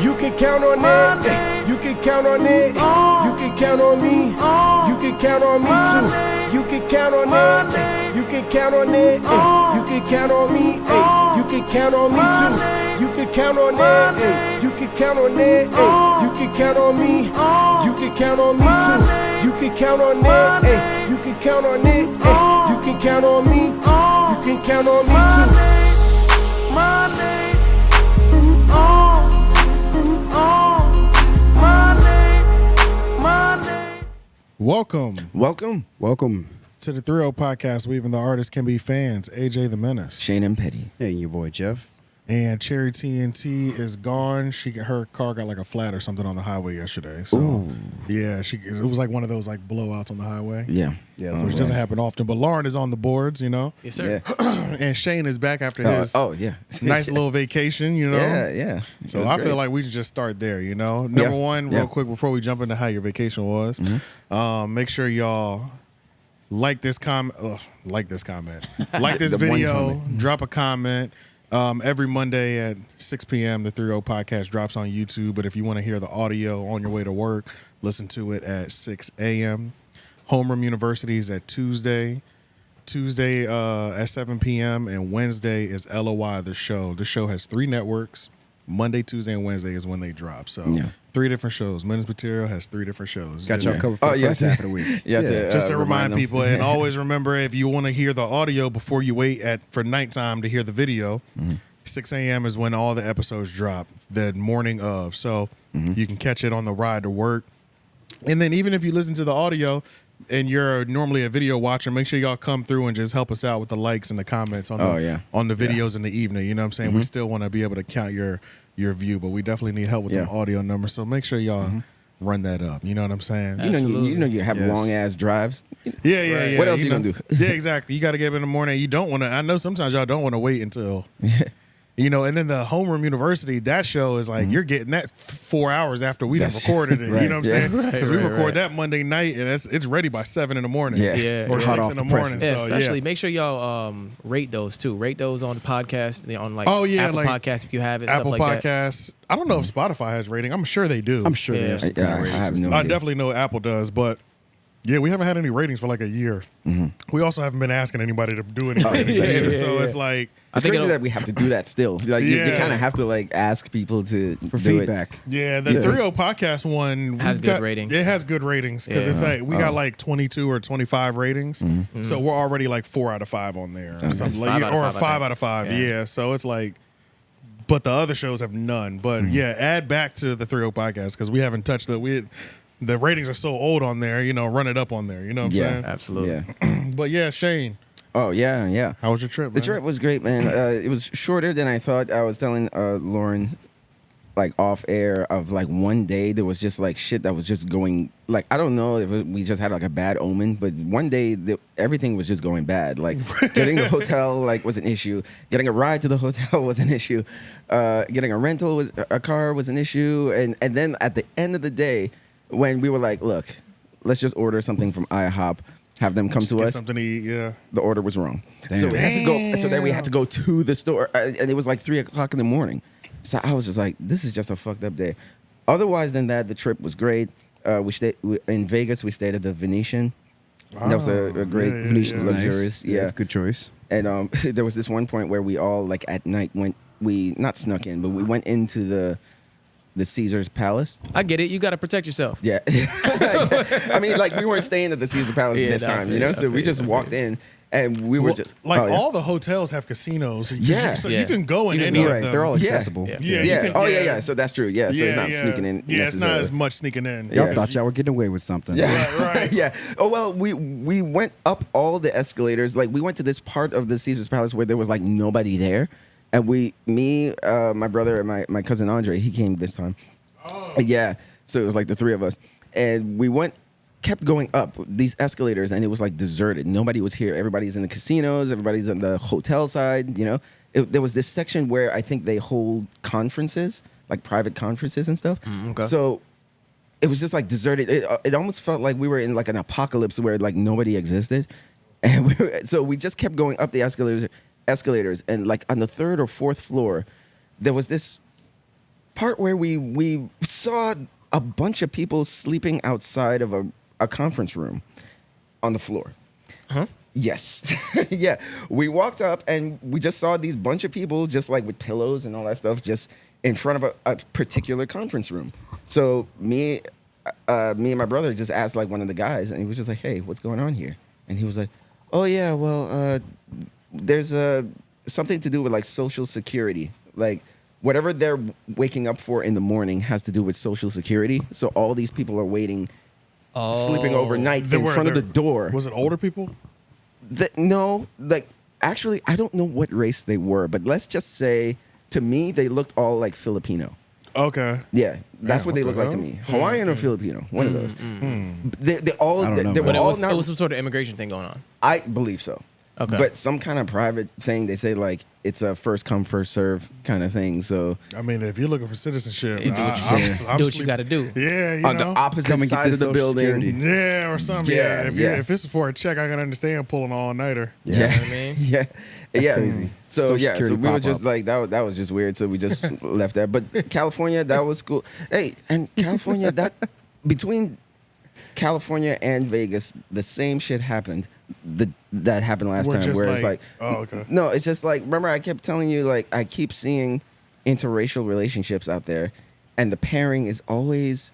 You can count on it. You can count on it. You can count on me. You can count on me too. You can count on it. You can count on it. You can count on me. You can count on me too. You can count on it. You can count on it. You can count on me. You can count on me too. You can count on it. You can count on it. You can count on me. You can count on me too. Welcome to the 3-0 podcast, where even the artists can be fans. AJ the Menace. Shane and Petty. Hey, your boy Jeff. And Cherry TNT is gone. Her car got like a flat or something on the highway yesterday. So yeah, it was like one of those like blowouts on the highway. Yeah. So which doesn't happen often. But Lauren is on the boards, you know. Yes, sir. Yeah. And Shane is back after his nice little vacation, you know. Yeah. So I feel like we should just start there, you know. Number one, real quick before we jump into how your vacation was, make sure y'all like this comment, like this video, drop a comment. Every Monday at 6 p.m., the 3-0 podcast drops on YouTube. But if you want to hear the audio on your way to work, listen to it at 6 a.m. Homeroom University is at Tuesday at 7 p.m. and Wednesday is LOI, the show. The show has 3 networks. Monday, Tuesday, and Wednesday is when they drop. So 3 different shows. Menace Material has 3 different shows. Got y'all covered for the first half of the week. Just to remind people, and always remember, if you want to hear the audio before you wait for nighttime to hear the video, 6 a.m. is when all the episodes drop, the morning of. So you can catch it on the ride to work. And then even if you listen to the audio and you're normally a video watcher, make sure y'all come through and just help us out with the likes and the comments on the videos in the evening. You know what I'm saying? We still want to be able to count your view, but we definitely need help with the audio numbers. So make sure y'all run that up. You know what I'm saying? You know you have long ass drives. Yeah. What else you gonna do? Yeah, exactly. You got to get up in the morning. You don't want to. I know sometimes y'all don't want to wait until. You know, and then the Homeroom University, that show is like, you're getting that 4 hours after we have recorded it. You know what I'm saying? Because we record that Monday night, and it's ready by 7 in the morning. Or 6 in the morning. Yeah, so, especially make sure y'all rate those too. Rate those on the podcast, on like Apple Podcasts if you have it, Apple stuff like Podcasts. That. I don't know if Spotify has rating. I'm sure they do. I'm sure they have. I definitely know Apple does, but yeah, we haven't had any ratings for like a year. We also haven't been asking anybody to do any ratings. So it's like... It's crazy that we have to do that still. Like you kind of have to like ask people for feedback. Yeah, the 3-0 podcast one has good ratings. It has good ratings because it's like we got like 22 or 25 ratings, so we're already like 4 out of 5 on there, or something like, or 5 out of 5. Yeah, so it's like, but the other shows have none. But add back to the 3-0 podcast because we haven't touched the ratings are so old on there. You know, run it up on there. You know what I'm saying? Absolutely. But yeah, Shane. Oh, yeah. How was your trip, man? The trip was great, man. It was shorter than I thought. I was telling Lauren, like, off air of, like, one day there was just, like, shit that was just going, like, I don't know if we just had, like, a bad omen, but one day everything was just going bad. Like, getting the hotel, like, was an issue. Getting a ride to the hotel was an issue. Getting a car was an issue. And then at the end of the day, when we were like, look, let's just order something from IHOP, have them come to us. Something to eat, the order was wrong. So we had to go. So then we had to go to the store, and it was like 3 o'clock in the morning. So I was just like, this is just a fucked up day. Otherwise than that, the trip was great. We stayed in Vegas. We stayed at the Venetian. That was a great Venetian luxurious. Nice. Yeah, it's a good choice. And there was this one point where we all like at night we not snuck in, but we went into the Caesar's Palace. I get it. You got to protect yourself. Yeah. I mean, like, we weren't staying at the Caesar's Palace this time, you know? So we just walked in, and we were just... Like, all the hotels have casinos. So you can go in any of them. They're all accessible. Yeah. So that's true. Yeah, so it's not sneaking in. Yeah, it's not as much sneaking in. Y'all thought y'all were getting away with something. Yeah. Right. Yeah. Oh, well, we went up all the escalators. Like, we went to this part of the Caesar's Palace where there was, like, nobody there. And my brother, and my cousin Andre, he came this time. Oh. Yeah. So it was like the 3 of us. And we kept going up these escalators, and it was like deserted. Nobody was here. Everybody's in the casinos. Everybody's on the hotel side, you know. There was this section where I think they hold conferences, like private conferences and stuff. Okay. So it was just like deserted. It almost felt like we were in like an apocalypse where like nobody existed. And so we just kept going up the escalators, and like on the 3rd or 4th floor, there was this part where we saw a bunch of people sleeping outside of a conference room on the floor. Huh? Yes. Yeah. We walked up and we just saw these bunch of people just like with pillows and all that stuff just in front of a particular conference room. So me and my brother just asked like one of the guys, and he was just like, hey, what's going on here? And he was like, oh yeah, well, there's something to do with like Social Security. Like whatever they're waking up for in the morning has to do with Social Security. So all these people are waiting, sleeping overnight in front of the door. Was it older people? No, like actually, I don't know what race they were, but let's just say to me they looked all like Filipino. Okay. Yeah, that's what they look like to me. Hawaiian or Filipino, one of those. They all they were all it was some sort of immigration thing going on. I believe so. Okay. But some kind of private thing, they say like it's a first come first serve kind of thing. So I mean, if you're looking for citizenship, do what you got to do. Yeah, you on know, the opposite side of the building. Yeah, or something. Yeah, if it's for a check, I can understand pulling all nighter. Yeah, You know what I mean? yeah, yeah. crazy. So Social yeah, so Security we were pop just up. like that was just weird. So we just left that. But California, that was cool. Hey, and California, that between California and Vegas, the same shit happened. That happened last We're time. just Where it's like, oh, okay. no, it's just like, remember I kept telling you like I keep seeing interracial relationships out there, and the pairing is always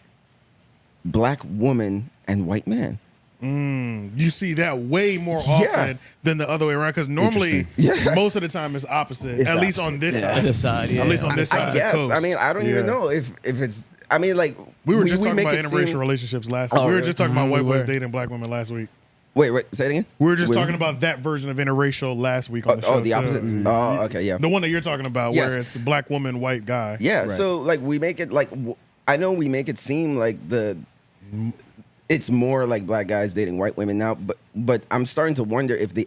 black woman and white man. You see that way more often than the other way around, because normally most of the time it's opposite. It's at least opposite. on this Yeah. side. On this side, yeah. At least on this side I of guess. the coast. I mean, I don't even know if it's. I mean, like We were just talking make about it interracial seem- relationships last week. Oh, We were really? just talking about white we boys were. dating black women last week. Wait, say it again. We were just Wait. talking about that version of interracial last week on the show. Oh, the too. opposite. Oh, okay, yeah. The one that you're talking about, Yes. where it's black woman, white guy. Yeah, Right. so like we make it like I know we make it seem like it's more like black guys dating white women now, but I'm starting to wonder if the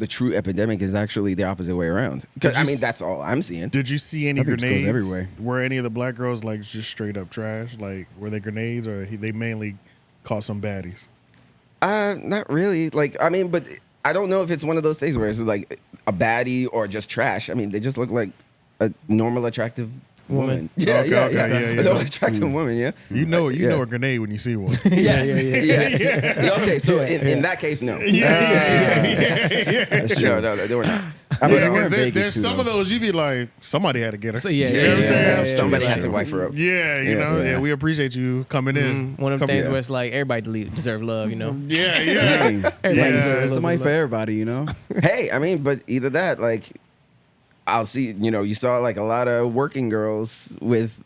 true epidemic is actually the opposite way around. Because Did I you mean s- that's all I'm seeing. Did you see any I think it goes grenades? everywhere. Were any of the black girls like just straight up trash? Like, were they grenades, or they mainly caught some baddies? Not really. Like I mean, but I don't know if it's one of those things where it's like a baddie or just trash. I mean, they just look like a normal attractive woman. Yeah, Okay, yeah, okay, yeah. yeah. A normal attractive woman. Yeah. You know Yeah. a grenade when you see one. Yes. Yes. Okay, so in that case, no. That's true. No, they were not. I mean, Yeah, we're in 'cause Vegas there's too, some though. of those you be like, somebody had to get her. So, yeah, You know what I'm saying? Somebody True, had to true. wife her up. Yeah, you know, yeah. we appreciate you coming in. One of them things yeah. where it's like everybody deserve love, you know. Yeah, yeah. Dang, Everybody dang, deserves so a it's little somebody bit for of everybody, you know. Hey, I mean, but either that, like, I'll see. You know, you saw like a lot of working girls with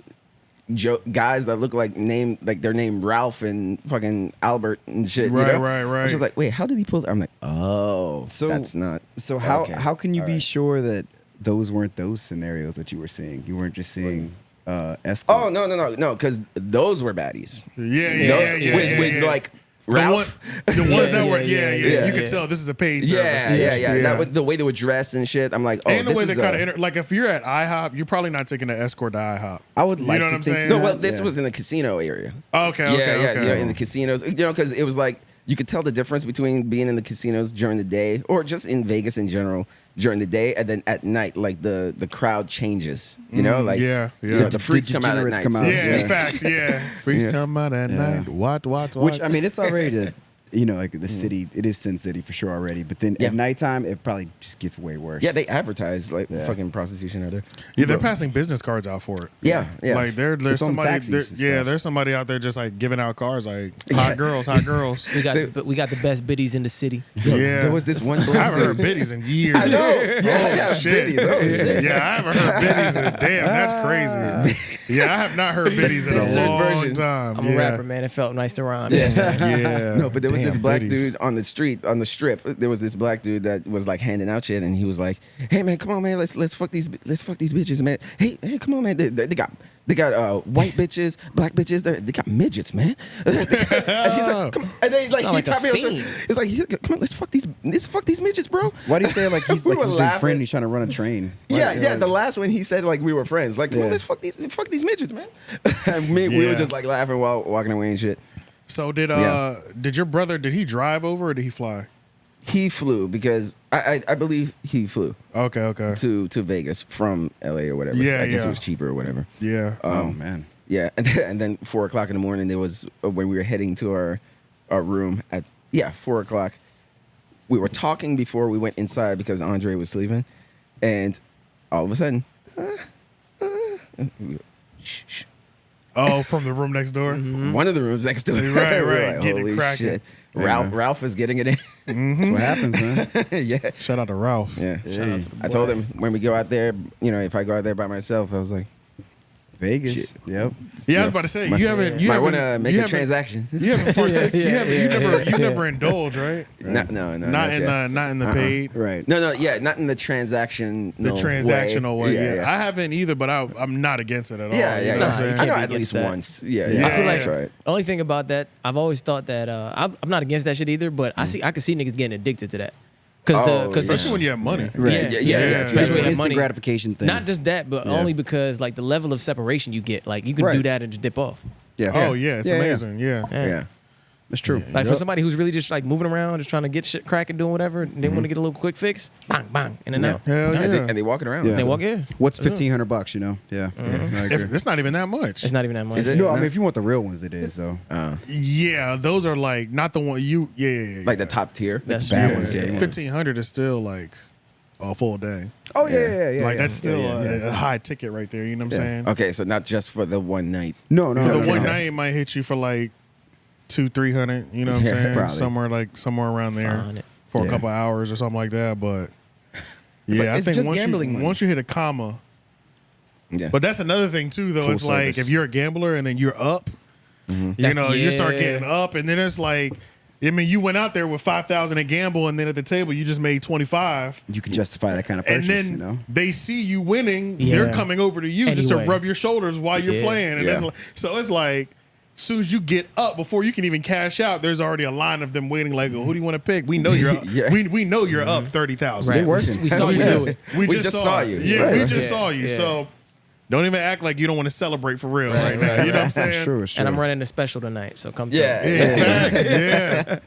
guys that look like they're named Ralph and fucking Albert and shit. Right, you know? right, right. I was just like, wait, how did he pull? I'm like, oh, So that's not. So how Okay. how can you All be right. sure that those weren't those scenarios that you were seeing? You weren't just seeing escort. Oh no, because those were baddies. Yeah, With like Ralph. The ones that were, yeah. you could tell this is a paid service. Yeah. That was the way they would dress and shit. I'm like, oh, And the this way is they kind of like if you're at IHOP, you're probably not taking an escort to IHOP. I would like you know to what I'm think saying? No, that. well, this Yeah. was in the casino area. Okay, Yeah, in the casinos. You know, because it was like you could tell the difference between being in the casinos during the day or just in Vegas in general during the day, and then at night, like the crowd changes. You know, like yeah. you know, the freaks come out at degenerates night. come out. Yeah, Yeah. facts. Yeah, freaks come out at night. What? Which I mean, it's already like the city. It is Sin City for sure already. But then Yeah. at nighttime, it probably just gets way worse. Yeah, they advertise like Yeah. fucking prostitution out there. yeah, they're passing business cards out for it. Yeah. Like there's It's on somebody. taxis and stuff. There's somebody out there just like giving out cars, like hot girls. We got the best biddies in the city. Yeah, There was this one I haven't blazer. heard biddies in years. I know. Yeah, Shit. biddies. Oh, shit. Yeah, I haven't heard biddies in damn. That's crazy. Yeah, I have not heard biddies in a censored long version. time. I'm yeah. a rapper, man. It felt nice to rhyme. Yeah. Yeah. No, but there was Damn, this black biddies. dude on the street, on the strip. There was this black dude that was like handing out shit, and he was like, "Hey man, come on man, let's fuck these bitches, man. Hey, come on man, they got white bitches, black bitches, they got midgets, man." And he's like, come on. And then he's like, Sound like a tapped me on the shoulder. fiend. He's like, come on, let's fuck these midgets, bro. Why do you say it like he's We like were he's a laughing. friend? He's trying to run a train. Yeah. The last one he said like we were friends. Like, come on, Yeah. let's fuck these midgets, man. And we were Yeah. just like laughing while walking away and shit. So did Yeah. your brother? Did he drive over or did he fly? He flew because I believe he flew Okay. to Vegas from LA or whatever. Yeah, I guess yeah. it was cheaper or whatever. Yeah. Oh man. Yeah, and then 4 o'clock in the morning, there was when we were heading to our room at 4 o'clock. We were talking before we went inside because Andre was sleeping, and all of a sudden, shh. Oh, from the room next door. One of the rooms next door. Right, We were right. Getting it holy cracking. shit. Ralph is getting it in. That's what happens, man. Yeah. Shout out to Ralph. Yeah. Hey, I told him when we go out there, if I go out there by myself, I was like, Vegas. Shit. Yep. Yeah, I was about to say you haven't. You might haven't. want to make you a haven't- transaction. You haven't partic- Yeah, you haven't- yeah, you never indulge, right? No, Not in the paid. Right. No, not in the transaction. The transactional way. Yeah. I haven't either, but I'm not against it at all. Yeah, you yeah, know yeah. what I'm saying? I know be at least against that. once. Yeah, Yeah. I feel like that's right. the only thing about that, I've always thought that I'm not against that shit either, but I could see niggas getting addicted to that. Especially when you have money. Right. Yeah. especially It's the when you have instant money. gratification thing. Not just that, but Yeah. only because like the level of separation you get, like you can Right. do that and just dip off. Yeah. Oh yeah, it's Yeah, yeah. amazing. Yeah. Yeah. That's true. Like for somebody who's really just like moving around, just trying to get shit cracking, doing whatever, and they want to get a little quick fix, bang, bang, in and out. Hell And yeah. they walking around. Yeah. They walk in. What's $1,500? You know? Yeah. I agree. It's not even that much. It's not even that much. Is it? No, I mean if you want the real ones, it is. So Yeah, those are like not the one you. Yeah. Like the top tier. That's bad true. ones, yeah. 1,500 is still like a full day. Oh yeah. Like that's still yeah. a high ticket right there. You know what I'm saying? Okay, so not just for the one night. No. For the no, one no. night, it might hit you for like 200-300. You know what I'm Yeah, saying? probably. Somewhere around there 500. for a Yeah. couple hours or something like that. But yeah, I it's think just once gambling money. once you hit a comma. Yeah. But that's another thing too, though. Full It's like service. if you're a gambler and then you're up, you That's- know, you start yeah. getting up, and then it's like, I mean, you went out there with 5,000 to gamble, and then at the table you just made 25, You can justify that kind of and purchase. then You know. they see you winning, Yeah. they're coming over to you just to Anyway. rub your shoulders while you're Yeah. playing, and Yeah. it's like, so it's like. As soon as you get up, before you can even cash out, there's already a line of them waiting. Like, who do you want to pick? We know you're up. Yeah. We know you're up 30,000. Right. working. We saw you do it. We We just just saw saw you. you. Yeah, Right. we just Yeah. saw you. Yeah. So don't even act like you don't want to celebrate for real right now. right, You know what I'm saying? It's true. It's true. And I'm running a special tonight, so come Yeah. through. Yeah, facts. Yeah.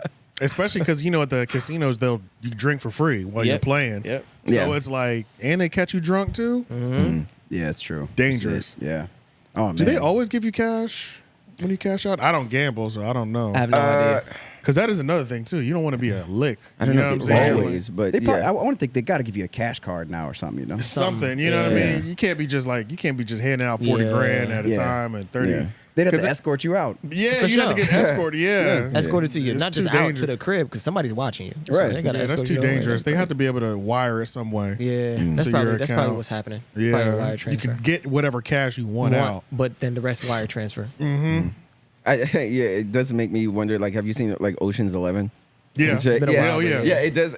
Especially because at the casinos you drink for free while you're Yep. playing. Yep. So Yeah. it's like, and they catch you drunk too. Yeah, it's true. Dangerous. That's it. Yeah. Oh man. Do they always give you cash when you cash out? I don't gamble, so I don't know. I have no idea. Because that is another thing too. You don't want to be a lick. I don't you know know if what they I'm saying? always, but They probably, yeah. I want to think they got to give you a cash card now or something. You know. Something, you know what I Yeah. mean? You can't be just handing out 40 Yeah. grand at a Yeah. time and 30. Yeah. They'd have 'Cause to escort you out. Yeah, For you have to sure. get escorted. Yeah. Escorted to you, It's not too just out dangerous. to the crib because somebody's watching you. Right. They gotta Yeah, that's escort too you away. dangerous. They have to be able to wire it some way. Yeah, to that's your probably account. what's happening. Probably a Yeah, wire you transfer. can get whatever cash you want out. But then the rest wire transfer. It does make me wonder. Like, have you seen like Ocean's 11? Yeah, It's been a yeah, while. hell yeah. Yeah, it does.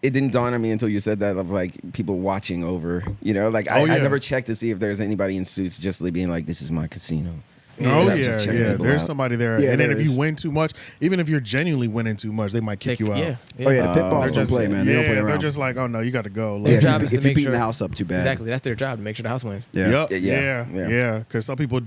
It didn't dawn on me until you said that of like people watching over. Like Oh, yeah. I never checked to see if there's anybody in suits just being like, "This is my casino." Oh And I'm yeah, just checking yeah. people There's out. somebody there, Yeah, and then there if you is. win too much, even if you're genuinely winning too much, they might kick you out. Yeah. Oh yeah, the pitballs They're don't just play, man. They don't play Yeah, around. they're just like, oh no, you got to go. Yeah, Like, Their job if is you, to if you're make beating sure the house up too bad. Exactly, that's their job to make sure the house wins. Yeah. Yup, Yeah. yeah. Because some people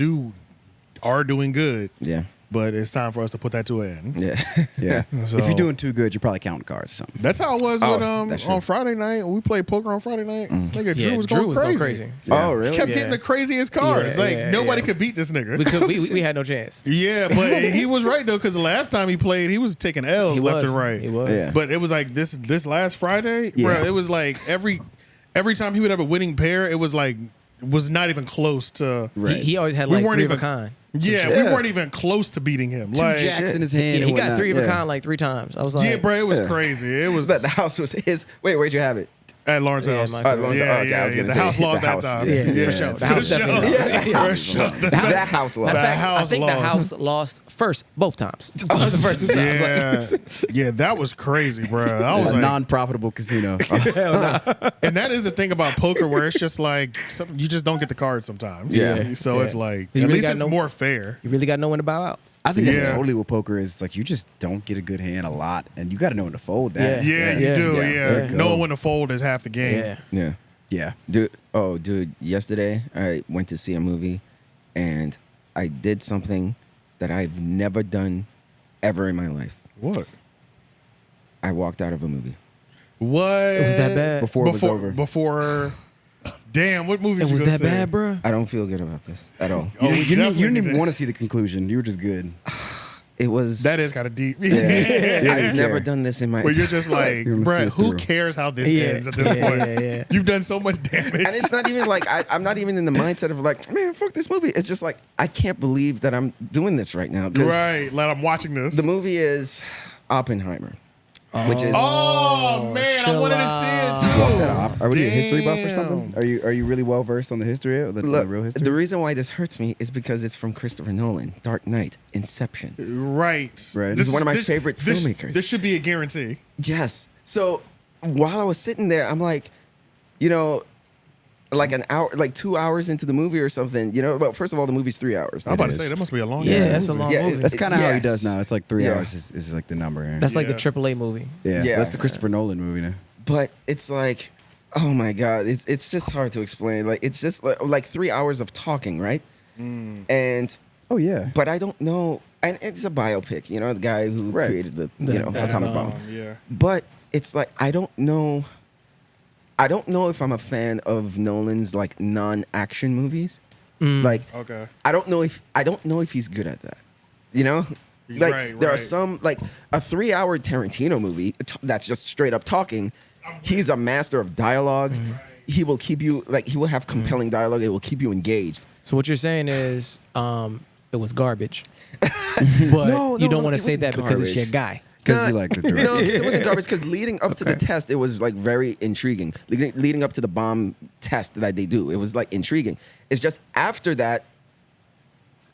are doing good, Yeah, but it's time for us to put that to an end. yeah. Yeah. So- If you're doing too good, you're probably counting cards or something. That's how it was Oh, with that's true. on Friday night. We played poker on Friday night. This nigga Yeah, Drew was going crazy. Oh, really? He kept Yeah. getting the craziest cards. Yeah, like yeah, nobody yeah. could beat this nigga. We had no chance. Yeah, but he was right though, because the last time he played, he was taking L's He left was. and right. He was. Yeah. But it was like this last Friday, Yeah. bro. It was like every time he would have a winning pair, it was not even close to. Right. He always had We like weren't three of a even- kind. Yeah, we weren't even close to beating him. Like, Jacks in his hand. Yeah, and he got whatnot. three of a Yeah. kind like 3 times. I was like, yeah, bro, it was Yeah. crazy. It was But the house was his. Wait, where'd you have it? at Lawrence Yeah, House. my Yeah, Lawrence- okay, I was yeah. gonna The say, house lost the that house, time. Yeah, for sure. The house definitely lost. For sure. That house lost. The I house think lost. the house lost first both times. The first 2 times. Yeah, yeah, that was crazy, bro. I was A like, non-profitable casino. and that is the thing about poker, where it's just like you just don't get the card sometimes. Yeah. So Yeah. it's like You at really least got it's no- more fair. You really got no one to bow out. I think that's Yeah. totally what poker is. Like you just don't get a good hand a lot, and you got to know when to fold that. Yeah, Yeah. you do. Yeah. Yeah, There you knowing go. when to fold is half the game. Yeah. Yeah. Yeah. Dude, yesterday I went to see a movie and I did something that I've never done ever in my life. What? I walked out of a movie. What? It was that bad? Before it was over. Before. Damn, what movie It did you was go that see? bad, bro? I don't feel good about this at all. Oh, You didn't even definitely want to see the conclusion. You were just good. It was. That is kind of deep. I've never done this in my. Where you're just like, You're gonna bruh, see it who through. cares how this Yeah. ends at this Yeah, point? yeah, yeah. You've done so much damage. And it's not even like I'm not even in the mindset of like, man, fuck this movie. It's just like I can't believe that I'm doing this right now. 'Cause Right, like I'm watching this. The movie is Oppenheimer, which is Oh man, I chill wanted to out. see it You too. walked out of Are we a history buff or Damn. something? Are you really well versed on the history of the look. real history? The reason why this hurts me is because it's from Christopher Nolan, Dark Knight, Inception. Right. Right. This is one of my favorite this- filmmakers. This should be a guarantee. Yes. So while I was sitting there, I'm like, you know, like an hour, like 2 hours into the movie or something. You know, well, first of all, the movie's 3 hours. I'm about to is. say that must be a long. Yeah, ass that's a movie. long Yeah, movie. That's kind of how he Yes. does now. It's like 3 Yeah. hours is like the number. Yeah. That's like Yeah. the AAA movie. yeah. Yeah. That's the Christopher Nolan movie now. But it's like, oh my god, it's just hard to explain. Like it's just like 3 hours of talking, right? And Oh yeah. but I don't know. And it's a biopic, you know, the guy who Right. created the The atomic bomb. Yeah. But it's like I don't know. I don't know if I'm a fan of Nolan's like non-action movies. Like Okay. I don't know if he's good at that. You know? Like Right, there are right. some like a 3-hour Tarantino movie that's just straight up talking. He's a master of dialogue. He will keep you like he will have compelling dialogue. It will keep you engaged. So what you're saying is, it was garbage, but No, you no, don't want it to say wasn't that because it's your garbage. guy. Because you like the director. No, 'cause it wasn't garbage. Because leading up to the Okay. test, it was like very intriguing. Leading up to the bomb test that they do, it was like intriguing. It's just after that,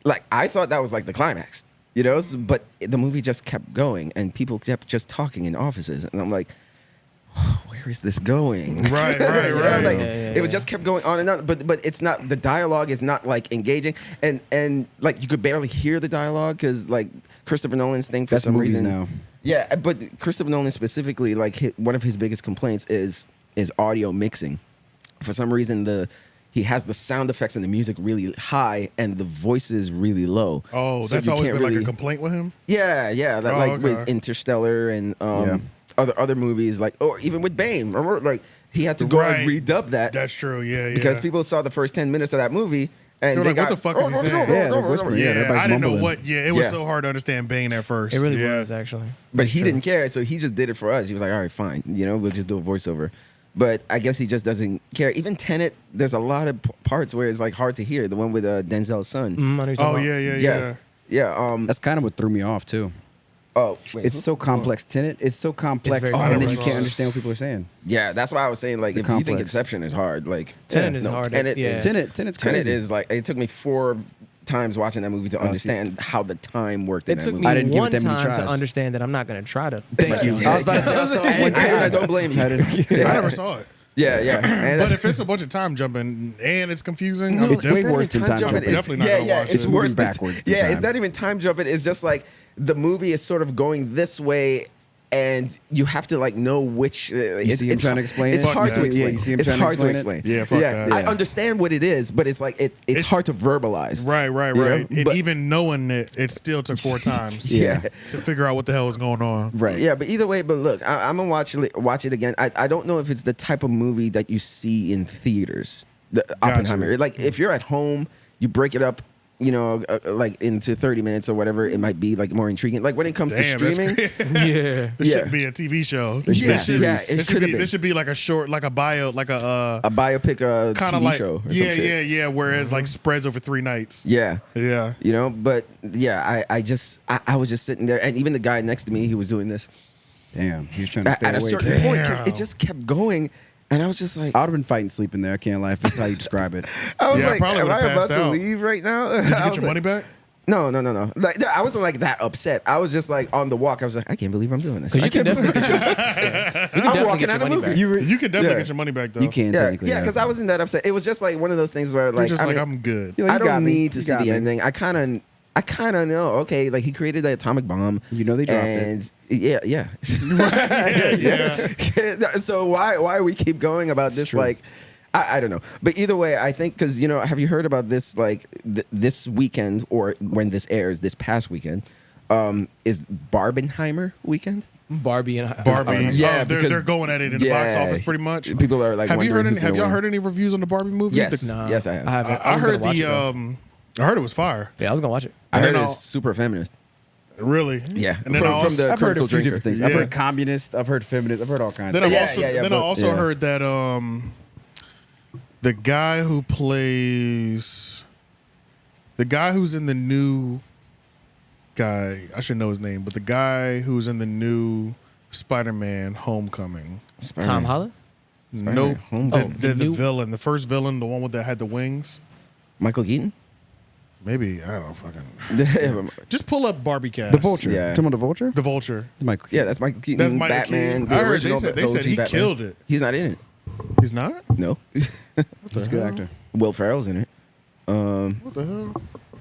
like I thought that was like the climax, you know. But the movie just kept going, and people kept just talking in offices, and I'm like, where is this going? Right, right, You know, right. like, Yeah, it just kept going on and on. But it's not, the dialogue is not like engaging, and like you could barely hear the dialogue because like Christopher Nolan's thing for That's some movies reason. now. Yeah, but Christopher Nolan specifically, like one of his biggest complaints is audio mixing. For some reason, he has the sound effects and the music really high and the voices really low. Oh, So that's you always can't been like really- a complaint with him. Yeah, that, Oh, like okay. with Interstellar and Yeah. other movies, like or even with Bane. Remember, like he had to go and Right. redub that That's true. Yeah, yeah. because people saw the first 10 minutes of that movie and They were they like, got, what the fuck is he saying? Yeah, they're whispering. Yeah, everybody's I didn't know mumbling. what. Yeah, it was Yeah. so hard to understand Bane at first. It really yeah. was actually. But he didn't care, so he just did it for us. He was like, all right, fine. You know, we'll just do a voiceover. But I guess he just doesn't care. Even Tenet, there's a lot of parts where it's like hard to hear. The one with Denzel's son. I know you're talking Oh about. yeah. Yeah. That's kind of what threw me off too. Oh, wait, It's so complex. Tenet. It's so complex, very and then you complex. can't understand what people are saying. yeah, that's why I was saying, like, The if you think complex. Inception is hard, like... Tenet is hard. Tenet Yeah. is, Tenet's Tenet crazy. is, like, it took me 4 times watching that movie to understand how the time worked in It that took movie. me I didn't give it one that many time to tries. understand that I'm not going to try to. Thank you. I was about to say. I saw it one I time. don't blame you. I didn't- I never saw it. Yeah. And But if it's a bunch of time jumping and it's confusing, No, I'm It's way definitely- worse than time jumping. It's- Definitely not yeah, gonna yeah, watch it's it. worse Moving than backwards to Yeah, time. it's not even time jumping. It's just like the movie is sort of going this way, and you have to like know which. see him trying to explain It's it? hard Yeah, to explain. you see him it's trying to hard to explain explain. it? Yeah, fuck that. I Yeah. understand what it is, but it's like it's It's- hard to verbalize. Right. You know? And But- even knowing it still took 4 times. Yeah. To figure out what the hell is going on. Right. Yeah, but either way, but look, I'm gonna watch it again. I don't know if it's the type of movie that you see in theaters. The Oppenheimer. Like if you're at home, you break it up, you know, like into 30 minutes or whatever. It might be like more intriguing. Like when it comes to Damn, that's streaming, crazy. Yeah. This Yeah. should be a TV show. Yeah, This should, yeah, this it should should have be. been. This should be like a short, like a bio, like a biopic, kind TV of like show. Or some yeah, shit. yeah, where it like spreads over 3 nights. Yeah. Yeah. You know, but yeah, I was just sitting there, and even the guy next to me, he was doing this Damn. He was trying to stay at a awake. certain point because Damn. it just kept going, and I was just like, I would have been fighting sleep in there. I can't lie. If that's how you describe it. I was Yeah, I like, probably am I would've about passed to out. leave right now? Did you get your money back? No. Like I wasn't like that upset. I was just like on the walk. I was like, I can't believe I'm doing this. Because I you can can't definitely believe- get your, you can I'm definitely walking get out your of money movie. back. You can definitely Yeah. get your money back though. You can Yeah, technically. yeah, because I wasn't that upset. It was just like one of those things where You're like just I like mean, I'm good. You're like, I you got don't me. need to You see got the me. ending. I kind of know. Okay, like he created the atomic bomb. You know they dropped and yeah. Yeah. So why we keep going about this? true. Like, I don't know. But either way, I think because you know, have you heard about this? Like this weekend or when this airs, this past weekend, is Barbenheimer weekend. Barbie and Barbie. Yeah, they're going at it in the box office pretty much. People are like, have y'all wondering heard any reviews on the Barbie movie? Yes, Nah, yes, I have. I haven't. I was gonna heard watch the it, though. I heard it was fire. Yeah, I was gonna watch it. I heard then it's super feminist. Really? Yeah, And then from the I've heard a critical few drinker. different things. Yeah. I've heard communist. I've heard feminist. I've heard all kinds. Then of I also yeah. heard that the guy who's in the new guy, I should know his name, but the guy who's in the new Spider-Man Homecoming. Tom Holland. Nope. Homecoming. The villain, the first villain, the one that had the wings. Michael Keaton. Maybe, I don't fucking. Just pull up Barbie cast. The Vulture. Yeah. Talking about the Vulture. The Vulture. Yeah, that's Michael Keaton. That's Michael Batman. Keaton. The I heard original, they said OG he Batman. killed it. He's not in it. He's not? No. He's a good actor. Will Ferrell's in it. What the hell?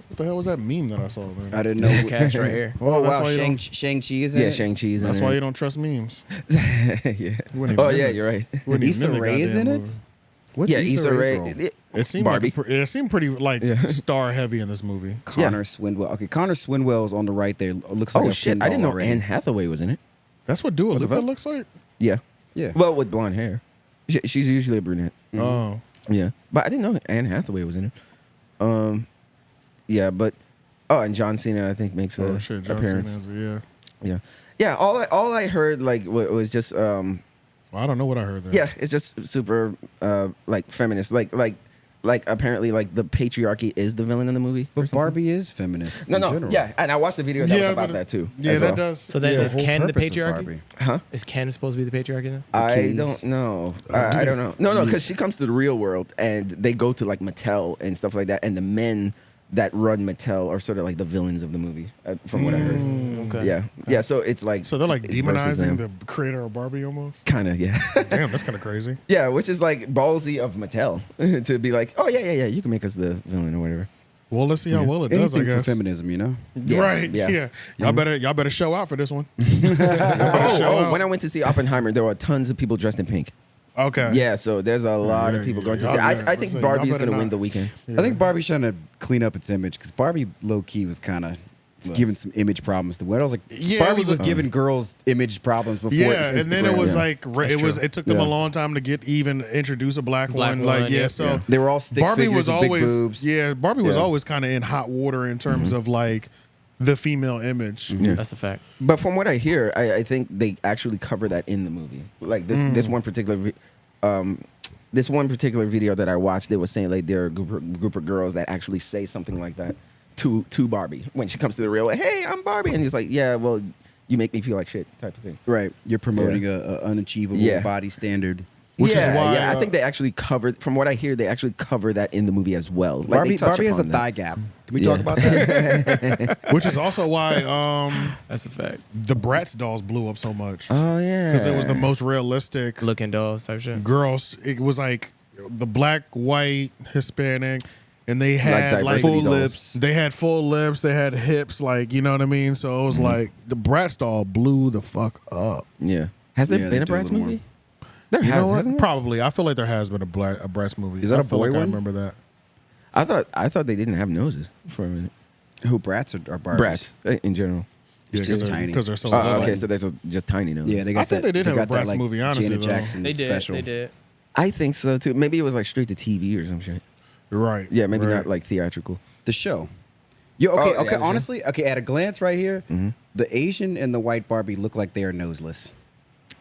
What the hell was that meme that I saw, man? I didn't know. Cast right here. Oh That's wow, why you don't- Shang-Chi is in Yeah, it? Shang-Chi's in That's it. why you don't trust memes. Yeah. Wouldn't Oh even yeah, in you're right. Wouldn't even Issa in the Rae is goddamn in it? movie. What's Yeah, Issa Rae's role? It seemed Barbie. it seemed pretty like Yeah. star heavy in this movie. Connor Swinwell. Okay, Connor Swinwell's on the right there. Looks like Oh a shit! Ken I didn't know doll already. Anne Hathaway was in it. That's what Dua Lipa fuck? looks like. Yeah. Yeah. Well, with blonde hair. She's usually a brunette. Oh, Yeah, but I didn't know Anne Hathaway was in it. Yeah, but and John Cena I think makes a shit, John appearance. Cena's, yeah. Yeah. All I heard like was just Well, I don't know what I heard there. yeah, it's just super like feminist. Like apparently like the patriarchy is the villain in the movie. or But something. Barbie is feminist. No, in no, general. yeah, and I watched the video that was Yeah, about but that too. Yeah, as that well. does. So then yeah. is Ken the Purpose of patriarchy? Barbie. Huh? Is Ken supposed to be the patriarchy then? I kings. don't know. I don't know. No, because she comes to the real world and they go to like Mattel and stuff like that, and the men that run Mattel are sort of like the villains of the movie, from what I heard. Okay. Yeah. So it's like So they're like it's versus demonizing them. the creator of Barbie almost. Kind of, yeah. Damn, that's kind of crazy. Yeah, which is like ballsy of Mattel to be like, oh yeah, you can make us the villain or whatever. Well, let's see how well it does. I Anything for guess. feminism, you know. Yeah, Right. Yeah. Y'all better show out for this one. When I went to see Oppenheimer, there were tons of people dressed in pink. Okay. Yeah, so there's a lot of people going to see. I think Y'all Barbie is better going to win not. the weekend. I think Barbie's trying to clean up its image because Barbie low key was kind of giving some image problems to what I was like. Yeah, Barbie it was was giving girls image problems before. Yeah, it was and then it Instagram. was Yeah. like it took them a long time to get even introduce a black one. one, Like yeah. so They were all stick Barbie figures was with big always boobs. Barbie was Yeah. always kind of in hot water in terms of like the female image. That's a fact. But from what I hear, I think they actually cover that in the movie. Like this one particular this one particular video that I watched, they were saying like there are a group of girls that actually say something like that to Barbie when she comes to the real. Hey, I'm Barbie, and he's like, yeah, well, you make me feel like shit, type of thing. Right, you're promoting a unachievable Yeah. body standard. Which is why, I think they actually covered. From what I hear, they actually cover that in the movie as well. Like, they touch Barbie has a upon that. thigh gap. Can we talk about that? Which is also why That's a fact. the Bratz dolls blew up so much. Oh yeah, Because it was the most realistic Looking dolls type shit. girls. It was like the black, white, Hispanic, and they had like diversity full dolls. lips. They had full lips. They had hips. Like, you know what I mean? So it was like the Bratz doll blew the fuck up. Yeah. Has there Yeah, been they a do a Bratz little more. movie? There You know has, what? hasn't there? Probably. I feel like there has been a Bratz movie. Is that I a feel boy like I one? remember that. I thought they didn't have noses for a minute. Who Bratz or Barbies? Bratz in general. It's just tiny. Because they're so Oh, little. okay, so there's just tiny nose. Yeah, they got I think that, they did have a got that, Bratz like, movie, honestly, Janet though. Jackson They did. special. They did. I think so too. Maybe it was like straight to TV or some shit. Right. Yeah, maybe right. not like theatrical. The show. Yo, okay, Oh, yeah, honestly, okay, at a glance right here, the Asian and the white Barbie look like they are noseless.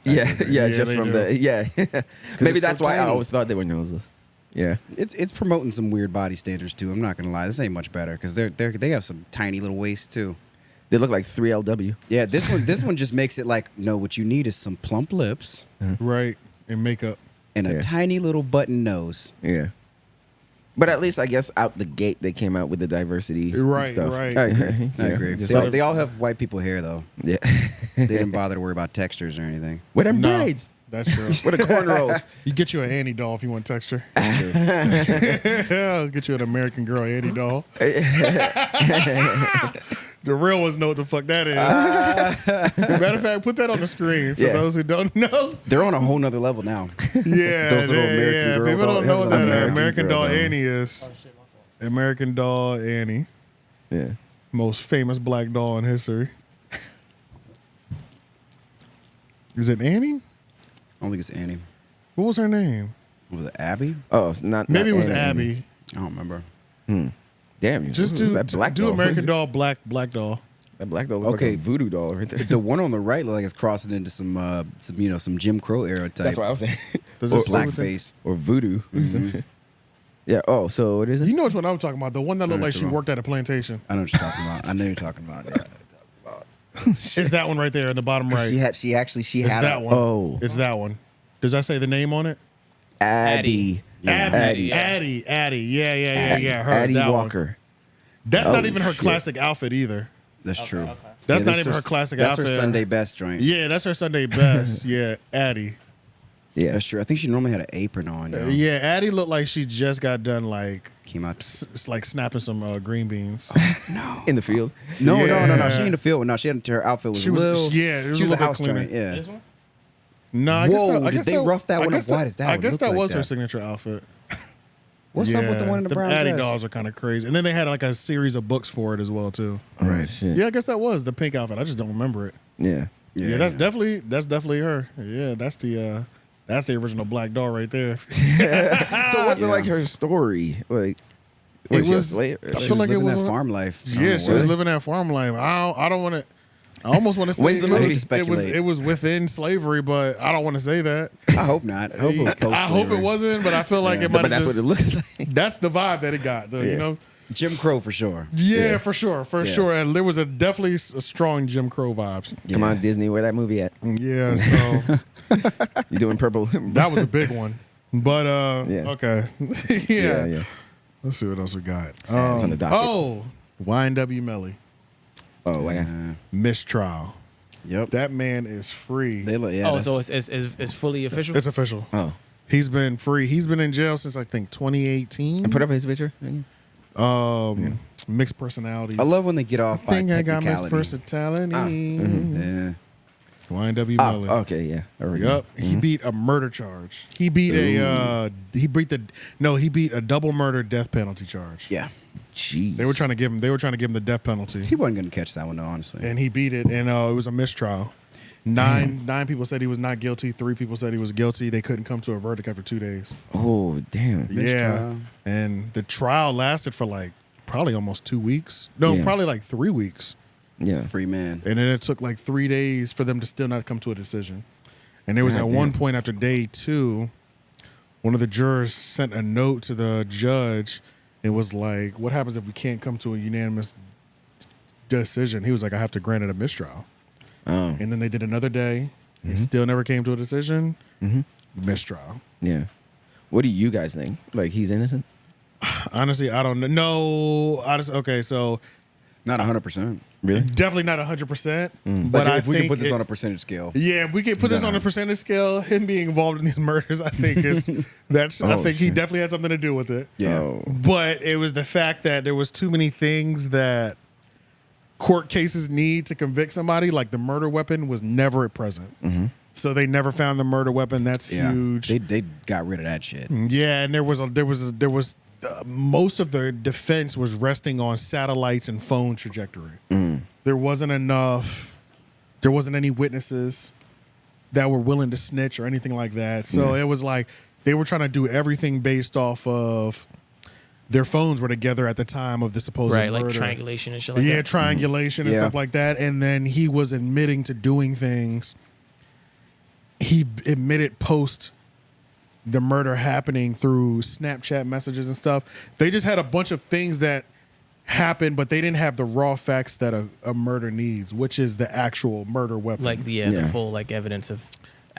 Yeah, Yeah, just they from do. the maybe it's that's so why I tiny. always thought they were noseless. Yeah. It's promoting some weird body standards too. I'm not gonna lie, this ain't much better because they have some tiny little waists too. They look like 3LW. Yeah, this one just makes it like, no, what you need is some plump lips Right. And makeup. and a Yeah. tiny little button nose. Yeah. But at least I guess out the gate they came out with the diversity Right, stuff. right. I agree. I Yeah, agree. just They, like- they all have white people hair though. Yeah. They didn't bother to worry about textures or anything. With them No, braids. that's true. With the cornrows. You get you an Annie doll if you want texture. That's true. I'll get you an American Girl Annie doll. The real ones know what the fuck that is. Matter of fact, put that on the screen for Yeah. those who don't know. They're on a whole nother level now. Yeah, Those little American Girl people doll- don't know what that American American Girl doll doll. Annie is. American doll Annie, Yeah. most famous black doll in history. Is it Annie? I don't think it's Annie. What was her name? Was it Abby? Oh, it's not. Maybe not it was Annie. Abby. I don't remember. Damn, Just who's that black do doll? American Doll, black doll. That black doll looks like a voodoo doll right there. The one on the right looks like it's crossing into some Jim Crow era type. That's what I was saying. Does Or it say what blackface. Or voodoo. Yeah. Oh, so what is it? You know which one I'm talking about? The one that looked like she Sure. worked at a plantation. I know what you're talking about. I know you're talking about. Yeah. It's that one right there in the bottom right. She It's had that a, one. Oh. It's that one. Does that say the name on it? Addie. Addie. Yeah. Her. Addie that Walker. One. That's Oh, not even her shit. classic outfit either. That's true. That's Yeah, not even her classic that's outfit. That's her Sunday best joint. Yeah, that's her Sunday best. Yeah, Addie. Yeah. That's true. I think she normally had an apron on. Yo. Yeah, Addie looked like she just got done like Came out. like snapping some green beans. In the field. No. Yeah. She in the field. No, she had her outfit was She was- little. yeah, it was she was a a little house cleaner. joint. Yeah. This one? No, I Whoa, guess did they rough that one up? Why does that I one guess look that like was her that? signature outfit. What's up with the one in the brown Addie dress? dolls are kind of crazy, and then they had like a series of books for it as well too. Right. Shit. Yeah, I guess that was the pink outfit. I just don't remember it. Yeah. Yeah, that's definitely her. Yeah, that's the original black doll right there. So what's it like her story? Like, It was she a was- slave? I feel like it living was that a- farm life. Yeah, she was living that farm life. I don't want to. I almost want to say When's the movie? Speculate. it was within slavery, but I don't want to say that. I hope not. I hope it was post. I hope it wasn't, but I feel like it might But have that's just. what it looks like. That's the vibe that it got, though. You Yeah. know. Jim Crow for sure. Yeah, for sure, Yeah. sure. And there was definitely a strong Jim Crow vibes. Come on, Disney, where that movie at? Yeah, so You doing purple? that was a big one. But Yeah. okay, yeah. yeah. Let's see what else we got. It's on the docket. Oh, YNW Melly Oh, yeah. mistrial. Yep. That man is free. They look. Yeah. Oh, so that's- it's fully official. It's official. Oh. He's been free. He's been in jail since I think 2018. And put up his picture. Mixed personalities. I love when they get off I by think I got mixed technicality. personality. Yeah. YNW Oh, Melly. okay, yeah. There we go. Yep, he beat a murder charge. He beat he beat a double murder death penalty charge. Yeah. Jeez. They were trying to give him the death penalty, He wasn't gonna catch that one though, honestly. and he beat it, and it was a mistrial. Nine people said he was not guilty. 3 people said he was guilty. They couldn't come to a verdict after 2 days. Oh, damn. Yeah, Mistrial. and the trial lasted for like probably almost 2 weeks. No, Yeah. probably like 3 weeks. It's Yeah. a free man. And then it took like 3 days for them to still not come to a decision. And there was at one point after day 2, one of the jurors sent a note to the judge. It was like, what happens if we can't come to a unanimous decision? He was like, I have to grant it a mistrial. Oh, And then they did another day. They still never came to a decision. Mistrial. yeah. What do you guys think? Like, he's innocent? Honestly, I don't know. Honestly, okay, so Not 100%. Really? definitely not 100%. But But I if we think can put this it- on a percentage scale. Yeah, if we can put this on a percentage scale, him being involved in these murders, I think I think he shit. definitely had something to do with it. Yeah. Oh. But it was the fact that there was too many things that court cases need to convict somebody, like the murder weapon was never present. So they never found the murder weapon. That's Yeah. huge. They got rid of that shit. Yeah, and there was most of the defense was resting on satellites and phone trajectory. There wasn't enough. There wasn't any witnesses that were willing to snitch or anything like that. So it was like they were trying to do everything based off of their phones were together at the time of the supposed right, murder. like triangulation and shit like Yeah, that. triangulation and Yeah. stuff like that. And then he was admitting to doing things. He admitted post the murder happening through Snapchat messages and stuff. They just had a bunch of things that happened, but they didn't have the raw facts that a murder needs, which is the actual murder weapon. Like the Yeah. full like evidence of.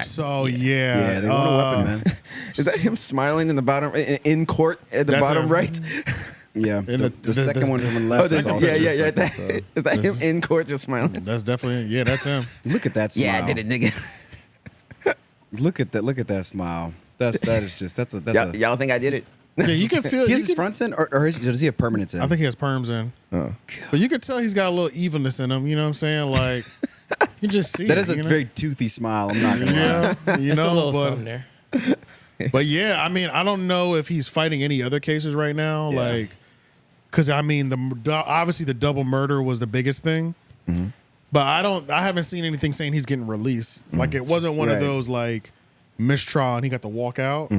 so, Yeah, they want a weapon, man. Is that him smiling in the bottom, in court at the That's bottom him. right? Yeah. And The second one from the left is also yeah. just like that, Is that him in court just smiling? That's definitely, that's him. Look at that smile. Yeah, I did it, nigga. Look at that smile. That is just that's a Y'all think I did it? Yeah, you can feel. He You has his can, fronts in, or does he have permanents in? I think he has perms in. Oh. But you can tell he's got a little evilness in him. You know what I'm saying? Like, you just see that it, is a you know? very toothy smile. I'm not gonna lie. Yeah, you It's a know, little but something there. But yeah, I mean, I don't know if he's fighting any other cases right now, Yeah. like, because I mean, obviously the double murder was the biggest thing, But I haven't seen anything saying he's getting released. Like it wasn't one of those like mistrial and he got to walk out.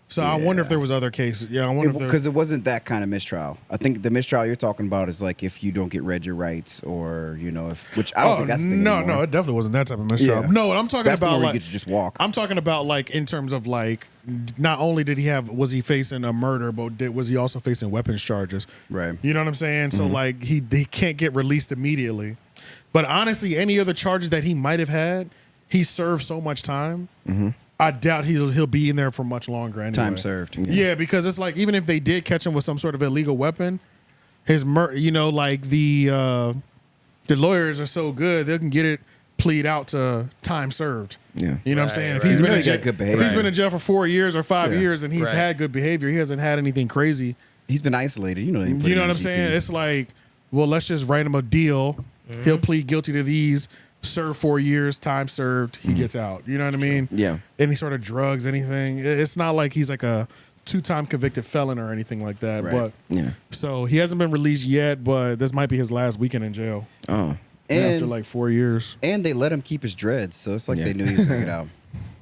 So I wonder if there was other cases. Yeah, I wonder because it wasn't that kind of mistrial. I think the mistrial you're talking about is like if you don't get read your rights, or which I don't think that's the thing anymore. No, it definitely wasn't that type of mistrial. Yeah. No, I'm talking That's about where like you get to just walk. I'm talking about like in terms of like not only was he facing a murder, but was he also facing weapons charges? Right. You know what I'm saying? So like he can't get released immediately. But honestly, any other charges that he might have had, he served so much time. I doubt he'll be in there for much longer anyway. Time served. Yeah, because it's like even if they did catch him with some sort of illegal weapon, his like the lawyers are so good they can get it plead out to time served. Yeah. You know what I'm saying? If he's been in jail, good if he's been in jail for 4 years or 5 years and he's had good behavior, he hasn't had anything crazy. He's been isolated. You know what I'm saying? It's like, well, let's just write him a deal. He'll plead guilty to these. Serve 4 years, time served, he gets out. You know what I mean? Yeah. Any sort of drugs, anything. It's not like he's like a 2-time convicted felon or anything like that. Right. But so he hasn't been released yet, but this might be his last weekend in jail. Oh. After like 4 years. And they let him keep his dreads, so it's like they knew he was gonna get out.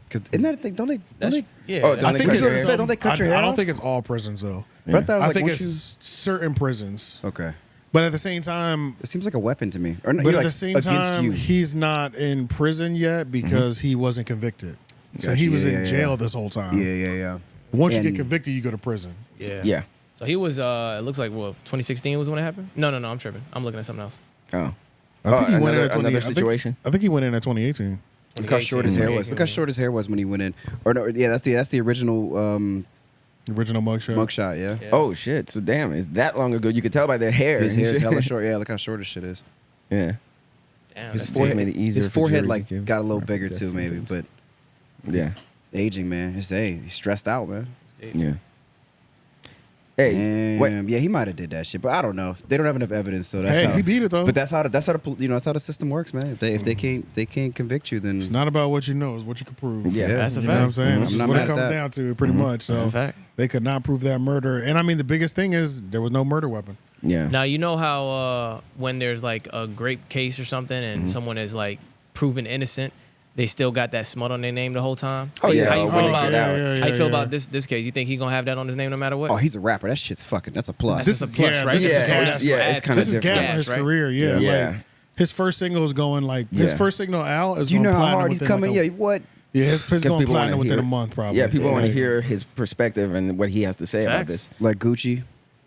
Because isn't that a thing? Don't they? Yeah. Oh, I think don't they cut your hair I don't off? think it's all prisons though. But I thought it was I like think once it's certain prisons. Okay. But at the same time, It seems like a weapon to me. Or no, but you're at like the same against time, you. he's not in prison yet because he wasn't convicted. So Gotcha. he was in Yeah. jail this whole time. Yeah. Once you And- get convicted, you go to prison. Yeah. Yeah. So he was. It looks like 2016 was when it happened. No, I'm tripping. I'm looking at something else. Oh. I think he went in at another 20 situation. I think he went in at 2018. Look how short his hair was. Look how short his hair was when he went in. Or no, yeah, that's the original Original mugshot. mugshot. Yeah. Oh shit! So damn, it's that long ago. You could tell by the hair. His hair is hella short. Yeah, look how short his shit is. Yeah. Damn, His that's forehead, made it easier his for forehead jury like to give got a little rapid bigger death too, maybe. sentence. But Yeah. aging, man. He's stressed out, man. Yeah. Hey, what? Yeah, he might have did that shit, but I don't know. They don't have enough evidence, so that's Hey, how, he beat it though. But that's how that's how the system works, man. If they can't convict you, then It's not about what you know, it's what you can prove. Yeah. That's a You know what I'm fact. saying? I'm That's just not what mad it at comes that. down to, pretty much. So That's a fact. they could not prove that murder. And I mean, the biggest thing is there was no murder weapon. Yeah. Now you know how when there's like a grape case or something and someone is like proven innocent, they still got that smut on their name the whole time. Oh, yeah. How you Oh, feel when they about get out. how you feel about this case? You think he gonna have that on his name no matter what? oh, he's a rapper. That shit's fucking. That's a plus. That's a plus, yeah, right? this is That's just just gas. Yeah, adds it's to kinda This is different. gas on his right? career. Yeah. Yeah. Like, his first single is going like his Yeah. first single out is Do you going know how platinum hard he's within, coming? like, Yeah, what? Yeah, his Because going people wanna platinum within hear- a month, probably. Yeah, people want to Like, hear his perspective and what he has to say about Facts. this. Like Gucci.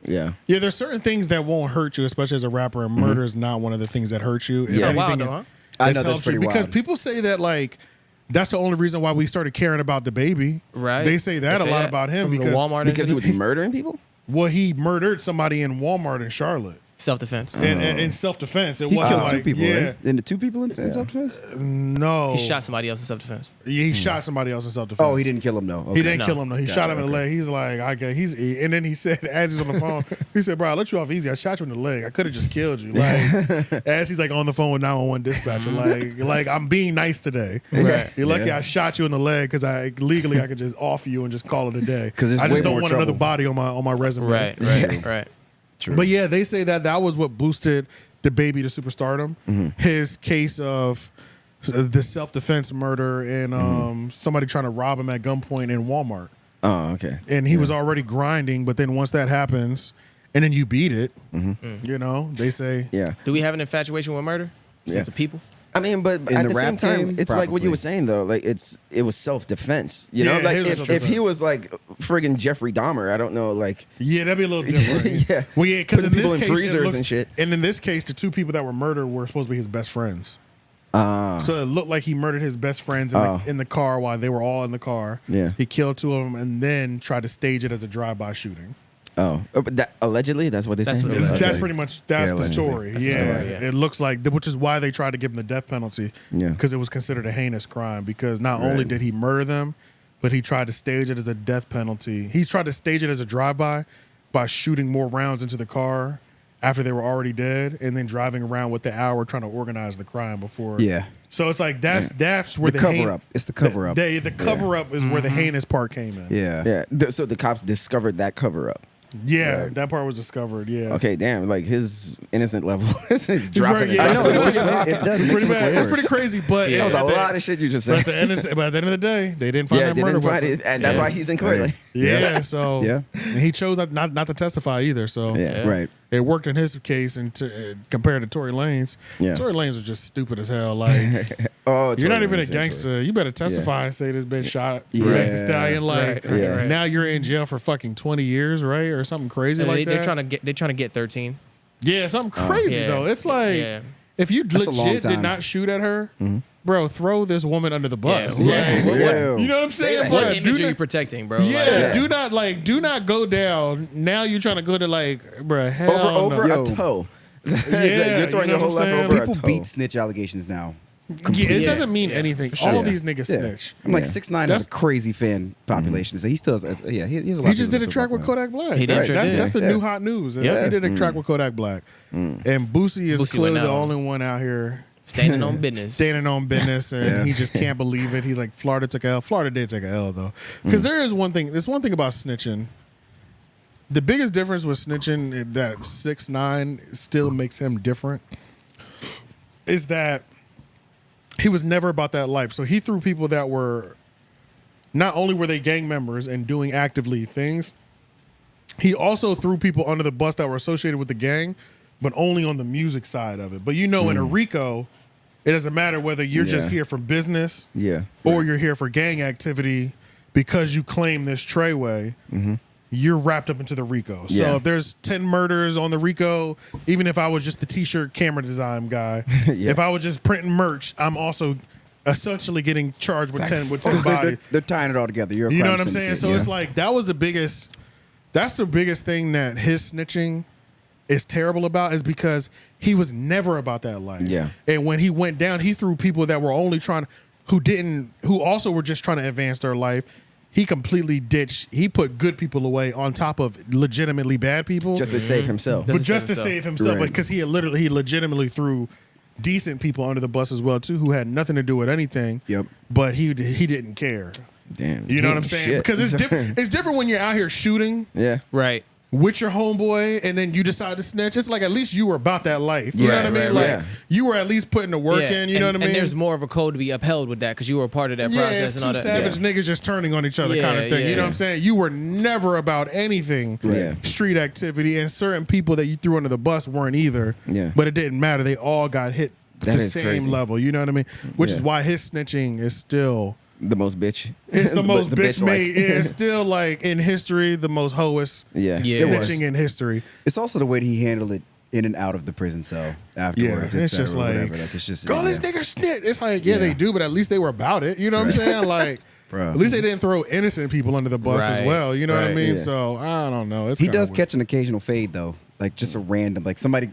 Yeah. Yeah, there's certain things that won't hurt you, especially as a rapper, and murder is not one of the things that hurt you. If It's not anything, wild though, huh? I it know that's helps you. pretty Because wild. people say that like that's the only reason why we started caring about the baby. Right. They say that They say a lot that about him from the because Walmart Because he was incident. murdering people? well, he murdered somebody in Walmart in Charlotte. Self-defense. And in self-defense. It He's wasn't killed like two people, yeah, right? And the two people in self-defense? no. He shot somebody else in self-defense. Yeah, he shot somebody else in self-defense. Oh, he didn't kill him, though. He Okay. didn't No. kill him though. He Gotcha, shot him in the okay. leg. He's like, okay, and then he said, as he's on the phone, he said, "Bro, I let you off easy. I shot you in the leg. I could have just killed you." Like, as he's like on the phone with 911 dispatcher, like I'm being nice today. Right. You're lucky Yeah. I shot you in the leg because I could just offer you and just call it a day. 'Cause there's I just way don't more want another trouble. body on my resume. Right. But yeah, they say that was what boosted the baby to superstardom. His case of the self-defense murder and somebody trying to rob him at gunpoint in Walmart. Oh, okay. And he was already grinding, but then once that happens and then you beat it, you know, they say, Yeah. Do we have an infatuation with murder? Yeah. Sense of people? I mean, but In at the the same rap time, game, it's like what you probably. were saying though. Like it was self defense. You know, Yeah, like his was if self-defense. he was like friggin' Jeffrey Dahmer, I don't know, like yeah, that'd be a little different. Yeah. Well, yeah, because in Putting this people in case, it freezers looks, and shit. And in this case, the two people that were murdered were supposed to be his best friends. Ah. So it looked like he murdered his best friends in the car while they were all in the car. Yeah. He killed two of them and then tried to stage it as a drive-by shooting. Oh, but that, allegedly, that's what they That's say. what it That's, was. that's pretty much the allegedly. story. That's the Yeah. story, yeah. It looks like, which is why they tried to give him the death penalty. Yeah. Because it was considered a heinous crime. Because not only did he murder them, but he tried to stage it as a death penalty. He tried to stage it as a drive-by by shooting more rounds into the car after they were already dead, and then driving around with the hour trying to organize the crime before. Yeah. So it's like that's where The the cover-up. It's the cover-up. The cover-up is where the heinous part came in. Yeah. Yeah. So the cops discovered that cover up. Yeah, that part was discovered. Yeah. Okay, damn. Like his innocent level is dropping. Yeah, I know, it does. It makes Pretty it look bad. It's worse. pretty crazy, but That was at a the- lot of shit you just But said. at the end of the day, they didn't find Yeah, that they murder didn't find weapon. it, and that's why he's in court. Like, Yeah, so Yeah. and he chose not to testify either. So Yeah. Right. it worked in his case, and compared to Tory Lanez, Yeah. Tory Lanez was just stupid as hell. Like oh, you're not Tory even a Lanez, gangster. You better testify and say this bitch shot Yeah. Meg Thee Stallion. Like Right. now you're in jail for fucking 20 years, right, or something crazy And like that. they're trying to get 13. Yeah, something crazy Yeah. though. It's like Yeah. if you That's a long legit did time. not shoot at her, bro, throw this woman under the bus. Yeah. Like, What- Yeah. you know what I'm saying? that bro? What shit. image Do are you not- protecting, bro? Yeah, Like, do not go down. Now you're trying to go to like, bro, hell over no. a toe. Yeah, You're throwing you know your whole what I'm life saying? over a People toe. beat snitch allegations now. Yeah, it Yeah. doesn't mean Yeah, anything. for sure. All Yeah. these niggas Yeah. snitch. I'm like Yeah. 6ix9ine has That's- a crazy fan population. So he still has, he has a lot He of just people did a that track fuck with Kodak Black. He That's, sure that's, did. that's the Yeah. new hot news. Yeah. He did a track with Kodak Black. And Boosie is Boosie clearly went the out. only one out here standing on business. standing on business, and Yeah. he just can't believe it. He's like, Florida took a L. Florida did take a L, though. Because there is one thing. There's one thing about snitching. The biggest difference with snitching that 6ix9ine still makes him different is that he was never about that life. So he threw people that were, not only were they gang members and doing actively things, he also threw people under the bus that were associated with the gang, but only on the music side of it. But in a RICO, it doesn't matter whether you're just Yeah. here for business Yeah. or you're here for gang activity because you claim this Treyway. You're wrapped up into the RICO. So Yeah. if there's 10 murders on the RICO, even if I was just the t-shirt camera design guy, Yeah. if I was just printing merch, I'm also essentially getting charged with 10 Because bodies. they're tying it all together. You're a You know crime what I'm saying? syndicate, So yeah. it's like that's the biggest thing that his snitching is terrible about, is because he was never about that life. Yeah. And when he went down, he threw people that were only who also were just trying to advance their life. He completely ditched. He put good people away on top of legitimately bad people, Just to save himself. but Doesn't just to save save himself, Right. because he legitimately threw decent people under the bus as well too, who had nothing to do with anything. Yep. But he didn't care. Damn. You know what I'm saying? Shit. Because it's different. It's different when you're out here shooting Yeah. Right. with your homeboy and then you decide to snitch. It's like at least you were about that life. You know what I mean? right, Like yeah. you were at least putting the work in. You know what I mean? And there's more of a code to be upheld with that because you were a part of that yeah, process it's and two all that. savage niggas just turning on each other Yeah, kind of thing. yeah, You know what I'm yeah. saying? You were never about anything Yeah. street activity, and certain people that you threw under the bus weren't either. Yeah. But it didn't matter. They all got hit That the is same crazy. level. You know what I mean? Which is Yeah. why his snitching is still. The most bitch. It's the most bitch like- made. It's still like in history the most hoest Yeah. Yeah. It was. snitching in history. It's also the way that he handled it in and out of the prison cell afterwards. Yeah, it's et just cetera, like, whatever. Like it's just All these niggas snitch. It's like, yeah, they do, but at least they were about it. You know what I'm saying? Like, Bro. at least they didn't throw innocent people under the bus as Right, well. You know what I right. mean? Yeah. So I don't know. It's He kinda does weird. catch an occasional fade though, like just a random, like somebody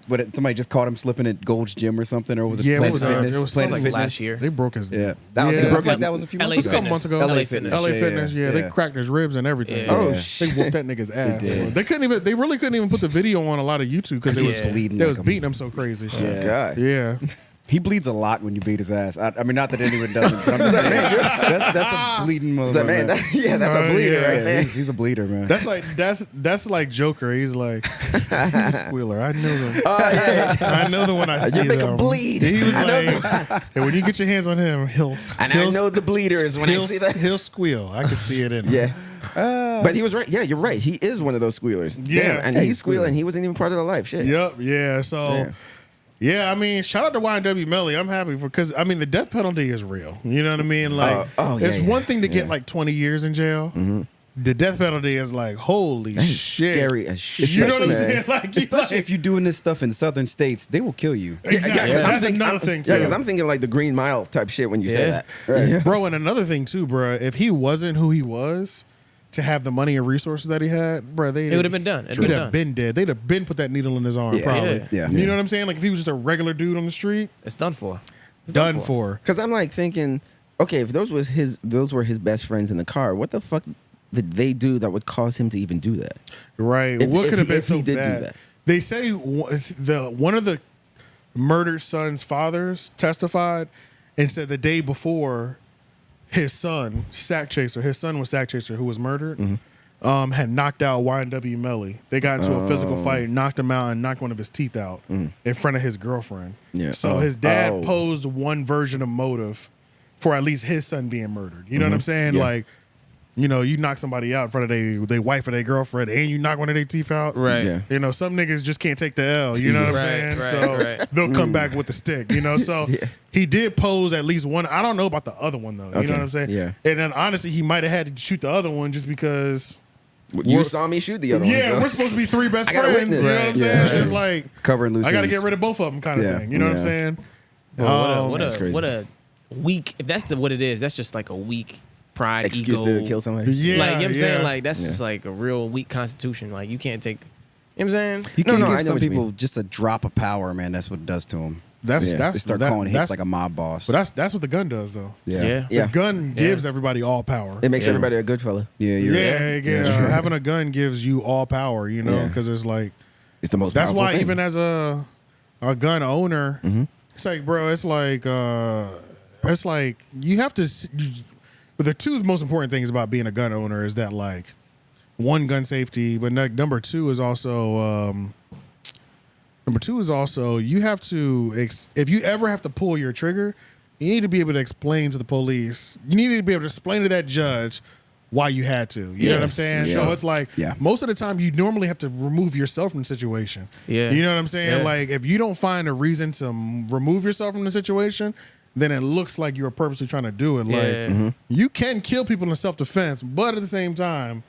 just caught him slipping at Gold's Gym or something, or was it Yeah, Planet what was Fitness? it was Planet something Fitness last year. They broke his. Yeah, yeah. I feel like that was a few LA months a ago. couple months ago. LA Fitness. LA Yeah, Fitness. Yeah, they yeah. cracked his ribs and everything. Yeah. Oh, They shit. whooped that nigga's ass. did. They couldn't even. They really couldn't even put the video on a lot of YouTube because He they was was bleeding. They like was a- beating him so crazy. Yeah. God. Yeah. He bleeds a lot when you beat his ass. I mean, not that anyone doesn't, but I'm just saying that's a bleeding motherfucker. So, man, that's a bleeder yeah. right yeah, there. he's a bleeder, man. That's like Joker. He's like he's a squealer. I know them. Oh, yeah. I know the one I see. make 'em them. bleed. He was I know like, hey, when you get your hands on him, he'll And I know the bleeders when I see that. he'll squeal. I could see it in him. Yeah. But he was right. Yeah, you're right. He is one of those squealers. Yeah. Damn, and Yeah, he's he's squealing. squealing. He wasn't even part of the life. Shit. Yep. Yeah. So. Yeah, I mean, shout out to YNW Melly. I'm happy because I mean the death penalty is real. You know what I mean? Like, yeah, it's yeah, one thing to get yeah. like 20 years in jail. The death penalty is like, holy That is shit, scary as shit. You know what I'm man. saying? Like, Especially if you're doing this stuff in southern states, they will kill you. exactly. Yeah, 'cause I'm That's thinking- another thing too. Yeah, because I'm thinking like the Green Mile type shit when you say Yeah. that. Right. Bro, and another thing too, bro. If he wasn't who he was, to have the money and resources that he had, bro, It would have been done. It'd He'd been have done. been dead. They'd have been put that needle in his arm, probably. Yeah. You know what I'm saying? Like if he was just a regular dude on the street, It's done for. It's done for. Because I'm like thinking, okay, if those were his best friends in the car, what the fuck did they do that would cause him to even do that? Right. If- What if could have he- been if he so did do bad? that. They say one of the murdered son's fathers testified and said the day before his son was Sack Chaser, who was murdered. had knocked out YNW Melly. They got into a physical fight, knocked him out, and knocked one of his teeth out in front of his girlfriend. Yeah. So his dad posed one version of motive for at least his son being murdered. You know what I'm saying? Yeah. Like, you know, you knock somebody out in front of their wife or their girlfriend, and you knock one of their teeth out. Right. Yeah. You know, some niggas just can't take the L. You know what I'm saying? So they'll come back with the stick. You know, so he did pose at least one. I don't know about the other one though. You know what I'm saying? Yeah. And then honestly, he might have had to shoot the other one just because. You saw me shoot the other one. Yeah, so. we're supposed to be three best I got a friends. You witness. know what I'm Right. saying? Yeah. It's just like Covering loose I got to ends. get rid of both of them, kind of Yeah. thing. You know what I'm Yeah. saying? That's crazy. What a weak. If that's what it is, that's just like a weak pride, Excuse ego. to kill somebody. Yeah, Like, you know what I'm saying? yeah. Like, that's just like a real weak constitution. Like, you can't take, you know what I'm saying? You can No, I give know some what you people mean. just a drop of power, man. That's what it does to them. That's Yeah. that's They start that- calling hits that's- like a mob boss. But that's what the gun does, though. Yeah. Yeah. The gun gives everybody all power. It makes Yeah. everybody a good fella. yeah, you're Yeah. Having a gun gives you all power, you know, Yeah. because it's like It's the most that's powerful why thing. even as a gun owner, it's like, bro, it's like you have to. But the two most important things about being a gun owner is that like one, gun safety, but number two is also you have to if you ever have to pull your trigger, you need to be able to explain to the police. You need to be able to explain to that judge why you had to. You know what I'm saying? Yeah. So it's like most of the time you normally have to remove yourself from the situation. Yeah. You know what I'm saying? Yeah. Like if you don't find a reason to remove yourself from the situation, then it looks like you're purposely trying to do it. Like you can kill people in self-defense, but at the same time,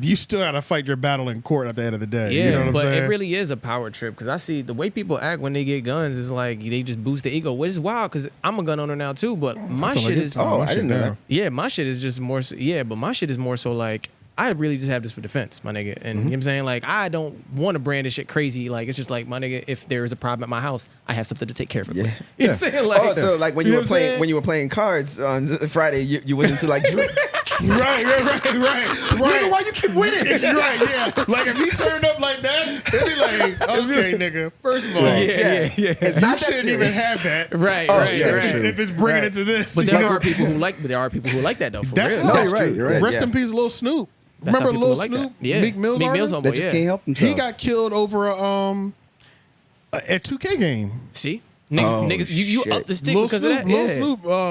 you still got to fight your battle in court at the end of the day. Yeah, You know what I'm but saying? it really is a power trip because I see the way people act when they get guns is like they just boost the ego, which is wild because I'm a gun owner now too. But my shit is I didn't know that. yeah, my shit is just more. But my shit is more so like I really just have this for defense, my nigga. And you know what I'm saying? Like I don't want to brand this shit crazy. Like it's just like my nigga, if there is a problem at my house, I have something to take care of it. Yeah. With. You know what I'm saying? Like So like when you you know were what I'm playing saying? when you were playing cards on Friday, you went into like right. Nigga, why you keep winning? Right, yeah. Like if he turned up like that, it'd be like, okay, nigga. First of all, yeah. It's you not that shouldn't even serious. have that. Right, Oh, right, yeah, right. If it's bringing it to this, But you there know? are people who like that though. For That's real. how No, it's you're right, true. you're right, Rest yeah. in peace, Lil Snoop. That's how Remember people Lil like Snoop? that. Yeah. Meek Mill's Meek Mill's artist? They just can't help themselves. He got killed over a 2K game. See, niggas, you shit. up the stick Lil because Snoop, of that. Lil Yeah.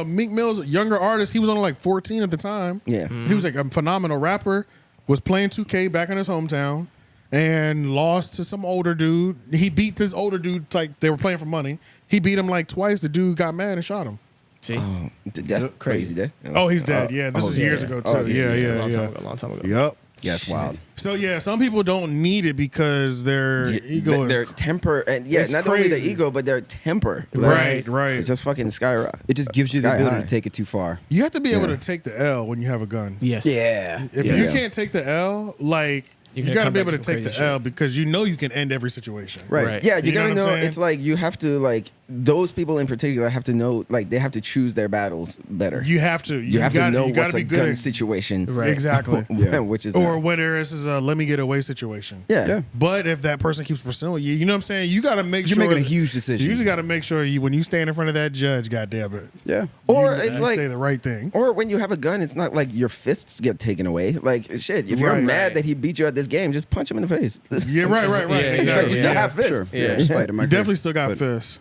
Snoop, Meek Mill's younger artist. He was only like 14 at the time. Yeah. He was like a phenomenal rapper. Was playing 2K back in his hometown and lost to some older dude. He beat this older dude like they were playing for money. He beat him like twice. The dude got mad and shot him. See, That's crazy. That. Oh, he's dead. Yeah, this was years ago too. long time ago. Yep. Yeah, it's wild. So yeah, some people don't need it because their ego their is temper and it's not only the crazy. ego but their temper. Right. It's just fucking skyrocket. It just gives you the Sky ability high. to take it too far. You have to be able Yeah. to take the L when you have a gun. Yes. Yeah. If you can't take the L, like You you can got to come be back able to with some take the crazy L because you know you can end every situation. Right. Yeah, you You know gotta what I'm know. saying? It's like you have to like those people in particular have to know like they have to choose their battles better. You have to. You have to know you gotta what's be a good gun at- situation. Right. Exactly. Which is Or not. whether this is a let me get away situation. Yeah. But if that person keeps pursuing you, you know what I'm saying? You got to make You're sure making a huge decision. You just got to make sure when you stand in front of that judge, goddamn it. Yeah. Or you it's say like the right thing. or when you have a gun, it's not like your fists get taken away. Like shit, if you're Right. mad that he beat you at this game, just punch him in the face. Yeah, right. Yeah, Exactly. You still have fists. Sure. Yeah. Just fight 'em, I You agree. definitely still got But- fists.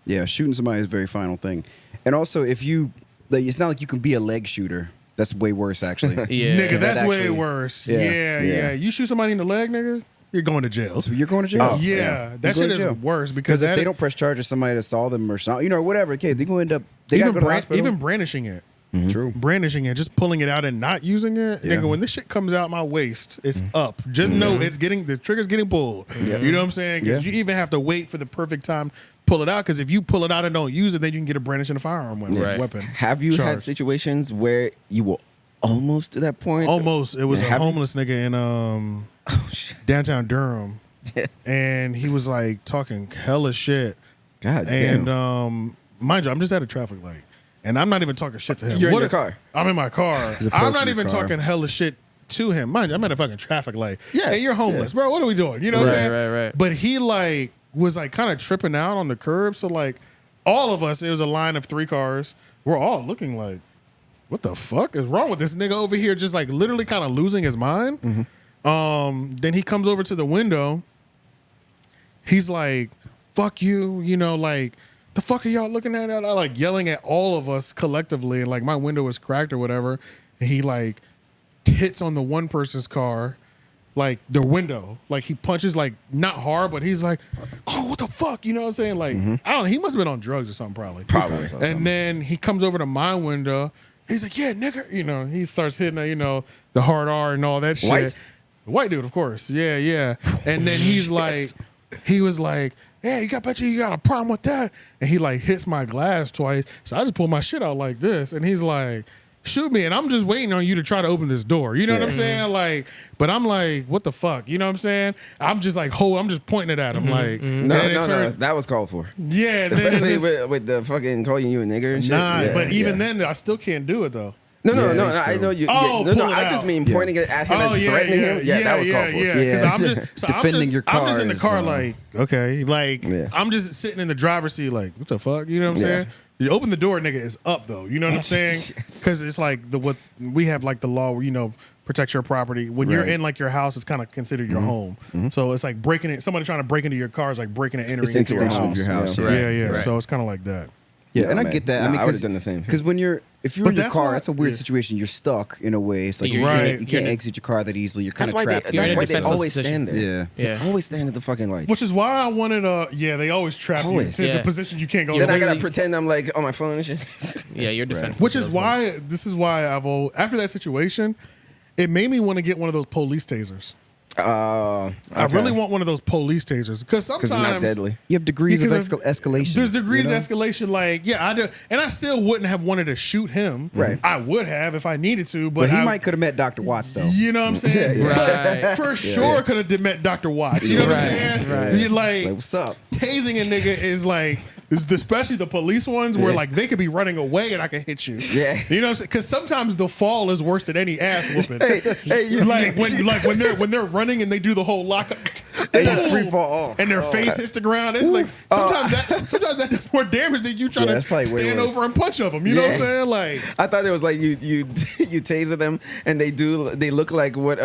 Yeah, shooting somebody is a very final thing. And also, if you, like, it's not like you can be a leg shooter. That's way worse, actually. Yeah. Nigga, that's that way actually- worse. Yeah. Yeah. You shoot somebody in the leg, nigga, you're going to jail. So you're going to jail. Yeah, that You're shit going is to jail. worse Because because if they don't press charges, somebody that saw them or something, you know, whatever. Okay, they're going to end up. They got to go to the hospital. even brandishing it. True. Brandishing it, just pulling it out and not using it, Yeah. nigga. When this shit comes out my waist, it's up. Just know it's getting the trigger's getting pulled. You know what I'm saying? Because Yeah. you even have to wait for the perfect time to pull it out. Because if you pull it out and don't use it, then you can get a brandishing a firearm Right. weapon. Have you had charged. situations where you were almost to that point? Almost, it was a Have you? homeless nigga in downtown Durham, and he was like talking hella shit. God And damn. mind you, I'm just at a traffic light. And I'm not even talking shit to him. You're in What your if- car. I'm in my car. approaching I'm not the even car. talking hella shit to him. Mind you, I'm at a fucking traffic light. Yeah, Hey, you're homeless, bro. What are we doing? You know what I'm Right, saying? right. But he like was like kind of tripping out on the curb. So like all of us, it was a line of 3 cars. We're all looking like, what the fuck is wrong with this nigga over here? Just like literally kind of losing his mind. Then he comes over to the window. He's like, fuck you, you know, like, the fuck are y'all looking at? Like yelling at all of us collectively. And like my window is cracked or whatever. And he like hits on the one person's car, like the window. Like he punches like not hard, but he's like, oh, what the fuck? You know what I'm saying? Like, I don't know. He must have been on drugs or something probably. And then he comes over to my window. He's like, yeah, nigga. You know, he starts hitting, you know, the hard R and all that shit. White dude, of course. Yeah, yeah. And then he's like, he was like, hey, bet you got a problem with that. And he like hits my glass twice. So I just pull my shit out like this. And he's like, shoot me. And I'm just waiting on you to try to open this door. You know what I'm saying? Like, but I'm like, what the fuck? You know what I'm saying? I'm just like, I'm just pointing it at him. Like, no, that was called for. Yeah. Especially with the fucking calling you a nigger and shit. Nah, but even then, I still can't do it though. No, I know you. I just mean pointing it at him and threatening him. Yeah, that was called for. Yeah, defending your car. I'm just in the car, like, okay, like, I'm just sitting in the driver's seat, like, what the fuck? You know what I'm saying? You open the door, nigga, it's up though. You know what I'm saying? Because it's like what we have, like the law where, you know, protect your property. When you're in like your house, it's kind of considered your home. So it's like breaking it. Somebody trying to break into your car is like breaking and entering into your house. Yeah. So it's kind of like that. Yeah, and I get that. No, I mean, I would have done the same. Because if you're in your car, that's a weird situation. You're stuck in a way. It's like you can't exit your car that easily. You're kind of trapped. That's why they always stand there. Yeah. They always stand at the fucking lights. Which is why I wanted they always trap you into the position you can't go. Then I gotta pretend I'm like on my phone and shit. Yeah, you're defenseless. Which is why after that situation, it made me want to get one of those police tasers. I really want one of those police tasers because sometimes they're not deadly. You have degrees of escalation. There's degrees of escalation. Like, yeah, I do, and I still wouldn't have wanted to shoot him. Right. I would have if I needed to, but he might could have met Dr. Watts though. You know what I'm saying? Right. For sure could have met Dr. Watts. You know what I'm saying? Right. You're like, what's up? Tasing a nigga is like. Especially the police ones where like they could be running away and I can hit you. Yeah, you know what I'm saying? Because sometimes the fall is worse than any ass whooping. when they're running and they do the whole lock up and you free fall off and their face hits the ground. It's like sometimes that does more damage than you trying to stand over and punch of them. You know what I'm saying? Like I thought it was like you taser them and they look like what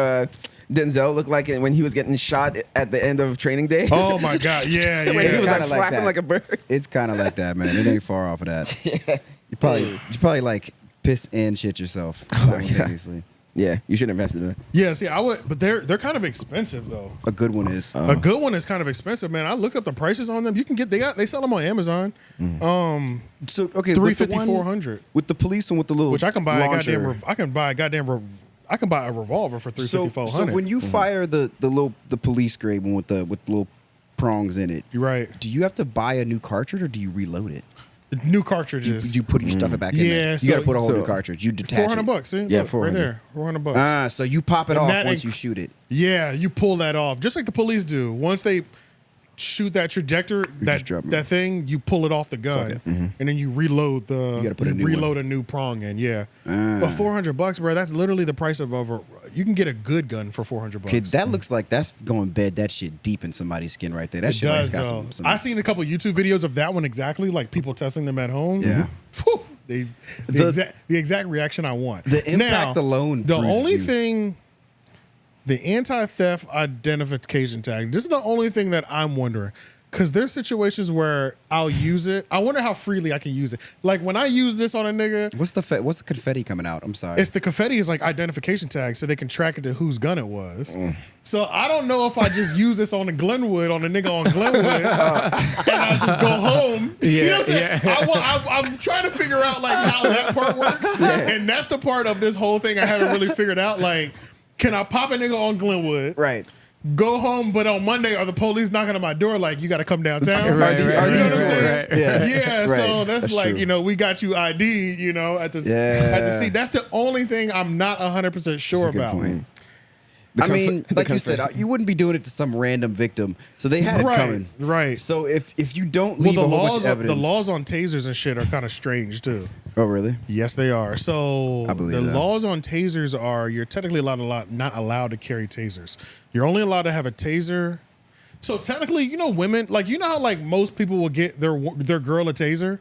Denzel looked like when he was getting shot at the end of Training Day. Oh my God, yeah. He was like flapping like a bird. It's kind of like that, man. It ain't far off of that. You probably like piss and shit yourself simultaneously. Yeah, you should invest in that. Yeah, see, I would, but they're kind of expensive though. A good one is. A good one is kind of expensive, man. I looked up the prices on them. You can get they sell them on Amazon. So okay, $350, $400 with the police one with the little which I can buy launcher. I can buy a revolver for $350, $400. So when you fire the police grade one with the little prongs in it, you're right. Do you have to buy a new cartridge or do you reload it? New cartridges. You put your stuff back in there. You got to put a whole new cartridge. You detach $400. See, yeah, look, $400 right there, $400. So you pop it off once you shoot it. Yeah, you pull that off, just like the police do. Once they shoot that trajector, that thing, you pull it off the gun, and then you reload a new prong in. Yeah, but $400, bro. That's literally the price of over. You can get a good gun for $400. Kid, that looks like that's going bed that shit deep in somebody's skin right there. That shit does, got some. I seen a couple YouTube videos of that one exactly, like people testing them at home. Yeah. Whew, the exact reaction I want. The impact alone. The only thing. The anti-theft identification tag. This is the only thing that I'm wondering. Because there's situations where I'll use it. I wonder how freely I can use it. Like when I use this on a nigga. What's the confetti coming out? I'm sorry. It's the confetti is like identification tag so they can track it to whose gun it was. So I don't know if I just use this on the Glenwood, on the nigga on Glenwood, and I just go home. Yeah, you know what I'm saying? I'm trying to figure out like how that part works. And that's the part of this whole thing I haven't really figured out. Like, can I pop a nigga on Glenwood? Right. Go home, but on Monday, are the police knocking on my door like, you got to come downtown? Right. You know what I'm saying? Right. Yeah, Right. so that's like, true. we got you ID, at the seat. That's the only thing I'm not 100% sure about. Point. I mean, like you said, you wouldn't be doing it to some random victim, so they had it coming. Right. So if you don't leave a whole bunch of evidence, the laws on tasers and shit are kind of strange too. Oh, really? Yes, they are. So I believe the that. laws on tasers are you're technically not allowed to carry tasers. You're only allowed to have a taser. So technically, women, like how like most people will get their girl a taser.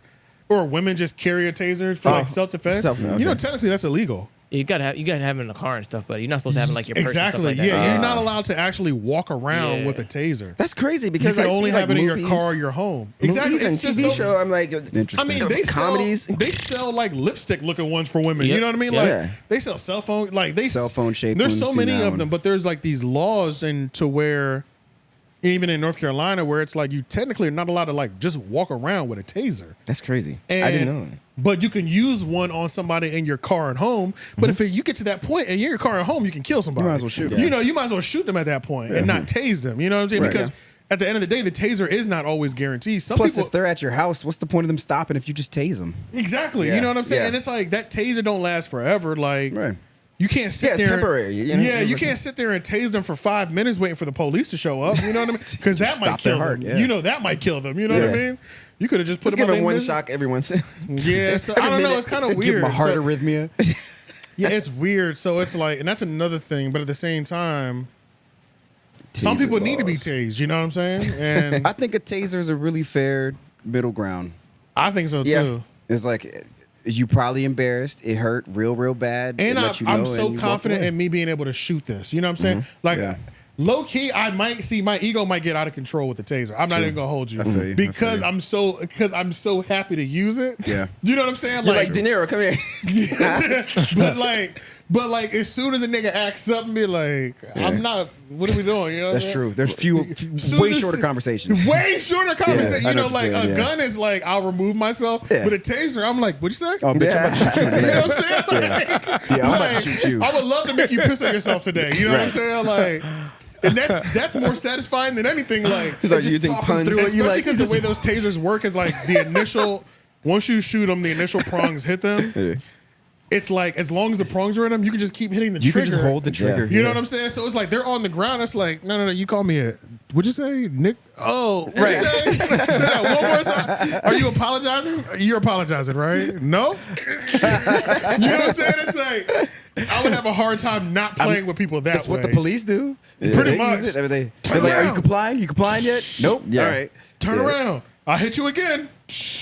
or women just carry a taser for like self-defense. Okay. You know, technically that's illegal. You gotta have it in the car and stuff, but you're not supposed to have it in, like, your purse Exactly. and stuff like that. Yeah, you're not allowed to actually walk around Yeah. with a taser. That's crazy You because can I only see, have like, it in your movies, car or your home. Movies Exactly. and It's just TV so, show. I'm like, Interesting. I mean, they comedies. They sell like lipstick looking ones for women. You Yep. know what I mean? Yep. Like Yeah. they sell cell phone, like they Cell phone shaped There's ones, so seen many that of one. them, but there's like these laws and to where even in North Carolina where it's like you technically are not allowed to like just walk around with a taser. that's crazy. And, I didn't know. But you can use one on somebody in your car and home. But if you get to that point and you're in your car and home, you can kill somebody. You might as well shoot them. You know, you might as well shoot them at that point and not tase them. You know what I'm saying? Right. Because at the end of the day, the taser is not always guaranteed. Some Plus, people if they're at your house, what's the point of them stopping if you just tase them? exactly. Yeah. You know what I'm saying? Yeah. And it's like that taser don't last forever. Like Right. you can't sit Yeah, it's there. temporary, you know? Yeah, you can't sit there and tase them for 5 minutes waiting for the police to show up. You know what I mean? Because that might Stop their kill heart, them. yeah. You know that might kill them. You know what I Yeah. mean? You could have just put Let's them give on him their one business. shock every once. Yeah, so I don't know. It's kind of Give weird. them a heart So- arrhythmia. yeah, it's weird. So it's like, and that's another thing. But at the same time, some Taser people need to be laws. tased. You know what I'm saying? And I think a taser is a really fair middle ground. I think so Yeah. too. It's like you probably embarrassed. It hurt real bad. And It let you know, I'm so and you walked confident away. in me being able to shoot this. You know what I'm saying? Like, Yeah. low key, I might see my ego might get out of control with the taser. I'm not even gonna hold you, I feel you. I because feel you. I'm so happy to use it. Yeah. You know what I'm saying? You're like, De Niro, come here. but like as soon as a nigga acts up and be like, I'm not. What are we doing? You know what That's I'm true. saying? There's Soon way as- shorter conversations. Way shorter conversation. Yeah, you know, 100%, like a yeah. gun is like I'll remove myself, Yeah. but a taser, I'm like, what'd you say? Oh, bitch, I'm about to shoot you. You know what I'm saying? Like, Yeah, I'm about to like, shoot you. I would love to make you piss on yourself today. You know what I'm Right. saying? Like, and that's more satisfying than anything. Like, He's like Just using talking puns. through it, you especially like- because the way those tasers work is like the initial. Once you shoot them, the initial prongs hit them. Yeah. It's like as long as the prongs are in them, you can just keep hitting the You trigger. can just hold the trigger. You know what I'm saying? So it's like they're on the ground. It's like, no. You call me a. What'd you say, Nick? Oh, what'd you say? Say that one more time. Are you apologizing? You're apologizing, right? No. You know what I'm saying? It's like I would have a hard time not playing with people that That's way. what the police do. Pretty They much. use it. They're Turn like, are you around. complying? You complying yet? Nope. Yeah. All right. Turn Yeah. around. I'll hit you again.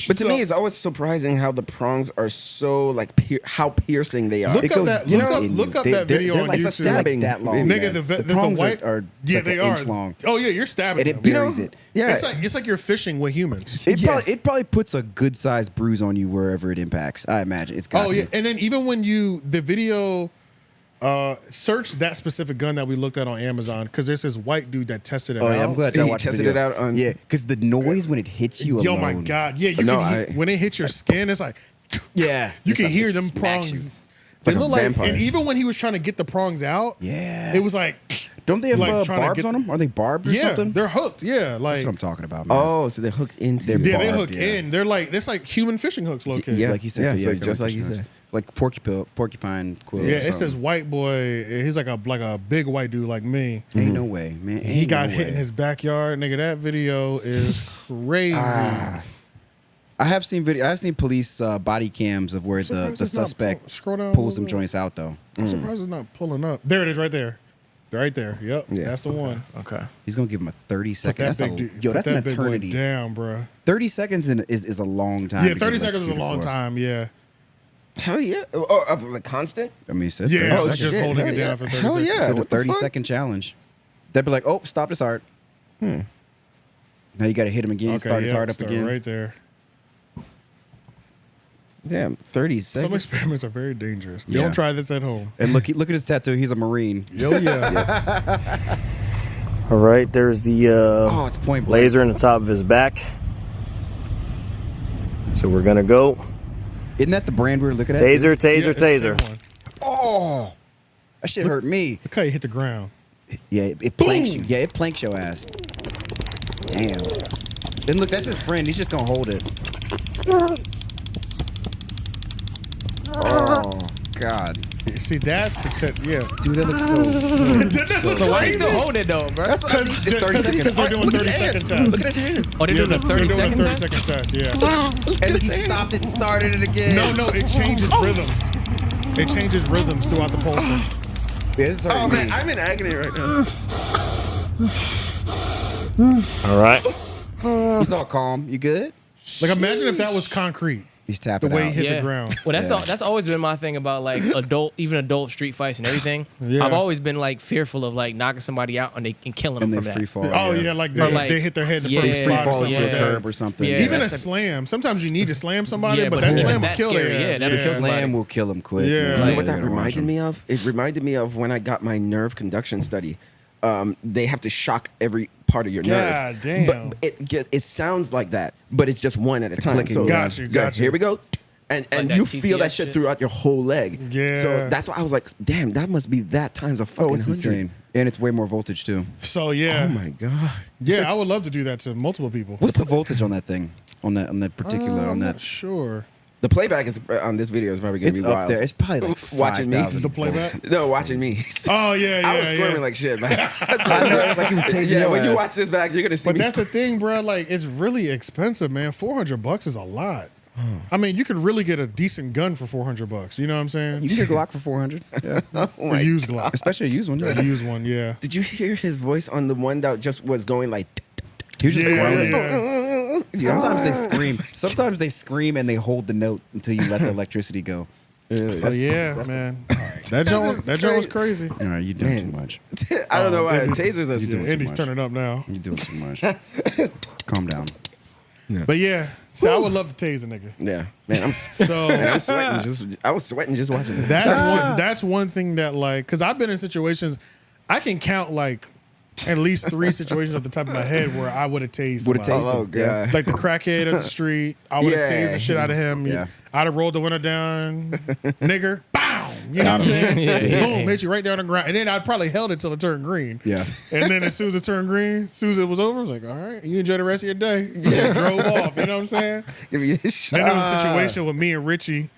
But to So- me, it's always surprising how the prongs are so like how piercing they are. Look It up goes that. deep Look up. in Look you. up that video they're on like YouTube. stabbing. that long. Nigga, man. the prongs white are yeah, like they an are. inch long. Oh yeah, you're stabbing And it them. buries it. Yeah. It's like you're fishing with humans. It probably puts a good sized bruise on you wherever it impacts. I imagine it's got Oh to. yeah, and then even when the video, search that specific gun that we looked at on Amazon because there's this white dude that tested it Oh out. yeah, I'm glad y'all He watched the tested video. it out on- Yeah, because the noise when it hits you. Yo, alone, my God, yeah, you No, can when it hits your skin, it's like Yeah, you it's can like hear it them smacks prongs. you. They like a look like, vampire. and even when he was trying to get the prongs out, Yeah, it was like, don't they have like trying to barbs get- on them? Are they barbed or yeah, something? they're hooked. Yeah, like That's what I'm talking about. Man. Oh, so they're hooked into. They're yeah, they barbed, hooked yeah. in. They're like that's like human fishing hooks, low key. Yeah. like you said. Yeah, so they're just like you fishing said. hooks. Like porcupine quill. Yeah, or it says something. white boy. He's like a big white dude like me. Ain't no way, man. Ain't He got no hit in way. his backyard, nigga. That video is crazy. I have seen video. I've seen police body cams of where Surprised the it's not suspect scroll down a pulls them little bit. joints out though. I'm surprised it's not pulling up. There it is, right there. Right there. Yep. Yeah. That's the one. Okay. He's gonna give him a 30 Put second. that That's a, big dude- yo, put that's an that big boy eternity. down, bro. 30 seconds is a long time. Yeah, to 30 get seconds is a electrocuted long for. time. Yeah. Hell yeah! Oh, of like constant. I mean, it said Yeah, 30 so Oh, it's just shit, holding it hell down yeah. for 30 Hell seconds. yeah. It's a what the 30 fuck? second challenge. They'd be like, oh, stop this art. Now you got to hit him again. Start his yeah, art up start again. right there. Damn, 30 Some seconds. experiments are very dangerous. Yeah. Don't try this at home. And look at his tattoo. He's a Marine. Yo, yeah. All right, there's the Oh, it's point blank. laser in the top of his back. So we're gonna go. Isn't that the brand we were looking at? Taser, Yeah, taser, it's the same taser. one. Oh, that shit hurt me. Look how you hit the ground. Yeah, it planks you. Yeah, it planks your ass. Damn. Then look, that's his friend. He's just gonna hold it. Oh God, See, that's the yeah. dude, that looks so. But why you still hold it though, bro? That's what I mean. It's 30 seconds. They're doing 30-second tests. Oh, they Yeah, doing the 30 they're doing second a test? 30-second test. Yeah. And look, he stopped it and started it again. No, it changes rhythms. It changes rhythms throughout the pulsing. This is Oh hurting man, me. I'm in agony right now. All right. He's all calm. You good? Like, imagine if that was concrete. He's tapping The way out. he hit the ground. Well, that's always been my thing about like adult street fights and everything. Yeah. I've always been like fearful of like knocking somebody out and they can kill them And they from that. free fall. Oh yeah, like they hit their head in the Yeah, first Free spot or fall something into like a that. curb or something. Yeah, Even a that's slam. Sometimes you need to slam somebody, Yeah, but but that even slam will that's kill scary. their Yeah, ass. that'll The kill somebody. slam will kill him quick. Yeah. man. You You know know what that gotta watch reminded him. me of? It reminded me of when I got my nerve conduction study. They have to shock every part of your God nerves. damn. But it sounds like that, but it's just one at a time. clicking, So, yeah. Got you, so got you. Here we go. And that you feel that TTS shit shit. throughout your whole leg. Yeah. So that's why I was like, damn, that must be that times a fucking Oh, it's 100. insane. And it's way more voltage too. So yeah, Oh my god. yeah, I would love to do that to multiple people. What's the voltage on that thing? On that particular I'm on not that. sure. The playback is on this video is probably gonna It's be up wild. there. It's probably like Watching me. 5,000 The playback? volts. No, watching me. Oh yeah, yeah, I was squirming yeah. like shit, man. I know, like he was tasing yeah, your when you ass. watch this back, you're gonna see But me. that's the thing, bro. Like, it's really expensive, man. $400 is a lot. I mean, you could really get a decent gun for $400. You know what I'm saying? You can get a Glock for 400. Yeah. A used Glock. Especially a used one. A Yeah. used one, yeah. Did you hear his voice on the one that just was going like? He was just Yeah, groaning. yeah. Sometimes they scream. Sometimes they scream and they hold the note until you let the electricity go. So yeah, man. That joint was crazy. All right, you doing Man. too much. I don't know why Andy- tasers are. doing too Andy's much. turning up now. You doing too much. Calm down. But yeah, so I would love to tase a nigga. Yeah, man, So I'm sweating. I was sweating just watching that. that's one thing that like, because I've been in situations, I can count like at least 3 situations off the top of my head where I would have tased Would have somebody. tasted. Oh, God. Like the crackhead of the street, I would have Yeah. tased the shit out of him. Yeah. I'd have rolled the window down, nigger, bow. You know what I'm saying? Boom, hit you right there on the ground, and then I'd probably held it till it turned green. Yeah. And then as soon as it turned green, as soon as it was over, I was like, all right, you enjoy the rest of your day. Yeah, drove off. You know what I'm saying? Give me a shot. Then there was a situation with me and Richie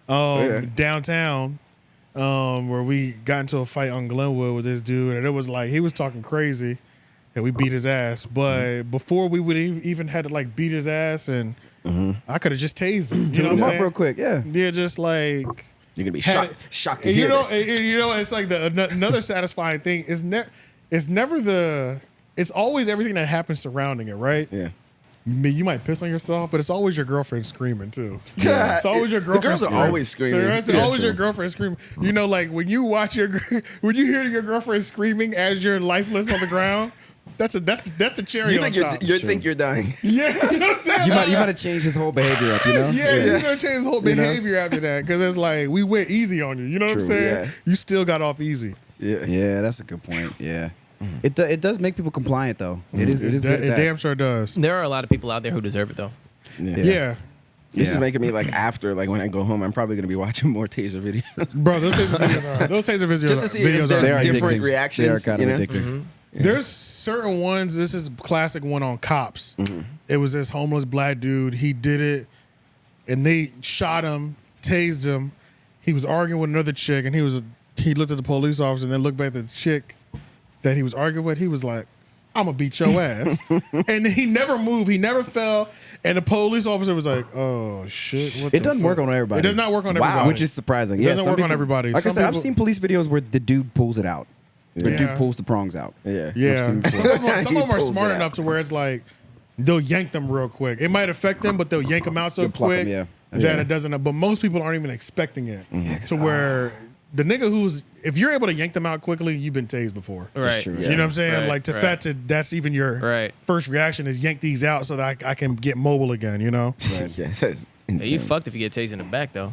downtown where we got into a fight on Glenwood with this dude, and it was like he was talking crazy, and we beat his ass. But before we would even had to like beat his ass, and I could have just tased him. You know what I'm Him up saying? real quick. Yeah. Yeah, just like You're gonna be had shocked to and hear you know, this. and you know, it's like another satisfying thing is it's always everything that happens surrounding it, right? Yeah. You might piss on yourself, but it's always your girlfriend screaming too. Yeah. It's always your girlfriend. The girls are screaming. always screaming. It's Yeah, always true. your girlfriend screaming. You know, like when you watch when you hear your girlfriend screaming as you're lifeless on the ground. That's the cherry You on think top. you think you're dying? Yeah, you know what I'm saying? You might have changed his whole behavior up. You know. Yeah, you're gonna change his whole behavior after that because it's like we went easy on you. You know what I'm True, saying? yeah. You still got off easy. Yeah. Yeah, that's a good point. Yeah. It does make people compliant though. It is good at It that. damn sure does. There are a lot of people out there who deserve it though. Yeah. This Yeah. is making me like after, like when I go home, I'm probably gonna be watching more taser videos Bro, those taser videos just to see if videos there's They are different addicting. reactions. They are kind you of know? addicting. There's certain ones. This is a classic one on cops. It was this homeless black dude. He did it, and they shot him, tased him. He was arguing with another chick, and he looked at the police officer and then looked back at the chick that he was arguing with. He was like, "I'm gonna beat your ass," and he never moved. He never fell. And the police officer was like, "Oh shit!" What It the doesn't fuck?" work on everybody. It does not work on Wow. everybody. Which is surprising. It Yeah, doesn't some work on people- everybody. Like Some I said, I've people- seen police videos where the dude pulls it out. The Yeah. dude pulls the prongs out. Yeah. Yeah, seen some before. of them, some He of them are pulls smart it out. enough to where it's like they'll yank them real quick. It might affect them, but they'll yank them out so They'll pluck quick 'em, yeah. that it doesn't. But most people aren't even expecting it. Yeah, To where the nigga if you're able to yank them out quickly, you've been tased before. Right. true, You know what I'm saying? Right, Like to right. that to that's even your Right. first reaction is yank these out so that I can get mobile again. You know? Yeah, that's insane. Yeah, you fucked if you get tased in the back though.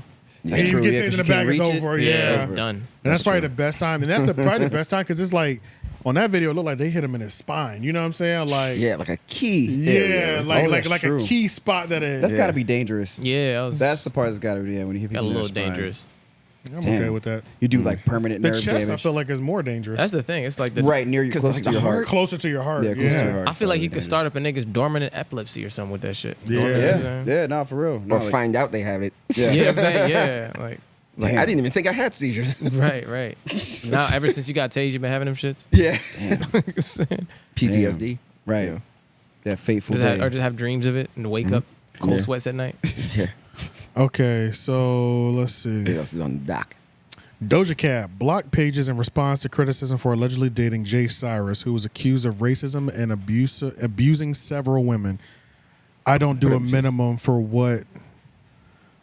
And you get tased in 'cause the you can't back, it's reach it. over. Yeah, Yeah. it's done. And that's probably the best time. And that's probably the best time because it's like on that video, it looked like they hit him in his spine. You know what I'm saying? Like Yeah, like a key. yeah, area. like that's a true. key spot that is. That's got to be dangerous. Yeah, That's the part that's got to be when you hit got people a in their little spine. dangerous. I'm Damn. okay with that. You do like permanent The nerve chest, I damage. feel like, is more dangerous. That's the thing. It's like the Right near you, 'Cause close like to the your heart. heart- closer to your heart. Yeah, close to your heart. I feel like you could Dangerous. start up a nigga's dormant epilepsy or something with that shit. Yeah. Dormant, Yeah, no, for real. No, Or like- find out they have it. Yeah, I'm saying, yeah. Like, Like I didn't even think I had seizures. right. Now, ever since you got tased, you been having them shits? Yeah. You know what I'm saying? PTSD. Right. Yeah. That fateful Just day. have, or just have dreams of it and wake up cold Yeah. sweats at night. Yeah. Okay, so let's see. What else is on the dock? Doja Cat blocked pages in response to criticism for allegedly dating Jay Cyrus, who was accused of racism and abusing several women. I don't do a minimum for what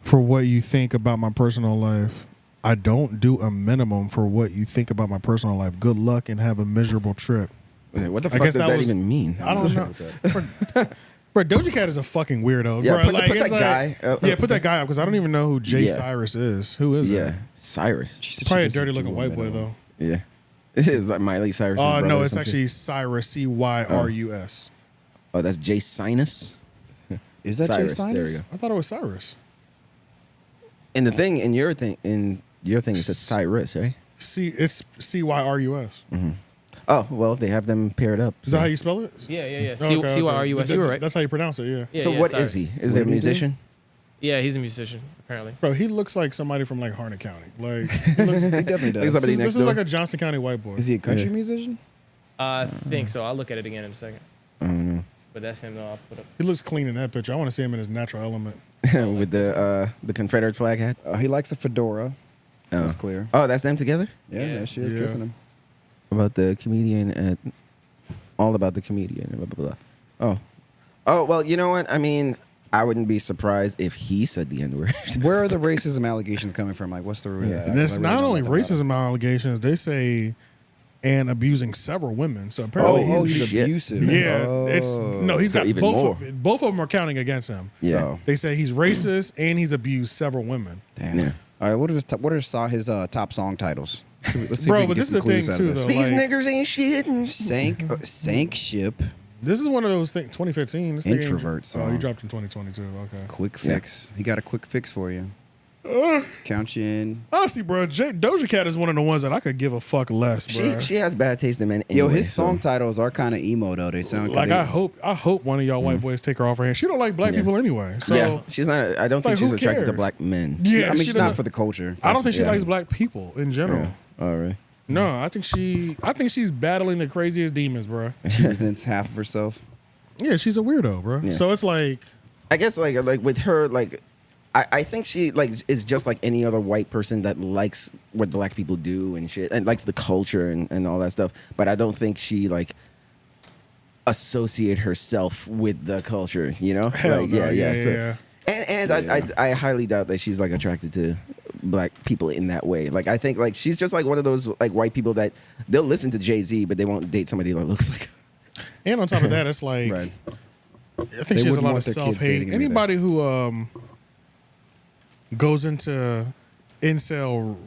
for what you think about my personal life. I don't do a minimum for what you think about my personal life. Good luck and have a miserable trip. What the fuck does that even mean? I don't know. Bro, Doja Cat is a fucking weirdo. Yeah, bro. put that guy up. Yeah, put that guy up because I don't even know who Jay Cyrus is. Who is Yeah, that? Cyrus. Probably a dirty looking white boy though. Yeah. It is like Miley Cyrus. Oh no, it's actually Cyrus, Cyrus. Oh, that's Jay Sinus. Is that Cyrus, Jay Sinus? there we go. I thought it was Cyrus. And the thing in your thing it says Cyrus, right? It's Cyrus. Oh well, they have them paired up. Is that how you spell it? Yeah. Okay, C-Y-R-U-S. You were right. That's how you pronounce it. Yeah. Yeah, So yeah, what sorry. is he? Is he a musician? Yeah, he's a musician, apparently. Bro, he looks like somebody from like Harnett County. Like he looks, He definitely does. somebody this next is door. like a Johnson County white boy. Is he a country musician? I think so. I'll look at it again in a second. I don't know. But that's him, though. I'll put up. He looks clean in that picture. I want to see him in his natural element. With the Confederate flag hat. He likes a fedora. Oh. That's clear. Oh, that's them together. Yeah, Yeah. there she is Yeah. kissing him. About the comedian at all about the comedian. Blah blah blah. Oh well, you know what? I mean, I wouldn't be surprised if he said the N-word. Where are the racism allegations coming from? Like, what's the root of that? And it's I really not don't only know about it. racism allegations. They say and abusing several women. So apparently, Oh, he's he's shit. abusive. yeah, Oh. he's So got even both. more. Both of them are counting against him. Yeah. Oh, They say he's racist and he's abused several women. damn. Yeah. All right, what are his top song titles? Let's see Bro, if we but can this get is some the thing clues out too, of this. though. These Like, niggers ain't shit. Sank ship. this is one of those things. 2015. This thing ain't- Introvert Oh, he song. dropped in 2022. Okay. Quick fix. He got a quick fix for you. Count you in. Honestly, bro, Doja Cat is one of the ones that I could give a fuck less, bro. She has bad taste in men. Yo, Anyway, his song titles are kind of emo though. They sound Like they, I hope one of y'all white boys take her off her hand. She don't like black people anyway. So Yeah, she's not. I don't think like, she's who attracted to cares? black men. yeah, I mean, she she's not doesn't- for the culture. I don't think she Yeah. likes black people in general. All right. No, I think she's battling the craziest demons, bro. She resents half of herself. Yeah, she's a weirdo, bro. Yeah. So it's like, I guess like with her like. I think she like is just like any other white person that likes what black people do and shit and likes the culture and all that stuff. But I don't think she like associate herself with the culture, you know? Hell Like, no. yeah. Yeah. And I highly doubt that she's like attracted to black people in that way. Like I think like she's just like one of those like white people that they'll listen to Jay-Z, but they won't date somebody that looks like. and on top of that, it's like, Right. I think They she has a wouldn't lot of want their kids self-hate. dating either. Anybody who goes into incel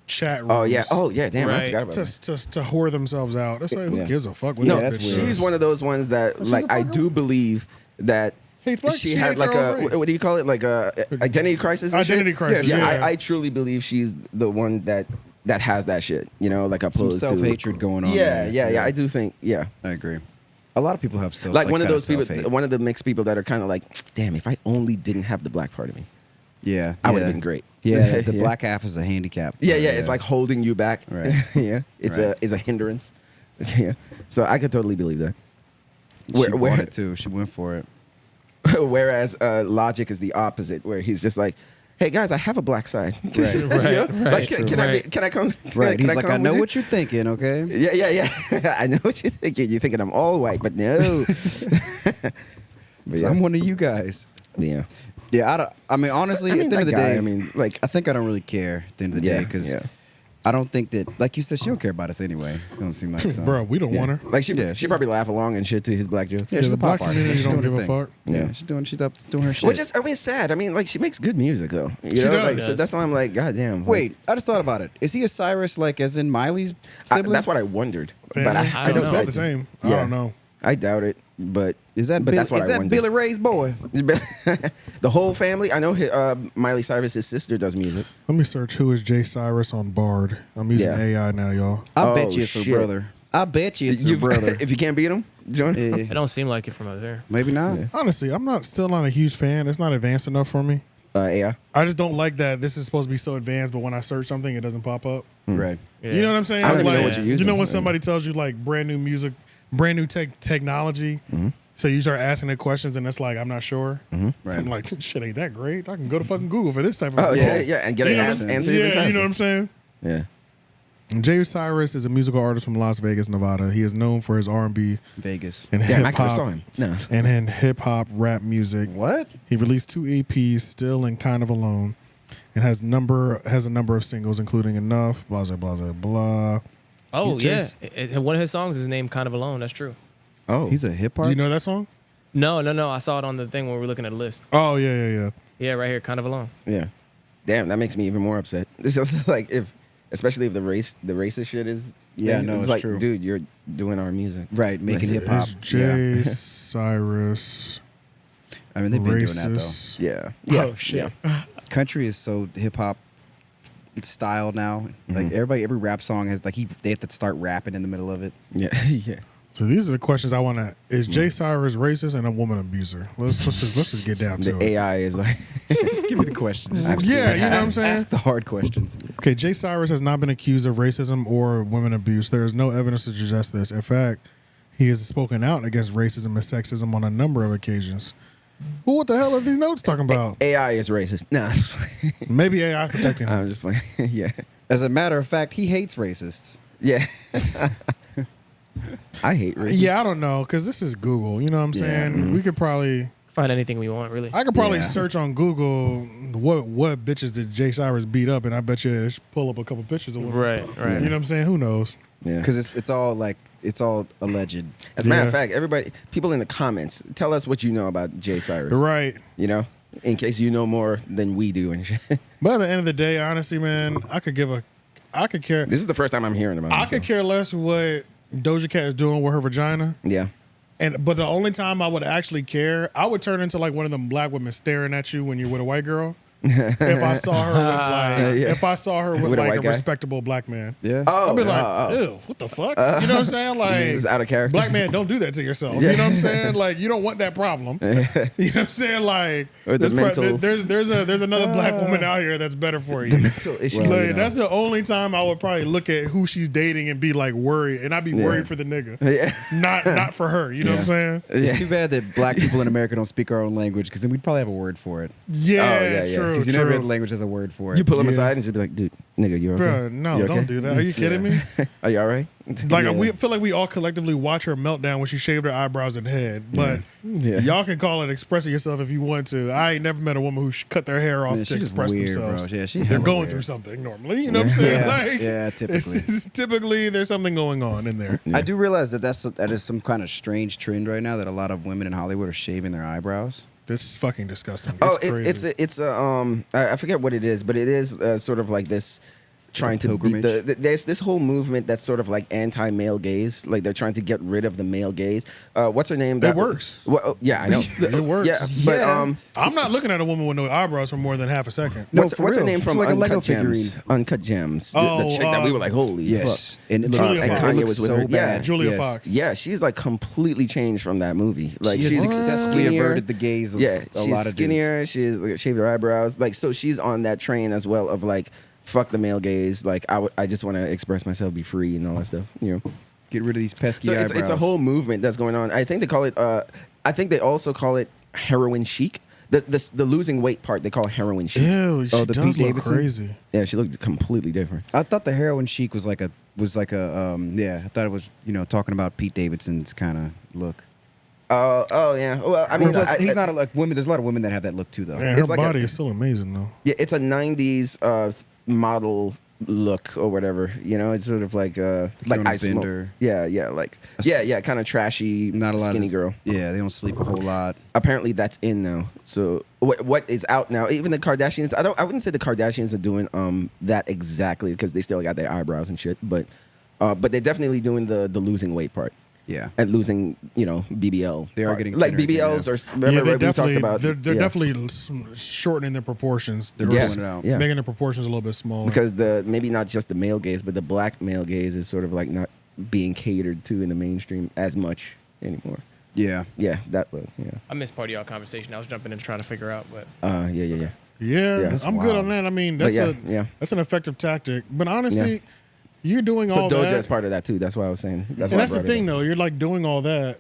chat rooms. Oh yeah, damn, I Right. forgot about that. to whore themselves out. It's like, who Yeah. gives a fuck with No, this that's bitch? weird. she's one of those ones that like I do believe that Hates black- she she had hates like her a own race. what do you call it, like a identity crisis and Identity shit? crisis, yeah. I truly believe she's the one that has that shit, you know, like Some opposed self-hatred going on. yeah, there. yeah, I do think I agree. A lot of people have self like one of kinda those people, self-hate. one of the mixed people that are kind of like, damn, if I only didn't have the black part of me, Yeah, I would have been great. Yeah, the Yeah. black half is a handicap. Yeah, it's like holding you back. Right. Yeah, it's Right. a hindrance. Yeah, so I could totally believe that. she bought it too. She went for it. Whereas Logic is the opposite, where he's just like, "Hey guys, I have a black side. Right. You know? Right, Like, true. can I Right. can I come? Right. Can He's like, I come know with what you're thinking. Okay. you?" Yeah. I know what you're thinking. You're thinking I'm all white, but no. But I'm one of you guys. yeah. Yeah. I mean, honestly, at the end of the that guy, day, I mean, like, I think I don't really care at the end of the day Yeah, because yeah. I don't think that, like you said, she don't care about us anyway. It don't seem like so. Bro, we don't yeah. want her. like she Yeah, she probably laugh along and shit to his black jokes. Yeah, she's The a pop black artist. community She's don't doing give her a thing. fuck. Yeah, Yeah. she's doing her shit. Which is, I mean, it's sad. I mean, like, she makes good music though. You She know? does. Like, so that's why I'm like, God damn. like, Wait, I just thought about it. Is he a Cyrus, like as in Miley's sibling? that's what I wondered. But Family? I don't It's don't about know. the same. I Yeah. don't know. I doubt it. But Is that but that's what is I that wondered. Billy Ray's boy? The whole family. I know Miley Cyrus's sister does music. Let me search who is Jay Cyrus on Bard. I'm using Yeah. AI now, y'all. I Oh, bet you it's her shit. brother. I bet you it's her brother. If you can't beat him, John. It Eh, don't seem like it from over there. maybe not. Yeah. Honestly, I'm still not a huge fan. It's not advanced enough for me. AI. I just don't like that this is supposed to be so advanced, but when I search something, it doesn't pop up. Right. Yeah. You know what I'm saying? I don't even know Like, what you're you using. know when somebody tells you like brand new music, brand new technology, so you start asking it questions and it's like, I'm not sure. Right. I'm like, shit ain't that great. I can go to fucking Google for this type of Oh yeah, results. yeah, and get You an know answer. what I'm Answer saying? even Yeah, you know what faster. I'm saying? Yeah. Jay Cyrus is a musical artist from Las Vegas, Nevada. He is known for his R&B Vegas. and Damn, I hip could have saw hop him. No. and in hip hop rap music. What? He released 2 EPs, Still and Kind of Alone, and has a number of singles, including Enough, blah blah blah blah. Oh yeah, one of his songs is named "Kind of Alone." That's true. Oh, He's a hip hop. Do you know that song? No. I saw it on the thing when we were looking at the list. Oh yeah. Yeah, right here, "Kind of Alone." yeah. Damn, that makes me even more upset. This is like especially if the racist shit is. Yeah, no, it's like, true. dude, you're doing our music. Right, making hip hop. Is Jay Cyrus I mean, they've been doing that though. racist? Yeah. Yeah. Oh, shit. Yeah. Country is so hip hop style now. Like every rap song has they have to start rapping in the middle of it. Yeah. Yeah. So these are the questions I want to. Is Jay Cyrus racist and a woman abuser? Let's just get down to The it. AI is like. Just give me the questions. Yeah, you know what I'm saying? Ask the hard questions. Okay, Jay Cyrus has not been accused of racism or women abuse. There is no evidence to suggest this. In fact, he has spoken out against racism and sexism on a number of occasions. Well, what the hell are these notes talking about? AI is racist. Nah. Maybe AI protecting him. I'm just playing. Yeah. As a matter of fact, he hates racists. Yeah. I hate racism. Yeah, I don't know, because this is Google. You know what I'm saying? We could probably... Find anything we want, really. I could probably Yeah. search on Google what bitches did Jay Cyrus beat up, and I bet you it should pull up a couple pictures of women. Right. You know what I'm saying? Who knows? Yeah. Because it's all alleged. As a matter Yeah. of fact, people in the comments, tell us what you know about Jay Cyrus. Right. You know, in case you know more than we do and shit. But at the end of the day, honestly, man, I could care. This is the first time I'm hearing about it. I could care less what Doja Cat is doing with her vagina. Yeah. But the only time I would actually care, I would turn into like one of them black women staring at you when you're with a white girl. If I saw her with With a like white a guy? respectable black man. Yeah. Oh, I'd be like, ew, what the fuck? You know what I'm saying? Like, it's out of character. black man, don't do that to yourself. Yeah. You know what I'm saying? Like, you don't want that problem. You know what I'm saying? Like, Or the mental- there's another black woman out here that's better for you. The mental issue. Well, Like, you know. that's the only time I would probably look at who she's dating and be like worried, and I'd be worried for the nigga, Yeah. not for her. You know what I'm saying? It's too bad that black people in America don't speak our own language, because then we'd probably have a word for it. Yeah, yeah, yeah. true. Because every other language has a word for it. You pull him Yeah. aside and just be like, dude, nigga, you okay? Bruh, no, You okay? don't do that. Are you kidding me? Are you all right? Like, we feel like we all collectively watch her meltdown when she shaved her eyebrows and head. But Yeah. y'all can call it expressing yourself if you want to. I ain't never met a woman who cut their hair off Yeah, to she's just express weird, themselves. bro. Yeah, she They're hella going weird. through something normally. You know what I'm saying? Yeah. Like, Yeah, typically. It's typically there's something going on in there. I do realize that that is some kind of strange trend right now, that a lot of women in Hollywood are shaving their eyebrows. It's fucking disgusting. Oh, Crazy. it's I forget what it is, but it is sort of like this trying to beat pilgrimage? there's this whole movement that's sort of like anti-male gaze, like they're trying to get rid of the male gaze. What's her name? It works. Well, yeah, I know. It works. Yeah, but Yeah. I'm not looking at a woman with no eyebrows for more than half a second. No, what's for her real. name She's from like a Lego Uncut Gems? figurine. Uncut Gems. The Oh, chick that we were like, holy Yes. fuck. And it looks, Julia and Fox. it Kanye looks was with so her. Yeah. bad. Julia Yes. Fox. Yeah, she's like completely changed from that movie. Like She has she's successfully skinnier. averted the gaze of Yeah, a she's lot of skinnier. She's like, shaved her eyebrows. Like, so she's on that train as well of like, fuck the male gaze. Like, I just want to express myself, be free, and all that stuff. You know. Get rid of these pesky So eyebrows. it's a whole movement that's going on. I think they call it. I think they also call it heroin chic. The losing weight part they call heroin chic. Ew, she the does Pete look Davidson? crazy. Yeah, she looked completely different. I thought the heroin chic was like a yeah. I thought it was talking about Pete Davidson's kind of look. Oh yeah. Well, I mean, Plus, he's not like women. There's a lot of women that have that look too, though. Man, her It's like body a- is still amazing though. Yeah, it's a '90s model look or whatever. You know, it's sort of like Jonas Ice Smoke. Bender. Yeah, like kind of trashy, Not a lot skinny of girl. Yeah, they don't sleep a whole lot. Apparently, that's in now. So what is out now? Even the Kardashians. I wouldn't say the Kardashians are doing that exactly because they still got their eyebrows and shit. But they're definitely doing the losing weight part. Yeah. And losing, BBL. They are part. getting like thinner again, BBLs yeah. are. Remember we talked about. they're yeah. definitely shortening their proportions. They're Yeah. pulling it out. Yeah. Making their proportions a little bit smaller. Because maybe not just the male gaze, but the black male gaze is sort of like not being catered to in the mainstream as much anymore. Yeah. Yeah, that look. Yeah. I missed part of y'all conversation. I was jumping in trying to figure out, but Yeah. Yeah, Yeah. That's I'm good wild. on that. I mean, But that's yeah. that's an effective tactic. But honestly, Yeah. you're doing So all Doja that. is part of that too. That's why I was saying. And that's the thing, though. You're like doing all that.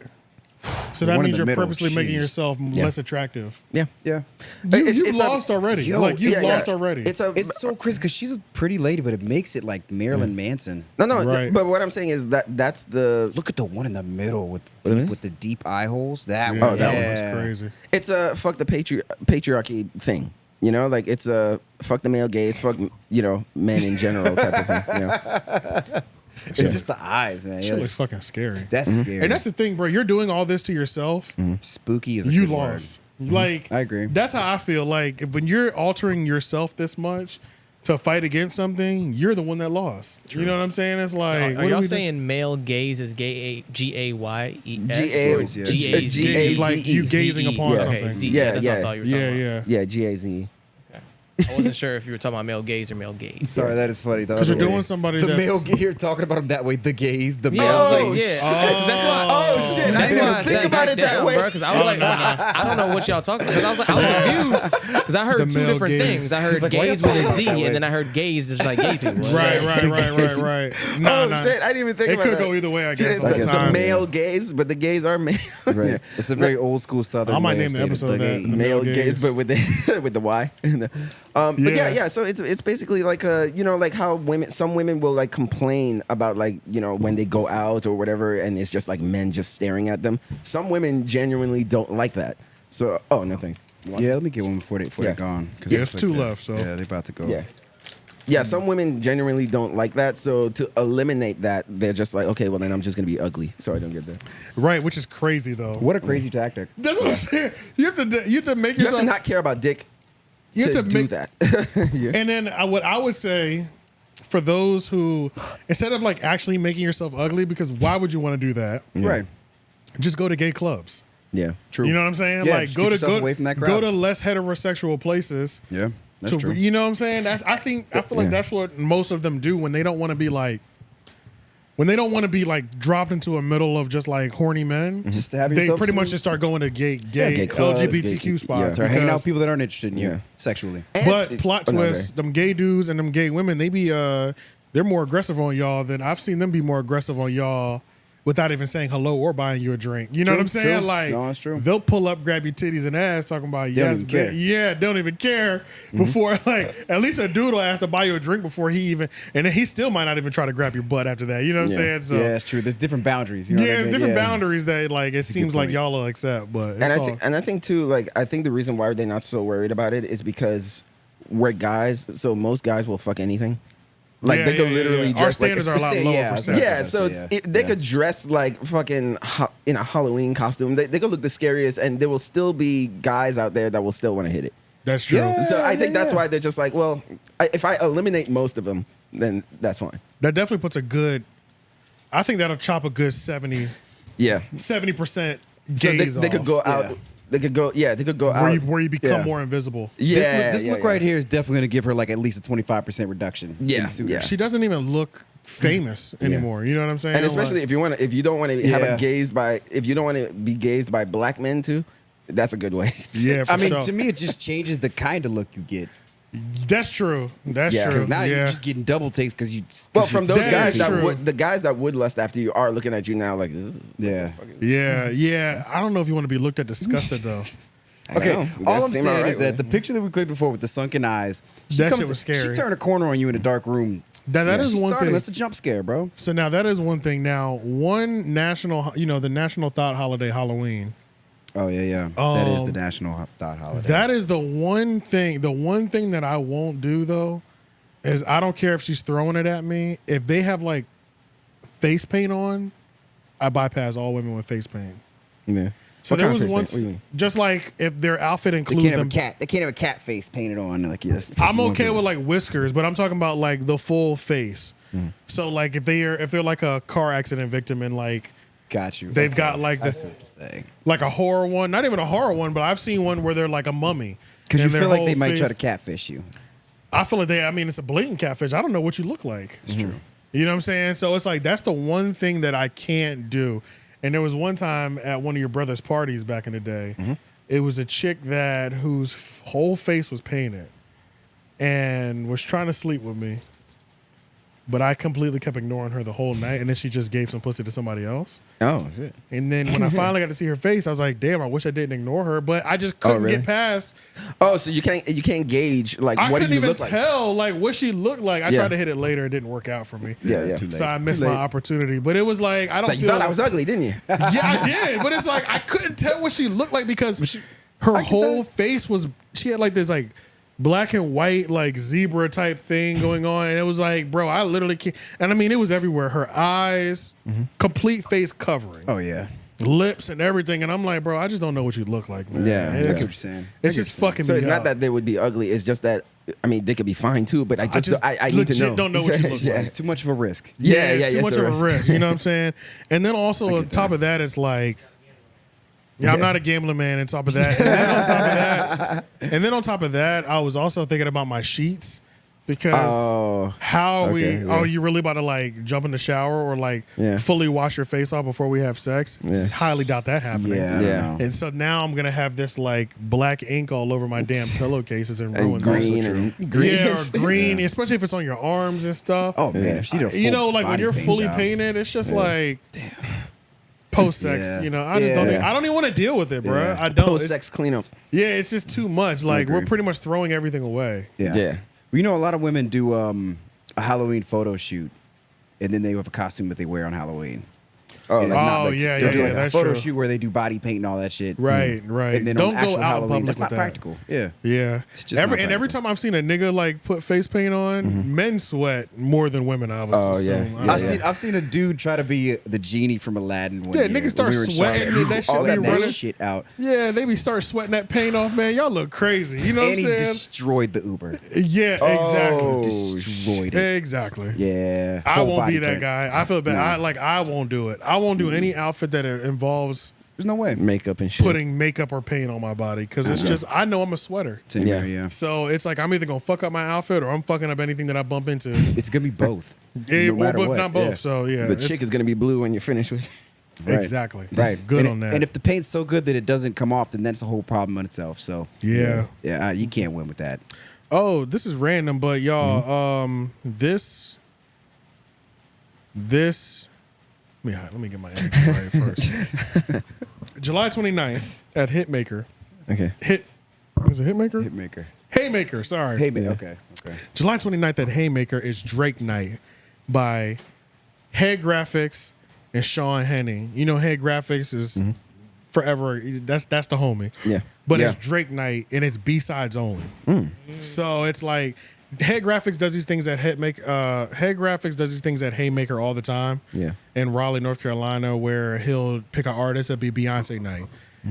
So that One in means the you're middle. purposely making Jeez. yourself less attractive. Yeah. Yeah. You've It's lost already. Yo, Like you've yeah, lost yeah. already. It's a It's so crazy because she's a pretty lady, but it makes it like Marilyn Manson. no. Right. But what I'm saying is that's the Look at the one in the middle with Really? the deep eye holes. That Yeah, one. that one was yeah. crazy. it's a fuck the patriarchy thing. You know, like it's a fuck the male gaze, fuck men in general type of thing. You know? It's just the eyes, man. Shit looks fucking scary. That's scary. And that's the thing, bro. You're doing all this to yourself. spooky. Is a You good word. lost. Like I agree. That's how I feel. Like when you're altering yourself this much to fight against something, you're the one that lost. You know what I'm saying? It's like Are y'all saying male gaze is gay G-A-Y-E-S? G-A- or yeah. G-A-Z-E? It's like you gazing upon Yeah. something. Okay, Z. Yeah, That's yeah. what I thought you were talking about. Yeah. Yeah, GAZE. I wasn't sure if you were talking about male gaze or male gaze. Sorry, that is funny. Because you're doing somebody the that's male. You're talking about him that way. The gaze. The Yeah, male. I was Oh, like, yeah. shit. That's why. Oh shit! I That's didn't why even think sat about back it that down, way. bro. Because I was like, I don't know what y'all talking about. Because I was confused. Because I heard The two male different gaze. things. I heard like, why gaze you with a talking Z, that way? and then I heard gaze just like gay people. Right. Nah, nah. Shit! I didn't even think It about could that. go either way, I guess. The, At the the time. male gaze, but the gays are male. Right. It's a very old school Southern. I might way name of the saying it, episode the that. gaze. Male gaze. gaze, but with the with the Y. But yeah. So it's basically like like how some women will like complain about like when they go out or whatever, and it's just like men just staring at them. Some women genuinely don't like that. So nothing. Yeah, let me get one before they're gone. 'Cause Yeah, it's it's two that. left, so. Yeah, they're about to go. Yeah, some women genuinely don't like that. So to eliminate that, they're just like, okay, well then I'm just gonna be ugly, so I don't get there. Right, which is crazy though. What a crazy tactic. That's what I'm saying. You have to make You have yourself to not care about dick You have to to do make- that. And then what I would say for those who, instead of like actually making yourself ugly, because why would you want to do that? Right. Just go to gay clubs. Yeah, True. You know what I'm saying? Yeah, Like just go get to yourself away from that crowd. go to less heterosexual places. Yeah, that's true. You know what I'm saying? I feel like that's what most of them do when they don't want to be like. When they don't want to be like dropped into a middle of just like horny men, Just to have they yourself pretty much some- just start going to gay clubs, LGBTQ gay- spots. Start hanging out because- with people that aren't interested in you Yeah. sexually. But plot Oh, no, twist, them gay dudes and them gay women, they be they're more aggressive on y'all than I've seen them be more aggressive on y'all without even saying hello or buying you a drink. You know True, what I'm saying? true. Like No, it's true. they'll pull up, grab your titties and ass, talking about yes, even care. yeah, don't even care before like at least a dude will ask to buy you a drink before he even, and then he still might not even try to grab your butt after that. You know what I'm saying? So Yeah, it's true. There's different boundaries. You know what I there's mean? different Yeah. boundaries that like it seems like point. y'all will accept, but it's and all, I think too, like I think the reason why they're not so worried about it is because we're guys, so most guys will fuck anything. Like Yeah, they could yeah, literally yeah. Our dress like standards are a lot lower yeah, for I sex. was yeah, gonna so say, yeah. if they Yeah. could dress like fucking in a Halloween costume. They could look the scariest, and there will still be guys out there that will still want to hit it. That's true. Yeah. So I think that's why they're just like, well, if I eliminate most of them, then that's fine. That definitely puts a good. I think that'll chop a good 70% Yeah. 70% So gaze they could off. go out. Yeah. They could go. Yeah, they could go where out. you become Yeah. more invisible. Yeah, This look right here is definitely going to give her like at least a 25% reduction. Yeah, in suitor. yeah. She doesn't even look famous anymore. You know what I'm saying? And especially if you don't want to have Yeah. a gazed by, if you don't want to be gazed by black men too, that's a good way. yeah, for I mean, sure. to me, it just changes the kind of look you get. That's true. That's Yeah. true. Because now yeah. you're just getting double takes because you. Well, from those That guys is that true. would, the guys that would lust after you are looking at you now like, "Ugh." Yeah. yeah. I don't know if you want to be looked at disgusted though. I Okay, know. all That I'm seem saying alright is that with the me. picture that we clicked before with the sunken eyes, That shit was scary. She turned a corner on you in a dark room. That is She's one starting. thing. That's a jump scare, bro. So now that is one thing. Now, one national, the national thought holiday, Halloween. Oh yeah. That is the national thought holiday. That is the one thing. The one thing that I won't do though is I don't care if she's throwing it at me. If they have like face paint on, I bypass all women with face paint. Yeah. So What there kind of was face once, paint? What do you mean? just like if their outfit they includes can't have them. a cat. They can't have a cat face painted on. Like yes. I'm okay with like whiskers, but I'm talking about like the full face. So like if they're like a car accident victim and like Got you. they've got like That's the what you're saying. like a horror one, not even a horror one, but I've seen one where they're like a mummy. Because you and their feel like whole they might face- try to catfish you. I feel like I mean, it's a blatant catfish. I don't know what you look like. It's true. You know what I'm saying? So it's like, that's the one thing that I can't do. And there was one time at one of your brother's parties back in the day, it was a chick whose whole face was painted and was trying to sleep with me. but I completely kept ignoring her the whole night, and then she just gave some pussy to somebody else. Oh shit. And then when I finally got to see her face, I was like, damn, I wish I didn't ignore her, but I just couldn't really? get past. Oh, so you can't gauge like I what do couldn't you even look like? tell like what she looked like. I Yeah. tried to hit it later, it didn't work out for me. Yeah. Too late. So I missed Too my late. opportunity, but it was like I So don't you feel thought I was ugly, didn't you? Yeah, I did, but it's like I couldn't tell what she looked like because her I can whole tell. face was. She had like this like black and white like zebra type thing going on, and it was like, bro, I literally can't. And I mean, it was everywhere. Her eyes, complete face covering, Oh yeah. lips and everything, and I'm like, bro, I just don't know what you look like, man. Yeah, It's- I get what you're saying. It's just fucking So me it's up. not that they would be ugly. It's just that I mean they could be fine too. But I just I need to legit know. don't know what you look Yeah. like. It's too much of a risk. Yeah, too yes, much it of is. a risk. You know what I'm saying? And then also on get top that. of that, it's like, yeah, I'm not a gambling man. On top of that, and then on top of that, I was also thinking about my sheets because Oh, how are okay, we? yeah. Are you really about to like jump in the shower or like Yeah. fully wash your face off before we have sex? Yeah. Highly doubt that happening. Yeah. Yeah. And so now I'm gonna have this like black ink all over my damn pillowcases and ruin and those. green and green. Yeah, or green, especially if it's on your arms and stuff. Oh man, if she did a You full know, like when body you're paint fully job. painted, it's just like post sex. Yeah. You know, I just don't. Yeah. I don't even want to deal with it, bro. Yeah. I don't. Post It's- sex cleanup. Yeah, it's just too much. Like we're agree. pretty much throwing everything away. Yeah. Yeah. Well, you know, a lot of women do a Halloween photo shoot, and then they have a costume that they wear on Halloween. Oh, And it's not Oh, like, yeah, they'll yeah, do like yeah, a that's photo true. shoot where they do body paint and all that shit. Right, right. And then Don't on go actual out in Halloween, public that's with not that. practical. Yeah. Yeah. just not Every practical. time I've seen a nigga like put face paint on, men sweat more than women. I was Oh, yeah. assume. Yeah, I've seen a dude try to be the genie from Aladdin. One Yeah, year niggas start when we were in sweating Charlotte. and that shit all when that you're mad running. shit out, Yeah, they be start sweating that paint off, man. Y'all look crazy. You know what and I'm he saying? destroyed the Uber. Yeah, Oh, Destroyed it. exactly. Yeah, I whole won't be body that print. guy. I feel bad. I won't do it. I won't do any outfit that involves There's no way. makeup and shit. putting makeup or paint on my body because it's just I know I'm a sweater. Same Yeah. here, yeah. So it's like I'm either gonna fuck up my outfit or I'm fucking up anything that I bump into. It's gonna be both. Yeah, no well, matter but what. not both. Yeah. So yeah, The it's- chick is gonna be blue when you're finished with. exactly Right. Good and on that. And if the paint's so good that it doesn't come off, then that's a whole problem in itself. So Yeah. yeah, you can't win with that. Oh, this is random, but y'all, this. Let me get my energy right first. July 29th at Hitmaker. Okay. Is it Hitmaker? Hitmaker. Haymaker, sorry. Hey man. Okay. July 29th at Haymaker is Drake Night by Head Graphics and Sean Henning. You know, Head Graphics is forever. That's the homie. Yeah. But Yeah. it's Drake Night and it's B-sides only. So it's like Head Graphics does these things at Head Graphics does these things at Haymaker all the time. Yeah. In Raleigh, North Carolina, where he'll pick an artist. It'll be Beyonce night.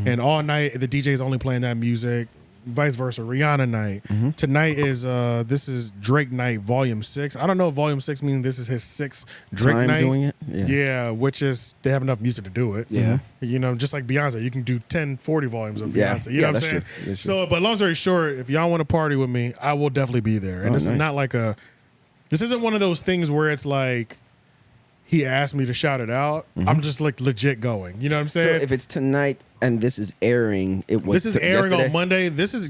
And all night the DJ's only playing that music. Vice versa, Rihanna night. Tonight is this is Drake night, Volume 6. I don't know if Volume 6 means this is his 6th Drake Time night. doing it? Yeah, which is they have enough music to do it. Yeah. You know, just like Beyonce, you can do 10, 40 volumes of Yeah. Beyonce. You Yeah, know what I'm that's saying? true. That's So, but long story short, if y'all want to party with me, I will definitely be there. And this is nice. not like this isn't one of those things where it's like he asked me to shout it out. I'm just like legit going. You know what I'm So saying? if it's tonight and this is airing, it was. This is airing yesterday? on Monday. This is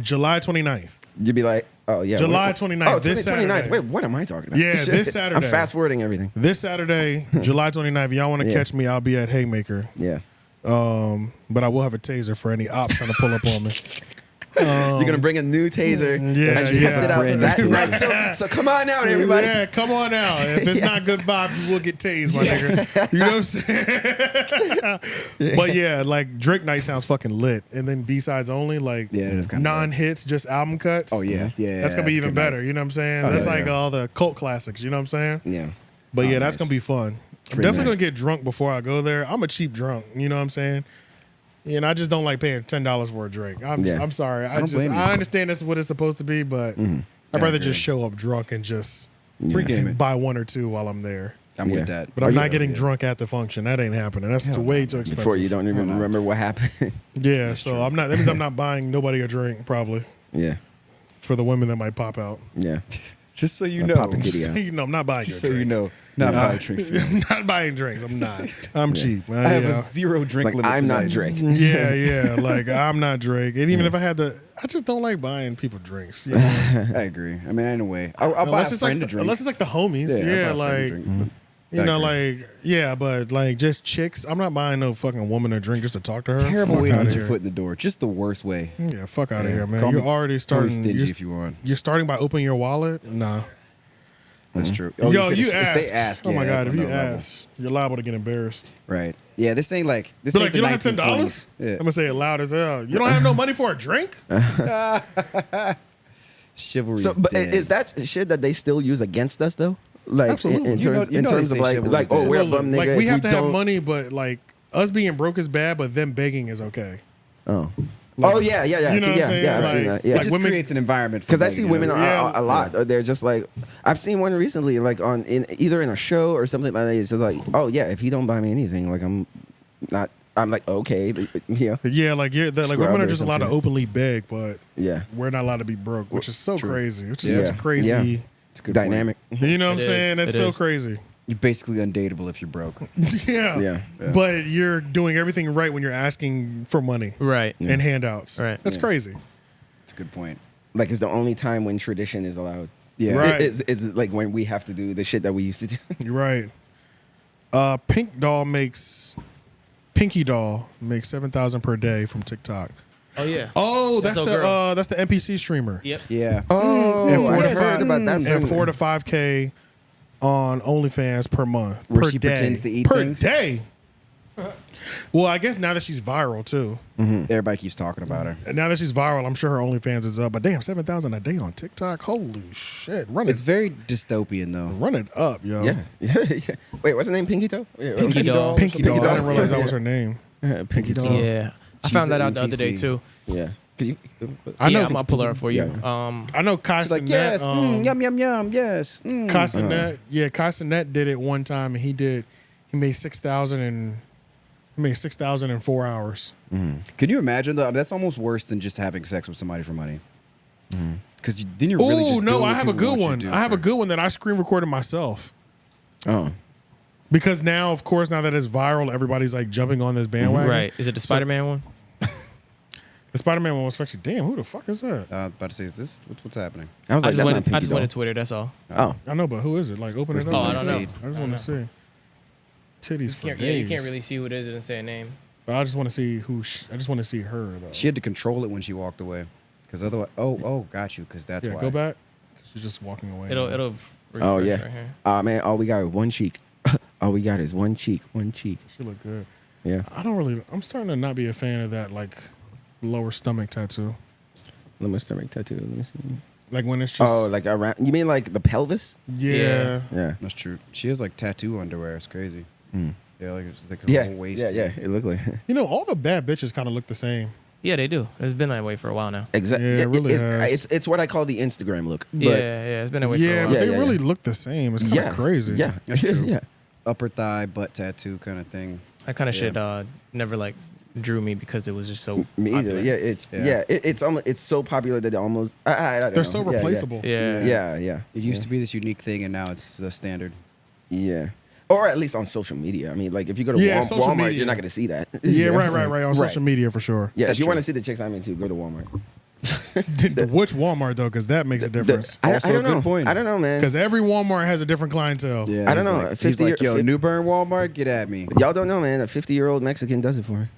July 29th. You'd be like, oh yeah, July wait, 29th, Oh, this 29th. Saturday. Wait, what am I talking about? Yeah, Shit. this Saturday. I'm fast forwarding everything. This Saturday, July 29th. If y'all want to Yeah. catch me, I'll be at Haymaker. Yeah. But I will have a taser for any ops trying to pull up on me. You're gonna bring a new taser Yeah, and test yeah. it out Brand that new night. So come on out, everybody. Yeah, come on out. If it's not good vibes, you will get tased, my nigga. You know what I'm saying? But yeah, like Drake night sounds fucking lit. And then B-sides only, like Yeah, it is kinda non-hits, just album cuts. Oh yeah, yeah. That's gonna be a even good better. night. You know what I'm saying? Oh, That's yeah, like yeah. all the cult classics. You know what I'm saying? Yeah. But yeah, that's nice. gonna be fun. I'm Pretty definitely nice. gonna get drunk before I go there. I'm a cheap drunk. You know what I'm saying? And I just don't like paying $10 for a drink. Yeah. I'm sorry. don't blame you. I understand that's what it's supposed to be, but I'd rather agree. just show up drunk and just Pre-game it. buy one or two while I'm there. I'm Yeah. with that. But I'm you- not getting drunk at the function. That ain't happening. That's way too expensive. Before you don't even remember what happened. Yeah, so I'm not. That means I'm not buying nobody a drink probably Yeah. for the women that might pop out. Yeah. Just so you A know. Papatito. You know, I'm not buying Just your so you drink. know. Not buying drinks. I'm not buying drinks. I'm not. I'm cheap. I have you a know. 0 drink Like, limit I'm not tonight. Drake. Yeah. Like I'm not Drake. And even if I had the, I just don't like buying people drinks. You know? I agree. I mean, in a way. I'll buy a it's friend like a drink. unless it's like the homies. I'll Yeah, buy a friend a like drink, Mm-hmm. but you I know, agree. like yeah, but like just chicks. I'm not buying no fucking woman a drink just to talk to her. Terrible Fuck way to outta get your here. foot in the door. Just the worst way. Yeah, fuck out of here, man. Call You're me- already Call me starting. stingy You're, if you want. you're starting by opening your wallet. Nah. That's true. Yo, said you if ask. they ask, oh my yeah, god, that's if on you another level. ask, you're liable to get embarrassed. Right. Yeah, this ain't like this. But ain't like, you the don't have $10. 1920s. Yeah. I'm gonna say it loud as hell. You don't have no money for a drink? Chivalry. So, but is that shit that they still use against us though? Like Absolutely. in You know- terms, you in know they terms of say like, chivalry like is oh, dead. we're a bum nigga. Like we if have to have don't- money, but like us being broke is bad, but them begging is okay. Oh. Oh yeah. You know what I'm yeah, saying? yeah, I've Like- seen that. Yeah, It just women- creates an environment. because I see women Yeah. a lot. They're just like, I've seen one recently, like on either in a show or something like that. It's just like, oh yeah, if you don't buy me anything, like I'm not. I'm like okay, yeah, Yeah, like like Scrub women are or just some allowed to shit. openly beg, but yeah. we're not allowed to be broke, which is so crazy. Which is Yeah. such a crazy. Yeah. It's a good Dynamic. You know what I'm It is. saying? That's It so is. crazy. You're basically undateable if you're broke. Yeah. Yeah. But you're doing everything right when you're asking for money Right. and handouts. Right. That's crazy. That's a good point. Like it's the only time when tradition is allowed. Yeah. Right. It's like when we have to do the shit that we used to do. You're right. Pinky Doll makes 7,000 per day from TikTok. Oh yeah. Oh, that's That's the old girl. that's the NPC streamer. Yep. Yeah. Oh, And I 4 to heard 5 about that. and 4 to 5K on OnlyFans per month. Where per she day. pretends to eat per things? day. Well, I guess now that she's viral too. Everybody keeps talking about her. And now that she's viral, I'm sure her OnlyFans is up. But damn, 7,000 a day on TikTok. Holy shit! Run It's it, very dystopian though. run it up, yo. Yeah. Yeah. Wait, what's her name? Pinky Toe? Yeah, Pinky Doll. Pinky Doll. I didn't realize that Yeah. was her name. Pinky Toe. Yeah. I She's found that an out the other day NPC. too. Yeah. Could you? I know. Yeah, I'll pull her up for you. Yeah. I know Kai She's like, Cenat, yes, yum yum yum, yes. Mm. Kai Cenat, yeah, Kai Cenat did it one time, and he made 6,000 in 4 hours. Can you imagine though? That's almost worse than just having sex with somebody for money. Because then you're really Oh just no, doing I what have a people good want you one. to do I have a for- good one that I screen recorded myself. Oh. Because now, of course, now that it's viral, everybody's like jumping on this bandwagon. Right. Is it the Spider-Man one? The Spider-Man one was actually, damn, who the fuck is that? about to say, is this what's happening? I was I like, just that's went. not Pinky I just went Doll. to Twitter. That's all. Oh. I know, but who is it? Like, open it First up. thing I don't know. feed. I just want to see. Titties for days. Yeah, you can't really see who it is. It doesn't say a name. But I just want to see I just want to see her though. She had to control it when she walked away. Because otherwise, got you. Because that's yeah, why. go back. She's just walking away. It'll. Oh refresh yeah. Right here. Man, all we got is one cheek. All we got is one cheek. One cheek. She look good. Yeah. I'm starting to not be a fan of that like lower stomach tattoo. Let me stomach tattoo. Let me see. Like when it's just Oh, like around? You mean like the pelvis? yeah. Yeah. That's true. She has like tattoo underwear. It's crazy. Yeah, like it's like her Yeah. whole waist. Yeah. Yeah. It looked like. You know, all the bad bitches kind of look the same. Yeah, they do. It's been that way for a while now. Exactly. Yeah, it really has. It's what I call the Instagram look. But Yeah, it's been that way for a Yeah, while. but they yeah, really yeah. look the same. It's kind of Yeah. crazy. Yeah. That's true. Yeah. Upper thigh, butt tattoo kind of thing. That kind of shit never like drew me because it was just so Me popular. either. Yeah. It's Yeah. it's almost it's so popular that it almost. I don't They're know. so Yeah, replaceable. Yeah. Yeah. Yeah. It used to be this unique thing, and now it's the standard. Yeah. Or at least on social media. I mean, like if you go to Yeah, social Walmart, media. you're not going to see that. Yeah, You know? right. On social media for sure. Yeah, That's if you want true. to see the chicks I'm into, go to Walmart. Which Walmart though? Because that makes a difference. I Also a don't good know. point. I don't know, man. Because every Walmart has a different clientele. Yeah, I don't he's know, Like, 50 he's like, yo, year- New Bern Walmart, get at me. Y'all don't know, man. A 50-year-old Mexican does it for her.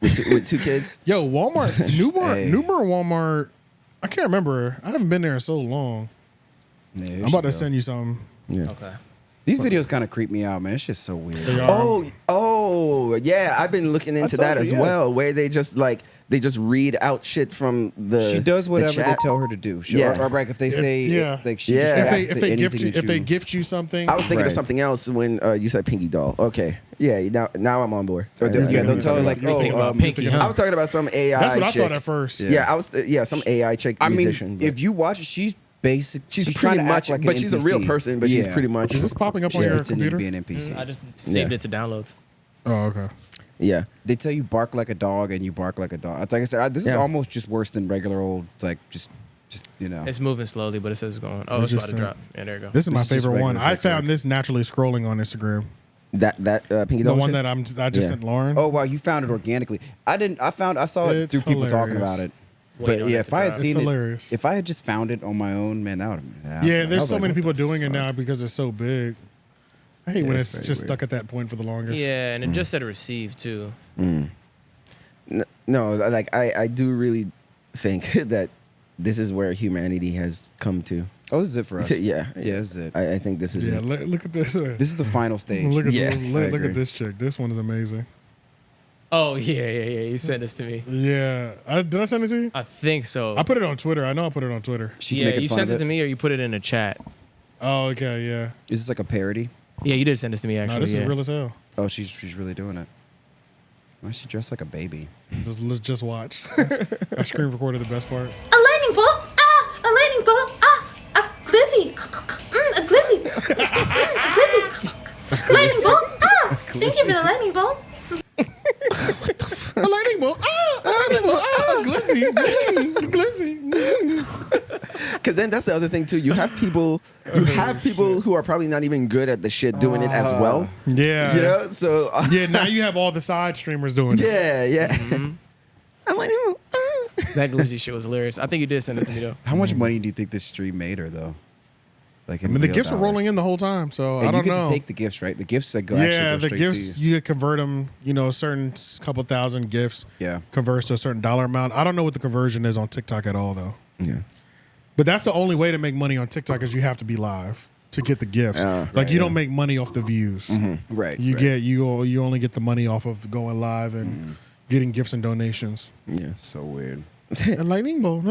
With two kids. Yo, Walmart, Hey. New Bern Walmart. I can't remember. I haven't been there in so long. Yeah, you I'm about to should go. send you some. Yeah. Okay. These videos kind of creep me out, man. It's just so weird. They are. Oh, yeah. I've been looking into told that you, as yeah. well, where they just read out shit from the. She does the whatever they chat. tell her to do. She, Yeah. or like if they say, yeah. like she Yeah. just If has If to they say gift you, anything if they gift you something, I was thinking Right. of something else when you said Pinky Doll. Okay. Yeah. Now I'm on board. Or they'll- yeah, I know they'll what tell her you're like, talking You was oh, thinking about Pinky, I huh? was talking about some AI. that's what I chick. thought at first. Yeah, I was. Some AI chick I mean, musician. if you watch it, she's basic. she's trying pretty to much, act like but an she's a NPC. real person. But she's Yeah. pretty much. Is this popping up She's on your pretending to computer? be an NPC. I just saved Yeah. it to downloads. Oh, okay. Yeah. They tell you bark like a dog, and you bark like a dog. It's like I said, this is Yeah. almost just worse than regular old like just Just, you know. It's moving slowly, but it says it's going. Oh, it's about to drop. Yeah, there you go. This is my This is just favorite one. regular I sex found work. this naturally scrolling on Instagram. That Pinky The Doll one shit? that I just sent Lauren. Oh wow, you found it organically. I saw it It's through people talking hilarious. about it. Waiting But on yeah, it if to I had drop. seen It's hilarious. it, if I had just found it on my own, man, that would have. Yeah, there's so many people doing it now because it's so big. I hate when it's it's very just weird. stuck at that point for the longest. Yeah, and it just said receive too. No, like I do really think that this is where humanity has come to. Oh, this is it for us. Yeah, Yeah, this is it. I think this is Yeah, it. look at this. This is the final stage. Look at Yeah, look agree. at this chick. This one is amazing. Oh yeah. You sent this to me. Yeah, did I send it to you? I think so. I put it on Twitter. I know I put it on Twitter. She's yeah, making you fun sent of it to me or you put it in a chat. Oh, okay, yeah. Is this like a parody? Yeah, you did send this to me actually. No, this yeah. is real as hell. Oh, she's really doing it. Why is she dressed like a baby? Just watch. I screen recorded the best part. A lightning bolt! Ah! A lightning bolt! Ah! A glizzy! A glizzy! A glizzy! Lightning bolt! Ah! Thank you for the lightning bolt. A lightning bolt. A lightning bolt. Glizzy. Glizzy. Because then that's the other thing too. You have people who are probably not even good at the shit doing it as well. Yeah. You know, so Yeah, now you have all the side streamers doing it. yeah. I'm like, That glitchy shit was hilarious. I think you did send it to me though. How much money do you think this stream made her though? Like, I mean, the gifts are rolling in the whole time, so I don't you get know. to take the gifts, right? The gifts that go. Yeah, actually go the straight gifts to you. you could convert them. You know, a certain couple thousand gifts. Yeah. Converts to a certain dollar amount. I don't know what the conversion is on TikTok at all, though. yeah. But that's the only way to make money on TikTok is you have to be live to get the gifts. Like you don't make money off the views. Right. You right. get you only get the money off of going live and getting gifts and donations. Yeah. So weird. A lightning bolt, a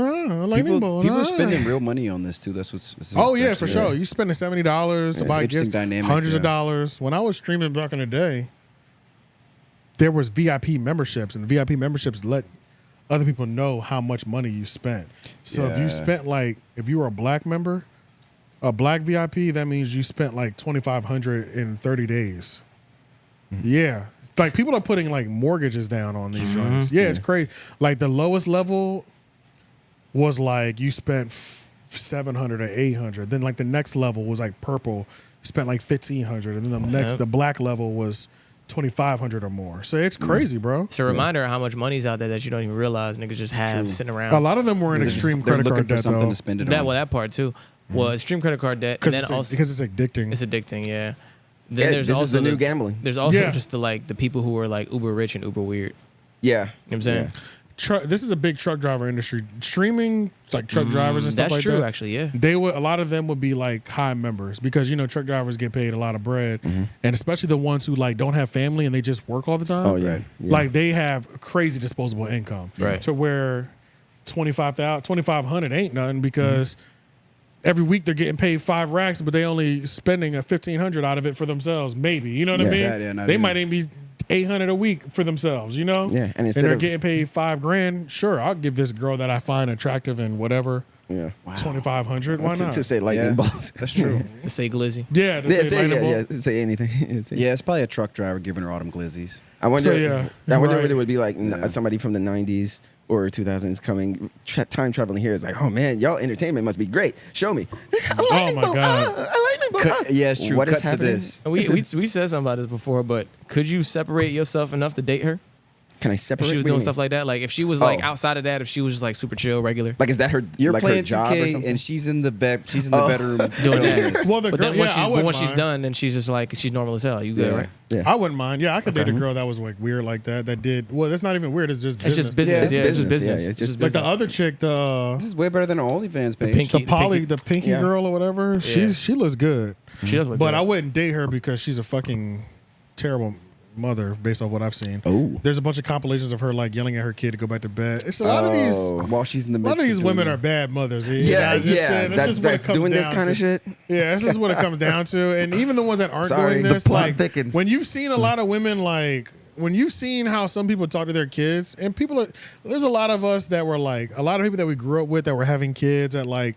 lightning bolt. People are spending real money on this too. That's what's. This is Oh yeah, actually- for sure. You spending $70 to It's buy interesting gifts, dynamic, hundreds of yeah. dollars. When I was streaming back in the day, there was VIP memberships, and VIP memberships let other people know how much money you spent. So if you Yeah. spent if you were a black member, a black VIP, that means you spent like $2,500 in 30 days. Yeah. Like people are putting like mortgages down on these joints. Yeah, it's crazy. Like the lowest level was like you spent 700 or 800. Then like the next level was like purple, spent like 1,500, and then the black level was 2,500 or more. So it's crazy, bro. It's a reminder of how much money's out there that you don't even realize niggas just have sitting around. A lot of them were in They're extreme they're credit looking card for debt something though, to spend it that on. well, that part too. Well, extreme credit card debt, and then also because it's addicting. it's addicting. Yeah. Then Yeah, there's this also is the new gambling. There's also Yeah. just the people who are like uber rich and uber weird. Yeah. You know what I'm saying? This is a big truck driver industry. Streaming, like truck drivers and stuff That's like true, that. actually. Yeah. A lot of them would be like high members because truck drivers get paid a lot of bread, and especially the ones who like don't have family and they just work all the time. Oh yeah. Right. Yeah. Like they have crazy disposable income, Right. To where 2,500 ain't nothing because every week they're getting paid 5 racks, but they only spending a 1,500 out of it for themselves. Maybe you know what I Yeah. mean? Yeah, not They even. might even be 800 a week for themselves. Yeah, and instead they're of- getting paid $5,000. Sure, I'll give this girl that I find attractive and whatever Yeah. 2,500. Why not? To say lightning Yeah. bolt. That's true. To say glizzy. Yeah, to Yeah, say say lightning bolt. say anything. Yeah, say- Yeah, it's probably a truck driver giving her autumn glizzies. I wonder. So, yeah, I wonder right. if it would be like Yeah. somebody from the '90s or 2000s coming time traveling here is like, oh man, y'all entertainment must be great. Show me. A lightning my bolt, God. a lightning bolt. Cut, yeah, it's true. What is Cut to happening? this. We said something about this before, but could you separate yourself enough to date her? Can I If separate? she was What do you doing mean? stuff like that, like if she was like Oh. outside of that, if she was just like super chill, regular. Like, is that her? You're like her playing job or 2K something? and she's in the bed. She's in the bedroom Doing doing that. this. Well, the But girl, then when, yeah, she's, I but wouldn't when she's mind. done, then she's just like she's normal as hell. You good, Yeah. right? Yeah. I wouldn't mind. Yeah, I could date a girl that was like weird like that. That did well. That's not even weird. It's just It's business. just business. Yeah, Yeah, it's it's just business. business. Yeah, It's it's just Like the business. other chick, This is way better than our OnlyFans page. pinky- the pinky Yeah. girl or whatever. Yeah. She looks good. She does look But good. I wouldn't date her because she's a fucking terrible mother based off what I've seen. Oh. There's a bunch of compilations of her like yelling at her kid to go back to bed. It's a lot of these. While she's in the A midst lot of these doing women it. are bad mothers. Yeah, I'm just saying, yeah. that's just what it That's comes doing this down kind to. of shit. Yeah, this is what it comes down to. And even the ones that aren't Sorry, doing the this, plot like thickens. when you've seen a lot of women, like when you've seen how some people talk to their kids, and people are, there's a lot of us that were like, a lot of people that we grew up with that were having kids at like,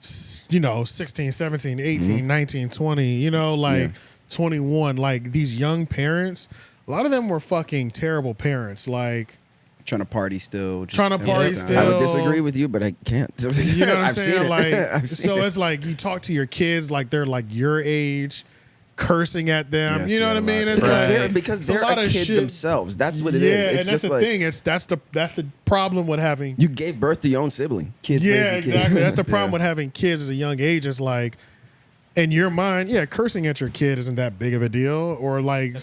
16, 17, 18, 19, 20, like 21, like these young parents, a lot of them were fucking terrible parents. Like, Trying to party still. Just Trying to having a party good time. still. I would disagree with you, but I can't. You know what I'm I've seen saying? it. Like, I've seen so it. it's like you talk to your kids like they're like your age, cursing at them. Yes, you know yeah, what I a mean? lot. It's because it's they're lot a of kid shit. themselves. That's what it Yeah, is. It's and that's just the like thing. That's the problem with having. you gave birth to your own sibling. Kids Yeah, raising kids. exactly. That's the problem Yeah. with having kids at a young age. Is like, in your mind, yeah, cursing at your kid isn't that big of a deal, or like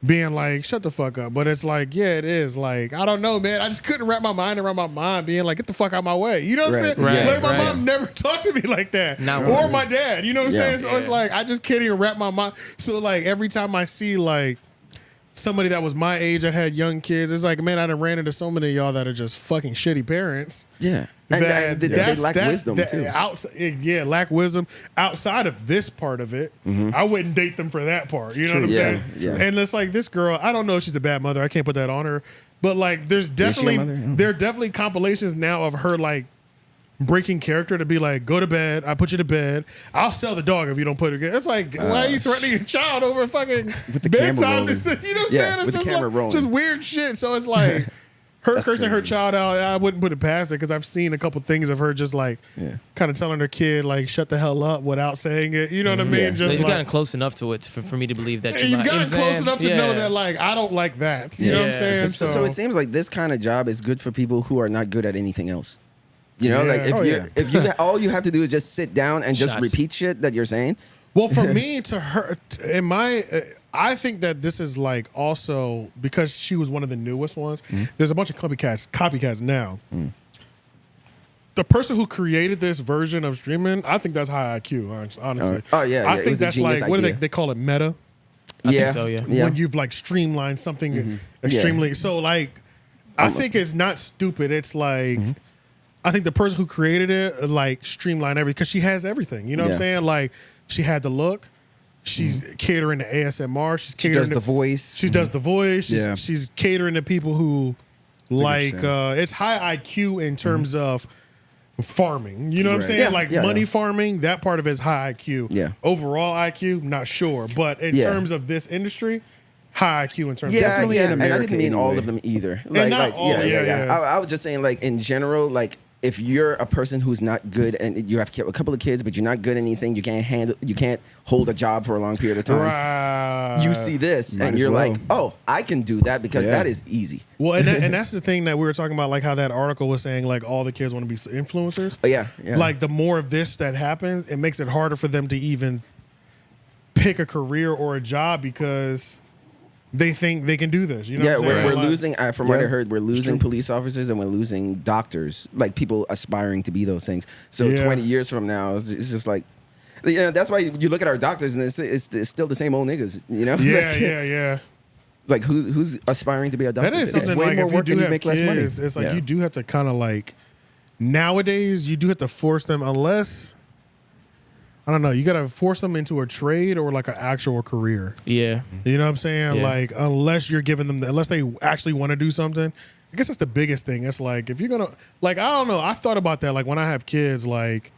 being like, shut the fuck up. But it's like, yeah, it is. Like, I don't know, man. I just couldn't wrap my mind around my mom being like, get the fuck out of my way. You know what I'm Right, saying? right, Like, my right. mom never talked to me like that. Not or really. my dad. You know what I'm Yeah. saying? So it's like, I just can't even wrap my mind. So like, every time I see like somebody that was my age that had young kids, it's like, man, I done ran into so many of y'all that are just fucking shitty parents. Yeah, and they lack wisdom too. Yeah, lack wisdom. Outside of this part of it, I wouldn't date them for that part. You know what I'm Yeah, saying? yeah. And it's like this girl. I don't know if she's a bad mother. I can't put that on her. But like, there's she a definitely mother? Yeah. there are definitely compilations now of her like breaking character to be like, go to bed. I put you to bed. I'll sell the dog if you don't put her. It's like, why are you threatening your child over fucking the camera bedtime? rolling. You know what I'm Yeah, saying? It's with the just camera like, rolling. just weird shit. So it's like. Her That's cursing her crazy. child out, I wouldn't put it past her because I've seen a couple things of her just like kind of telling her kid like shut the hell up without saying it. You know what I mean? Yeah. Just You've like gotten close enough to it for me to believe that you've might, gotten you know what I'm close saying? enough to Yeah. know that like I don't like that. You know what I'm Yeah. saying? So it seems like this kind of job is good for people who are not good at anything else. You know, like Yeah. if you all you have to do is just sit down and just Shots. repeat shit that you're saying. Well, for me, to her, in my, I think that this is like also because she was one of the newest ones. There's a bunch of copycats now. The person who created this version of streaming, I think that's high IQ. Honestly, Oh, yeah, I yeah, it think was a that's genius like what do idea. they call it? Meta. Yeah, so, yeah. When you've like streamlined something extremely. So like, I think it's not stupid. It's like. I think the person who created it like streamlined everything because she has everything. You know what I'm Yeah. saying? Like she had the look. She's catering to ASMR. She's She catering does to the voice. She does the voice. Yeah. She's catering to people who like it's high IQ in terms of farming. You know what I'm Right. saying? Yeah, Like yeah, money yeah. farming, that part of it is high IQ. Yeah. Overall IQ, not sure. But in Yeah. terms of this industry, high IQ in terms Yeah, of Definitely yeah, in and I America didn't mean all anyway. of them either. not all, yeah. I was just saying, like in general, like if you're a person who's not good and you have a couple of kids, but you're not good at anything, you can't hold a job for a long period of time. Right. You see this Might and as you're well. like, oh, I can do that because Yeah. that is easy. Well, and that's the thing that we were talking about, like how that article was saying, like all the kids want to be influencers. Oh, yeah. Like the more of this that happens, it makes it harder for them to even pick a career or a job because they think they can do this. You know yeah, what I'm saying? we're Like, losing. From what I Yeah, heard, we're losing police officers and we're losing doctors, like people aspiring to be those things. So Yeah. 20 years from now, it's just like, yeah, that's why you look at our doctors and it's still the same old niggas. You know? Yeah, Like, yeah. Like who's aspiring to be a doctor? That is today? something way like more if you work do and you have make less money. kids, it's like Yeah. you do have to kind of like nowadays you do have to force them unless I don't know, you got to force them into a trade or like an actual career. Yeah. You know what I'm saying? Yeah. Like, unless you're giving them, unless they actually want to do something, I guess that's the biggest thing. It's like, if you're going to, like, I don't know. I thought about that. Like, when I have kids, like,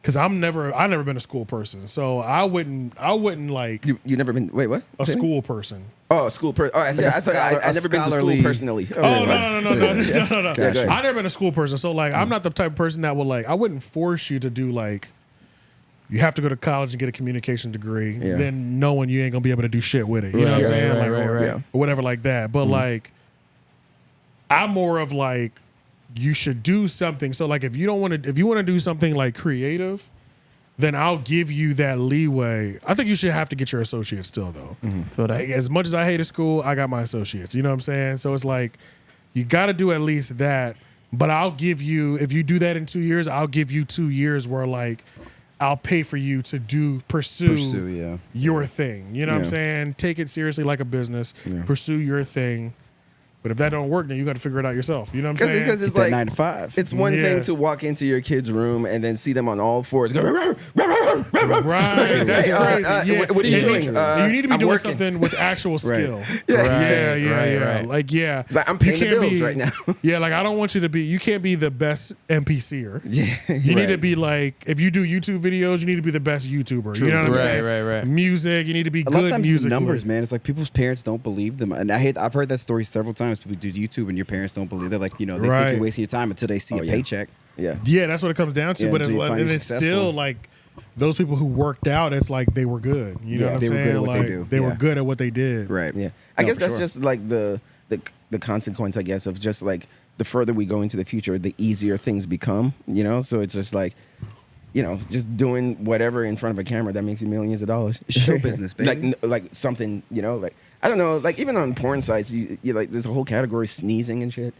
because I've never been a school person. So I wouldn't like You never been? Wait, what? a Say it? scholar person. Oh, a school person. Oh, I thought I never been to school scholarly- personally. Oh, no. Yeah, go ahead. I've never been a school person. So, like, I'm not the type of person that will, like, I wouldn't force you to do, like, you have to go to college and get a communication degree, Yeah. then knowing you ain't gonna be able to do shit with it. You know what I'm Right, saying? right, Like, right, or, right. Yeah. or whatever like that. But like, I'm more of like, you should do something. So like, if you want to do something like creative, then I'll give you that leeway. I think you should have to get your associates still though. Feel that. Like, as much as I hated school, I got my associates. You know what I'm saying? So it's like, you got to do at least that. But I'll give you, if you do that in 2 years, I'll give you 2 years where like, I'll pay for you to pursue yeah. your thing. You know what I'm Yeah. saying? Take it seriously like a business. Pursue your thing. But if that don't work, then you got to figure it out yourself. You know what I'm saying? Because it's That like 9 to 5. It's one Yeah. thing to walk into your kid's room and then see them on all fours go. Right, Hey, that's crazy. Yeah. what are you And doing? you need to be I'm doing working. something with actual skill. Yeah. Yeah. Like, yeah. It's like, I'm paying You the can't bills be- right now. Yeah, like I don't want you to be. You can't be the best NPCer. Yeah, You need to right. be like, if you do YouTube videos, you need to be the best YouTuber. You know what I'm Right, saying? right. Music, you need to be A lot of good times it's music. numbers, man. It's like people's parents don't believe them, and I've heard that story several times. times people do YouTube and your parents don't believe. They're like, they think Right. you're wasting your time until they see a yeah. paycheck. Yeah. Yeah, that's what it comes down to. Yeah, But until you find and you're it's successful. still like those people who worked out. It's like they were good. You know what I'm they were saying? good at what they Like do. they were Yeah. good at what they did. Right. Yeah. I No, guess for that's sure. just like the consequence, I guess, of just like the further we go into the future, the easier things become, So it's just like, just doing whatever in front of a camera that makes you millions of dollars. Show business, baby. Like something, like I don't know, like even on porn sites, you like there's a whole category sneezing and shit.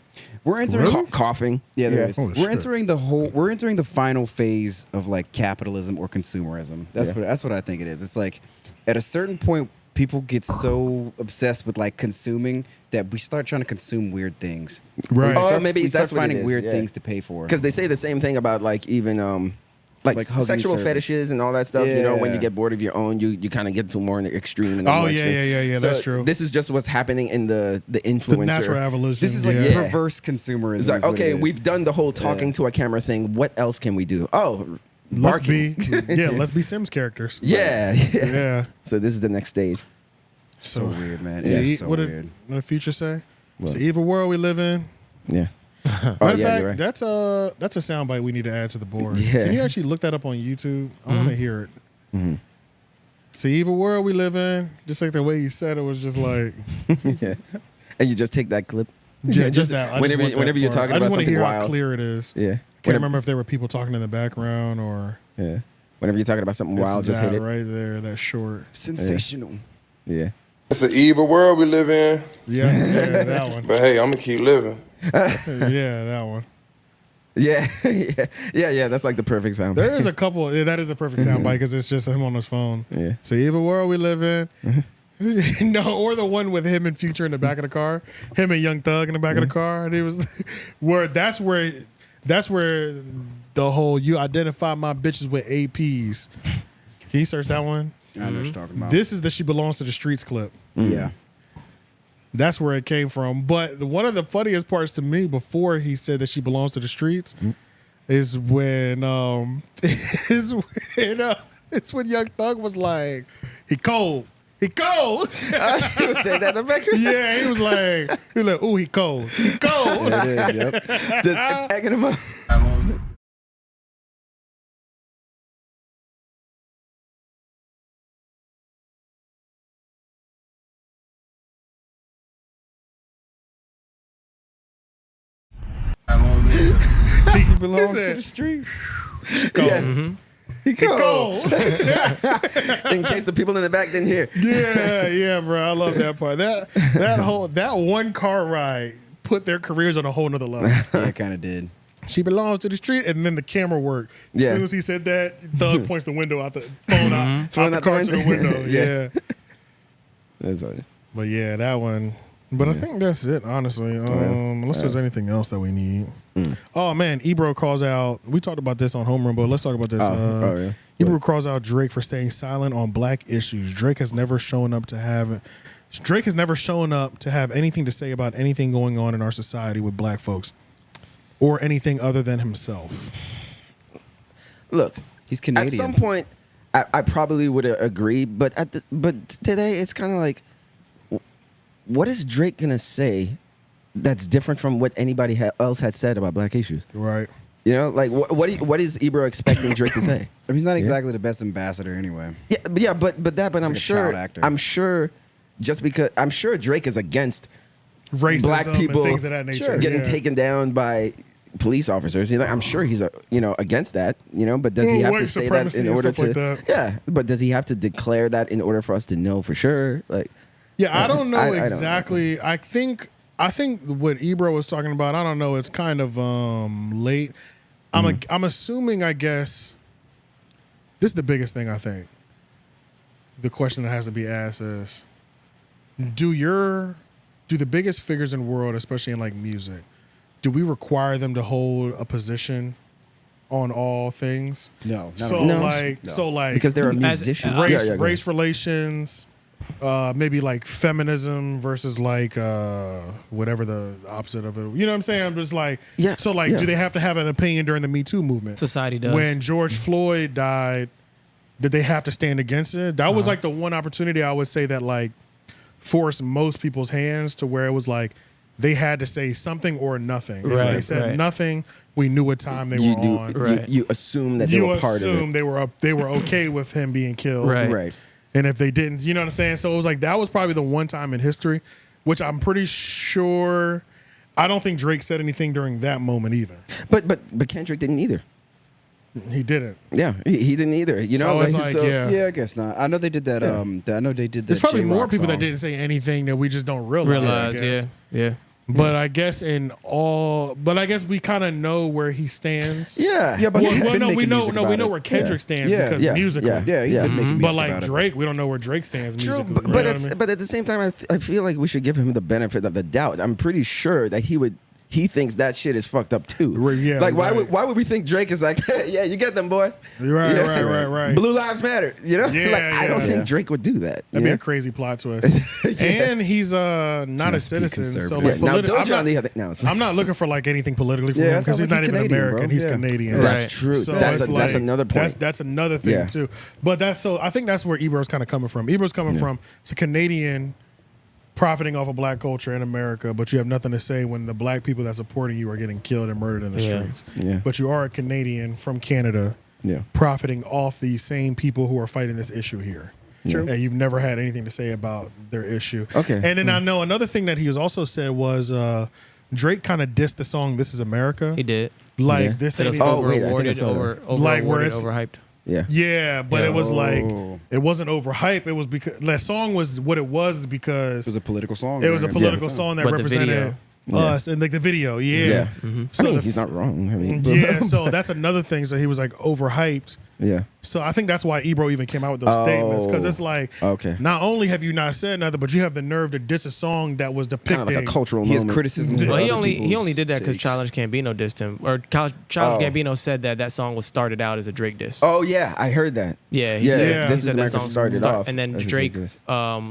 We're entering Coughing. Yeah, there is. Holy We're shit. entering we're entering the final phase of like capitalism or consumerism. That's what I think it is. It's like at a certain point people get so obsessed with like consuming that we start trying to consume weird things. Right. We start, maybe we start that's what it finding is, weird yeah. things to pay for. Because they say the same thing about like even like hugging sexual service. fetishes and all that stuff. When Yeah. you get bored of your own, you kind of get to more extreme. And Oh, more yeah, extreme. yeah. So That's true. This is just what's happening in the influencer. The natural evolution. This is like yeah. perverse consumerism. It's like, is what okay, it is. we've done the whole talking to a camera thing. What else can we do? Oh, Let's barking. let's be Sims characters. yeah. Yeah. So this is the next stage. so weird, man. See, It's so what weird. did the future say? It's the evil world we live in. Yeah. Matter Oh of yeah, fact, you're right. that's a soundbite we need to add to the board. Yeah. Can you actually look that up on YouTube? I want to hear it. Mm-hmm. It's the evil world we live in. Just like the way you said it was just like, Yeah. And you just take that clip. yeah, just that. I just whenever want that whenever you're part. talking I just about want to something hear how wild. clear it is. Yeah. Can't remember if there were people talking in the background or Yeah. Whenever you're talking about something it's wild, just that hit it. right there. That short. Sensational. Yeah. It's an evil world we live in, Yeah, yeah, that one. but hey, I'm gonna keep living. Yeah, that one. Yeah. Yeah. That's like the perfect sound. There is a couple. Yeah, that is a perfect soundbite because it's just him on his phone. Yeah. It's the evil world we live in. No, or the one with him and Future in the back of the car, him and Young Thug in the back of the car, and he was that's where the whole you identify my bitches with APs. Can you search that one? I know what you're talking about. This is the She Belongs to the Streets clip. Yeah. That's where it came from. But one of the funniest parts to me before he said that she belongs to the streets is when it's when Young Thug was like, he cold. He cold. He was saying that in the background. Yeah, he was like, ooh, he cold. He cold. It is, yep. Just backing him up. She belongs said- to the streets. Cold. He cold. Cold. In case the people in the back didn't hear. Yeah, bro. I love that part. That one car ride put their careers on a whole nother level. Yeah, it kind of did. She belongs to the street, and then the camera work. As Yeah. soon as he said that, Thug points the window out the phone out Phone the out the car to the window. window. Yeah. Yeah. That's funny. But yeah, that one. But I think that's it, honestly. Unless there's anything else that we need. Oh man, Ebro calls out. We talked about this on Homeroom, but let's talk about this. Yeah. Ebro calls out Drake for staying silent on black issues. Drake has never shown up to have anything to say about anything going on in our society with black folks, or anything other than himself. Look, He's Canadian. at some point, I probably would agree, but but today it's kind of like, what is Drake gonna say that's different from what anybody else had said about black issues? Right. You know, like what is Ebro expecting Drake to say? I mean, he's not exactly the best ambassador anyway. But I'm like a sure child actor. I'm sure just because I'm sure Drake is against Racism black people and things of that nature. getting Yeah. taken down by police officers. I'm sure he's against that. But does he Well, have white to say that supremacy in and order stuff to? like that. Yeah, but does he have to declare that in order for us to know for sure? Like, Yeah, I don't know I don't know. exactly. I think what Ebro was talking about, I don't know, it's kind of late. I'm assuming, I guess, this is the biggest thing I think. The question that has to be asked is, do the biggest figures in the world, especially in like music, do we require them to hold a position on all things? No, not So at all. like because they're a As- musician. race Yeah, go ahead. race relations, maybe like feminism versus like whatever the opposite of it. You know what I'm saying? I'm just like, Yeah, so like, yeah. do they have to have an opinion during the Me Too movement? Society does. When George Floyd died, did they have to stand against it? That was like the one opportunity I would say that like forced most people's hands to where it was like, they had to say something or nothing. If Right, they said right. nothing, we knew what time they were on. Right. You assume that they You were part of assume it. they were okay with him being killed. Right. Right. And if they didn't, you know what I'm saying? So it was like that was probably the one time in history, which I'm pretty sure. I don't think Drake said anything during that moment either. But Kendrick didn't either. He didn't. Yeah, he didn't either. You know, So it's like, yeah. Yeah, I guess not. I know they did that. I know they did that. There's probably more J-Rock people that song. didn't say anything that we just don't realize. I Realize, guess. yeah. But I guess I guess we kind of know where he stands. Yeah, Yeah, but Well, he's well, been no, we making know, music no, we about know it. where Kendrick stands Yeah, because yeah, musically. yeah. Yeah, he's been making music But like about it. Drake, we don't know where Drake stands True, musically. but, you know but, what it's, I mean? but at the same time, I feel like we should give him the benefit of the doubt. I'm pretty sure that he thinks that shit is fucked up too. Right, yeah, like why right. would we think Drake is like, yeah, you get them, boy. Right, Yeah. right. Blue Lives Matter. You know, Yeah, like I don't yeah. think Drake would do that. That'd be you a know? crazy plot twist. And he's not a Too citizen, so conservative. like Yeah. Now I'm Doja on the not, other now. I'm not looking for like anything politically from Yeah, him that because sounds he's like not he's even Canadian, American. bro. He's Yeah. Canadian. That's Right. true. So That's it's that's another point. That's another thing Yeah. too. But I think that's where Ebro's kind of coming from. Ebro's coming from it's a Canadian profiting off of black culture in America, but you have nothing to say when the black people that supporting you are getting killed and murdered in the Yeah. streets. Yeah. But you are a Canadian from Canada Yeah. profiting off these same people who are fighting this issue here. True. And you've never had anything to say about their issue. Okay. And then I know another thing that he has also said was Drake kind of dissed the song "This Is America." He did. Like Yeah. this Said it ain't was Oh, wait, I think I over-awarded, saw that. Like, where over-awarded, it's- overhyped. Yeah. Yeah, but Yeah. it was like Oh. it wasn't overhype. It was because that song was what it was because It was a political song. it was a man. political Yeah. song that But the represented video. us and like the video. Yeah. Yeah. So I mean, the- he's not wrong. I mean, yeah. So that's another thing. So he was like overhyped. yeah. So I think that's why Ebro even came out with those statements because it's like, Okay. not only have you not said nothing, but you have the nerve to diss a song that was depicting. Kind of like a cultural He has moment. criticisms. Well, of he other only people's did that because takes. Childish Gambino dissed him, or Childish Gambino said that song was started out as a Drake diss. Oh yeah, I heard that. Yeah, he Yeah, said, Yeah. he This said Is that America song started off and then as a Drake, Drake diss.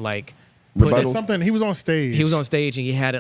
like He put said Rebuttal? something. He was on stage. he was on stage and he had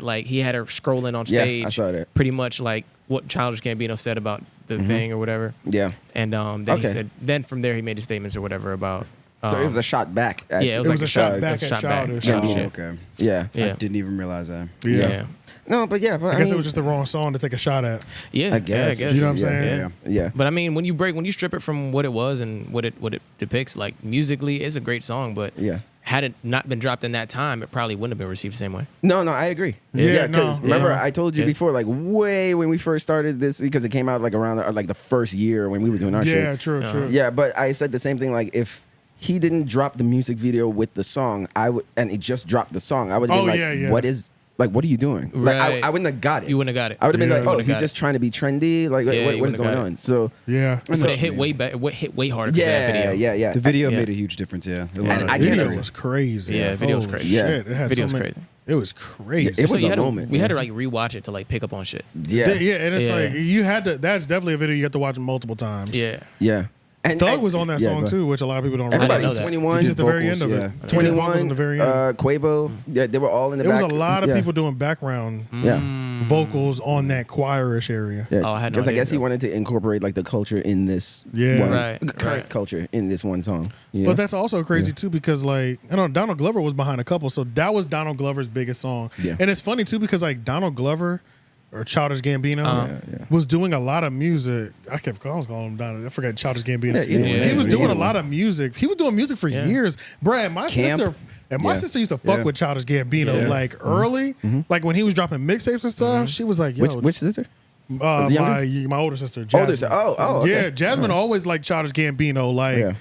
her scrolling on Yeah, I stage. saw that. Pretty much like what Childish Gambino said about the thing or whatever. Yeah. And then he Okay. said, then from there he made his statements or whatever about. So it was a shot back. At, yeah, it was It like was a shot back it was a at shot back. Childish. Yeah. Oh, shit. okay. Yeah. Yeah. I didn't even realize that. Yeah. Yeah. No, but yeah, but I guess it was just the wrong song to take a shot at. Yeah, I guess. You know what I'm Yeah. saying? Yeah. But I mean, when you strip it from what it was and what it depicts, like musically, it's a great song. But Yeah. had it not been dropped in that time, it probably wouldn't have been received the same way. No, I agree. Yeah, because no. remember Yeah. I told you Yeah. before, like way when we first started this, because it came out like around like the first year when we were doing our Yeah, shit. true. Yeah, but I said the same thing. Like if he didn't drop the music video with the song, and it just dropped the song, I would have Oh, been like, yeah, yeah. what are you doing? Like Right. I wouldn't have got it. You wouldn't have got it. I would have been Yeah. like, oh, Wouldn't have he's got just trying to be trendy. Like, Yeah, what you is wouldn't have going got it. on? So Yeah. It would have hit way back, hit way harder. 'cause of that yeah, video. yeah. The video Yeah. made a huge difference. Yeah. A lot And of I The can't video listen. was crazy. Yeah, video was Holy crazy. Yeah. shit. It had Video's so many, crazy. It was crazy. Yeah, it was So you a had to, moment. we had to yeah. like rewatch it to like pick up on shit. Yeah, Yeah, and it's Yeah. like you had to. That's definitely a video you have to watch multiple times. Yeah. yeah. And Thug was on that yeah, song go too, which a lot of people don't. Everybody, know that. 21, He's at the very end vocals, of yeah. it. 21 was in the very end. Quavo, yeah, they were all in the There was back. a lot of yeah. people doing background Yeah, vocals on that choirish area. yeah. Oh, I had no Because I idea. guess he wanted to incorporate like the culture in this. Yeah. one, Right, current right. culture in this one song. Yeah. But that's also crazy too because like I know Donald Glover was behind a couple, so that was Donald Glover's biggest song. Yeah. And it's funny too because like Donald Glover or Childish Gambino yeah. was doing a lot of music. I was calling him Donald. I forgot Childish Gambino. Yeah, either one. He was doing Either a lot of music. He was doing music for years. Brad, my Camp. sister. And my Yeah. sister used to fuck Yeah. with Childish Gambino Yeah. like early, like when he was dropping mixtapes and stuff. She was like, "Yo, which sister? my younger? older sister, Jasmine. Older sister. Oh, okay. Yeah, Jasmine always liked Childish Gambino. Like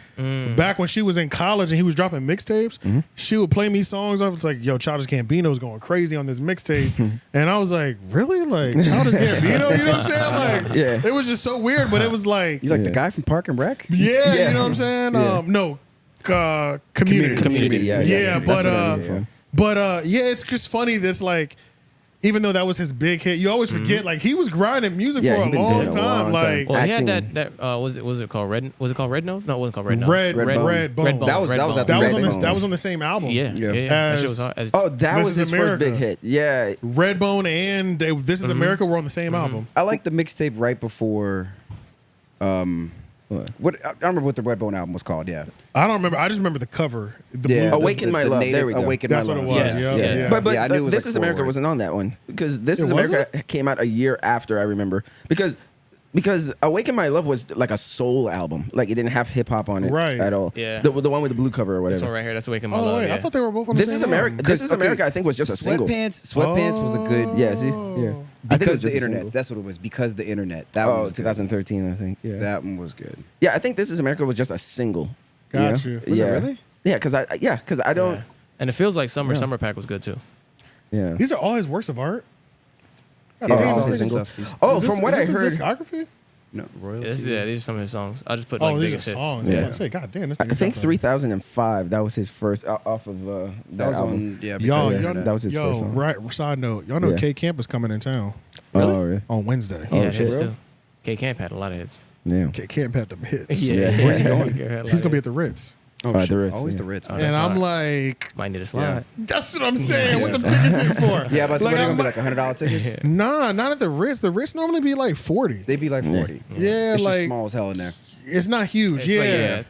back when she was in college and he was dropping mixtapes, she would play me songs. I was like, "Yo, Childish Gambino's going crazy on this mixtape," and I was like, "Really? Like Childish Gambino? You know what I'm saying? Like, Yeah. it was just so weird, but it was like, You like the Yeah. guy from Park and Rec? yeah, Yeah. you know what I'm saying? Yeah. No, community. Community. Yeah, Yeah, but That's what I mean, yeah, it's just funny. That's like, even though that was his big hit, you always forget like he was grinding music Yeah, for he a been long doing it a time. long Like time. Well, he had Acting. that was it called Red? Was it called Red Nose? No, it wasn't called Red Nose. Red Bone. That was at that was Red on this. Bone. That was on the same album. Yeah, yeah. Yeah. That shit was hard. Oh, that This was Is his first America. big hit. Yeah. Redbone and This Is America were on the same album. I like the mixtape right before What I don't remember what the Redbone album was called. Yeah, I don't remember. I just remember the cover. The yeah. blue. Awaken My Love. There we go. Awaken That's My what it Love. was. Yes, Yeah, yes. yeah. But Yeah, I knew it was This like Is America forward. wasn't on that one because This It Is America wasn't? came out a year after, I remember. Because Awaken My Love was like a soul album. Like it didn't have hip hop on it Right. at all. Yeah. The one with the blue cover or This one whatever. right here, that's Awaken My Oh Love. wait, yeah. I thought they were both on the This same Is America. album. This Is Okay. America. I think was just a single. Sweatpants was a good. Yeah. See. Yeah. I think it Because was the just a internet. single. That's what it was. Because the internet. That one Oh, was good. 2013, I think. Yeah. That one was good. Yeah, I think This Is America was just a single. Got know? you. Was it Yeah. really? Yeah, because I don't. Yeah. And it feels like Summer Pack was good too. Yeah. These are all his works of art. God Yeah, damn, all this his is- singles. stuff. Oh, is this- from what is I this heard. his discography. No, royalty. These are some of his songs. I just put like Oh, these are biggest hits. songs. Yeah. Yeah. Say, God damn, this I nigga think got 3005. That was his first off of that That was album. on. Yeah, Y'all, because of the y'all, internet. That was his first song. right. Side note, y'all know Yeah. K Camp is coming in town Oh, really? on Wednesday. Oh, Yeah, shit, hits bro. too. K Camp had a lot of hits. Yeah. K Camp had them hits. Yeah. Where's he going? He's gonna be at the Ritz, Oh, the shit. Ritz, Always yeah. the Ritz. Oh, man. and that's I'm hard. like, Might need a slide. that's what I'm saying. What the tickets in for? Yeah, but like, they're I'm gonna be like $100 tickets. Nah, not at the Ritz. The Ritz normally be like 40. They'd be like 40. Yeah, It's like just small as hell in there. it's not huge. It's Yeah. like, yeah.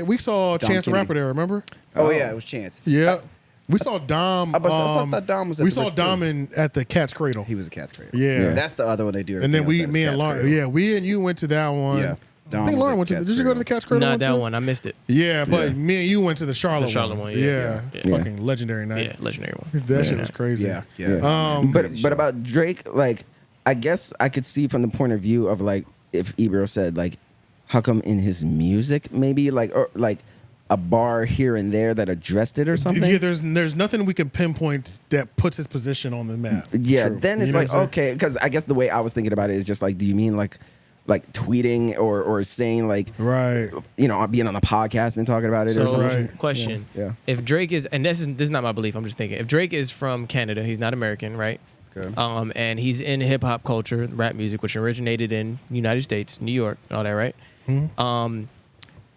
we saw Dom Chance the Kennedy. Rapper there. Remember? Oh yeah, it was Chance. Yeah. We saw Dom. I thought Dom was at we the saw Ritz, Dom too. at the Cat's Cradle. He was a Cat's Cradle. Yeah. That's the other one they do. And then everything else me at and Cat's Lauren. Cradle. Yeah, we and you went to that one. Yeah. I Dom think was Lauren at went to. Cat's Did you go to the Cradle. Cat's Cradle? Not one that too? one. I missed it. Yeah, but me and you went to the Charlotte, The Charlotte one, Yeah. yeah. Fucking legendary night. Yeah, legendary one. That shit was crazy. Yeah, Yeah. yeah. But about Drake, like, I guess I could see from the point of view of like if Ebro said like, how come in his music maybe like or like a bar here and there that addressed it or something. Yeah, there's nothing we can pinpoint that puts his position on the map. Yeah, True. then it's You know like what I'm saying? okay, because I guess the way I was thinking about it is just like, do you mean like tweeting or saying like Right. you know being on a podcast and talking about it or So, something? Right. question: Yeah. If Drake is, and this is not my belief, I'm just thinking, if Drake is from Canada, he's not American, right? Okay. And he's in hip hop culture, rap music, which originated in United States, New York, and all that, right?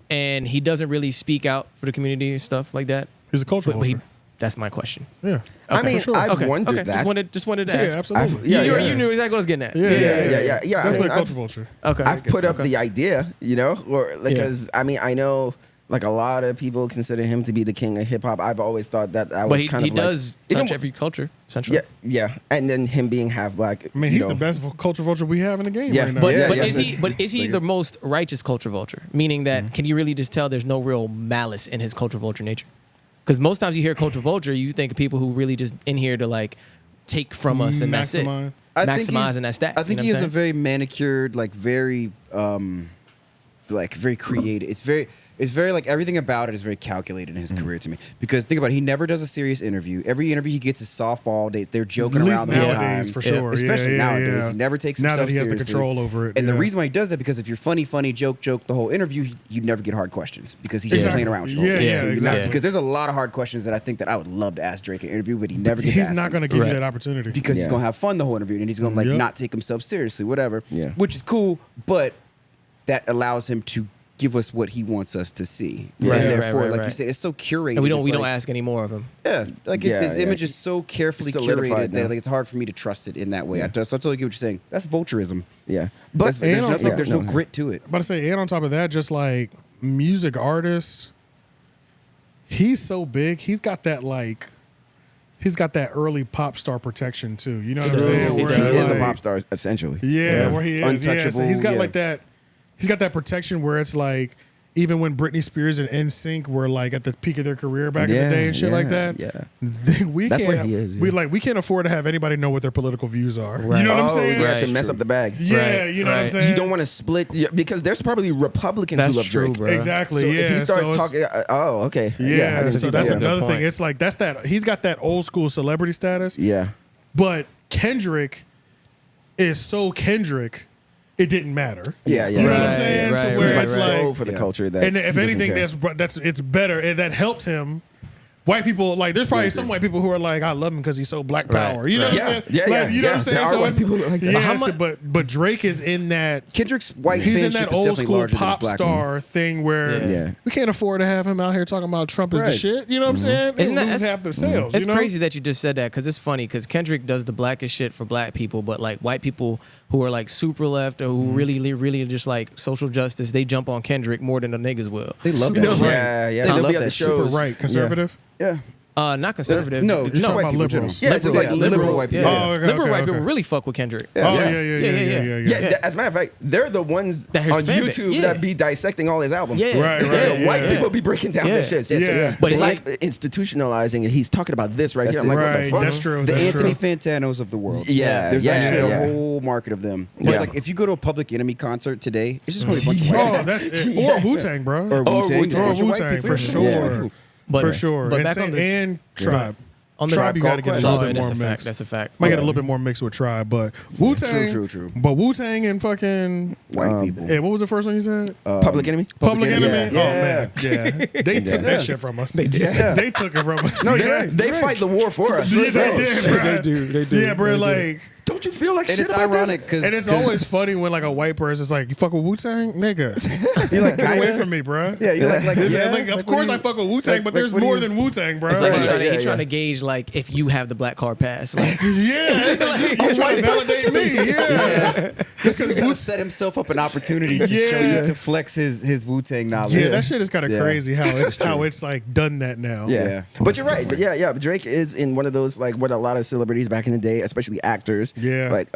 And he doesn't really speak out for the community and stuff like that. He's a culture But he, vulture. that's my question. Yeah. I Okay, mean, for sure. I've wondered that. Just wanted to Yeah, ask. absolutely. Yeah, you, yeah. you knew exactly what I was getting at. Yeah. Yeah. I Definitely mean, a culture vulture. Okay. I've put up Okay. the idea, you know, or because I mean I know like a lot of people consider him to be the king of hip hop. I've always thought that I was But he kind of does like, touch even- every culture, essentially. yeah, and then him being half black. I mean, you he's know. the best culture vulture we have in the game Yeah, right now. But Yeah, but yeah. is he the most righteous culture vulture? Meaning that can you really just tell there's no real malice in his culture vulture nature? Because most times you hear culture vulture, you think of people who really just in here to like take from us and that's it. Maximize. Maximize and that's that. I think he is a very manicured, like very creative. It's very like everything about it is very calculated in his career to me. Because think about it, he never does a serious interview. Every interview he gets is softball. They're joking At least around the whole time. nowadays, for sure. Especially Yeah, nowadays, yeah. he never takes Now himself that he has the seriously. control over it. And the yeah. reason why he does that because if you're funny, joke the whole interview, you'd never get hard questions because he's just Exactly. playing around with you. the whole Yeah, time. yeah, you're not- exactly. Because there's a lot of hard questions that I think that I would love to ask Drake in an interview, but he never gets He's asked not them. going to give Right. you that opportunity. Because he's Yeah. gonna have fun the whole interview and he's gonna like Yep. not take himself seriously, whatever. Yeah. Which is cool, but that allows him to give us what he wants us to see. Right, and right, therefore, right, like right. you said, it's so curated. And we It's don't like- ask any more of him. Yeah, like Yeah, his yeah. image is so carefully Solidified curated now. that like it's hard for me to trust it in that way. So I totally get what you're saying. That's vulturism. Yeah, There's and on- nothing. yeah, There's no grit to it. I'm about to say, and on top of that, just like music artist, he's so big. He's got that early pop star protection too. You know what I'm saying? He Where he it's is a like- pop star essentially. Yeah, where he is. Yeah, so Untouchable, he's got yeah. like that. He's got that protection where it's like, even when Britney Spears and NSYNC were like at the peak of their career back in Yeah, the day and shit like yeah, that. yeah. We That's can't. what he is, We yeah. we can't afford to have anybody know what their political views are. Right. You know what I'm Oh, saying? yeah, Right. to mess True. up the bag. Yeah, Right, you know what I'm right. saying? You don't want to split because there's probably Republicans That's who love true, Drake. bro. Exactly. So yeah. if he starts so it's- talking, okay. I Yeah, can so see that's that. a good another point. thing. It's like that's that he's got that old school celebrity status, Yeah, but Kendrick is so Kendrick, it didn't matter. yeah, yeah. You know what Right, I'm saying? right, To where He's like it's so like, for the yeah. culture that. and if he doesn't anything, care. that's it's better. And that helped him white people, like, there's probably some white people who are like, I love him because he's so black power. You know what I'm saying? Yeah, Like, you know what I'm saying? There are So white it's, people like that. yes, but Drake is in that. Kendrick's white He's in fanship that is old definitely school larger than his pop black star thing where we can't afford to have him out here talking about Trump is the Right. shit. You know what I'm saying? Isn't that lose half their sales? It's you know? crazy that you just said that because it's funny because Kendrick does the blackest shit for black people, but like white people who are like super left or who really just like social justice, they jump on Kendrick more than the niggas will. They love Super that shit. right. Yeah, They they'll love be at that the shit. Super shows. right, conservative. Yeah. Not conservative. No, You're just talking white about people in liberals. general. Yeah, just like liberal white people. Oh, okay, liberal okay, white okay. people really fuck with Kendrick. Oh, yeah. Yeah, as a matter of fact, they're the ones That his on fan base. YouTube Yeah. that be dissecting all his albums. Yeah. Right, The white yeah. people be breaking down Yeah. this shit. Yeah. But But it's like like- institutionalizing it. He's talking about this right here. I'm like, what the Right, fuck? that's true. The That's Anthony true. Fantanos of the world. Yeah, There's yeah, actually yeah. a whole market of them. Yeah. It's like if you go to a Public Enemy concert today, it's just going to be a bunch of white Oh, that's it. Or Wu-Tang, bro. Or Wu-Tang. Wu-Tang. Bunch of white Wu-Tang, people. for Yeah. sure. But- For sure. but And, back on the- and Tribe. On the Tribe, you got to get a little bit that's more a fact. mixed. That's a fact. Might get a little bit more mixed with Tribe, but Wu-Tang. True. But Wu-Tang and fucking White people. Yeah, what was the first one you said? Public Enemy. Public Enemy. Yeah. Oh man, yeah. They took that shit from us. They did. They took it from us. No, yeah. they fight the war for us. Yeah, they did, bro. They do. Yeah, bro. Like, Don't you feel like And shit it's about ironic this? because and it's always funny when like a white person's like, "You fuck with Wu-Tang, nigga." You're like, Get away kinda? from me, bro. Yeah, you're like It's yeah, like, of what course do I you- fuck with Wu-Tang, but like, there's what do more you- than Wu-Tang, bro. It's like Like, he's trying to gauge like if you have the black card pass. Like, yeah, it's like, you're trying to validate me. Yeah, He's because gonna set himself up an opportunity to show Yeah. you to flex his Wu-Tang knowledge. yeah, that shit is kind of Yeah. crazy how it's like done that now. Yeah. But you're right. But yeah. Drake is in one of those like what a lot of celebrities back in the day, especially actors. Yeah. Like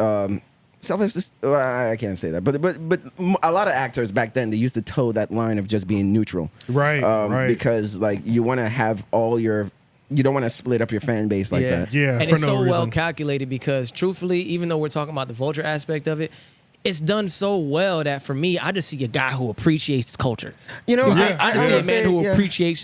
selfless. I can't say that, but a lot of actors back then they used to toe that line of just being neutral. Right, right. Because like you want to have you don't want to split up your fan base like that. Yeah, and for it's no so well reason. calculated because truthfully, even though we're talking about the vulture aspect of it, it's done so well that for me, I just see a guy who appreciates culture. You know, Yeah. I see a would man say, who yeah. appreciates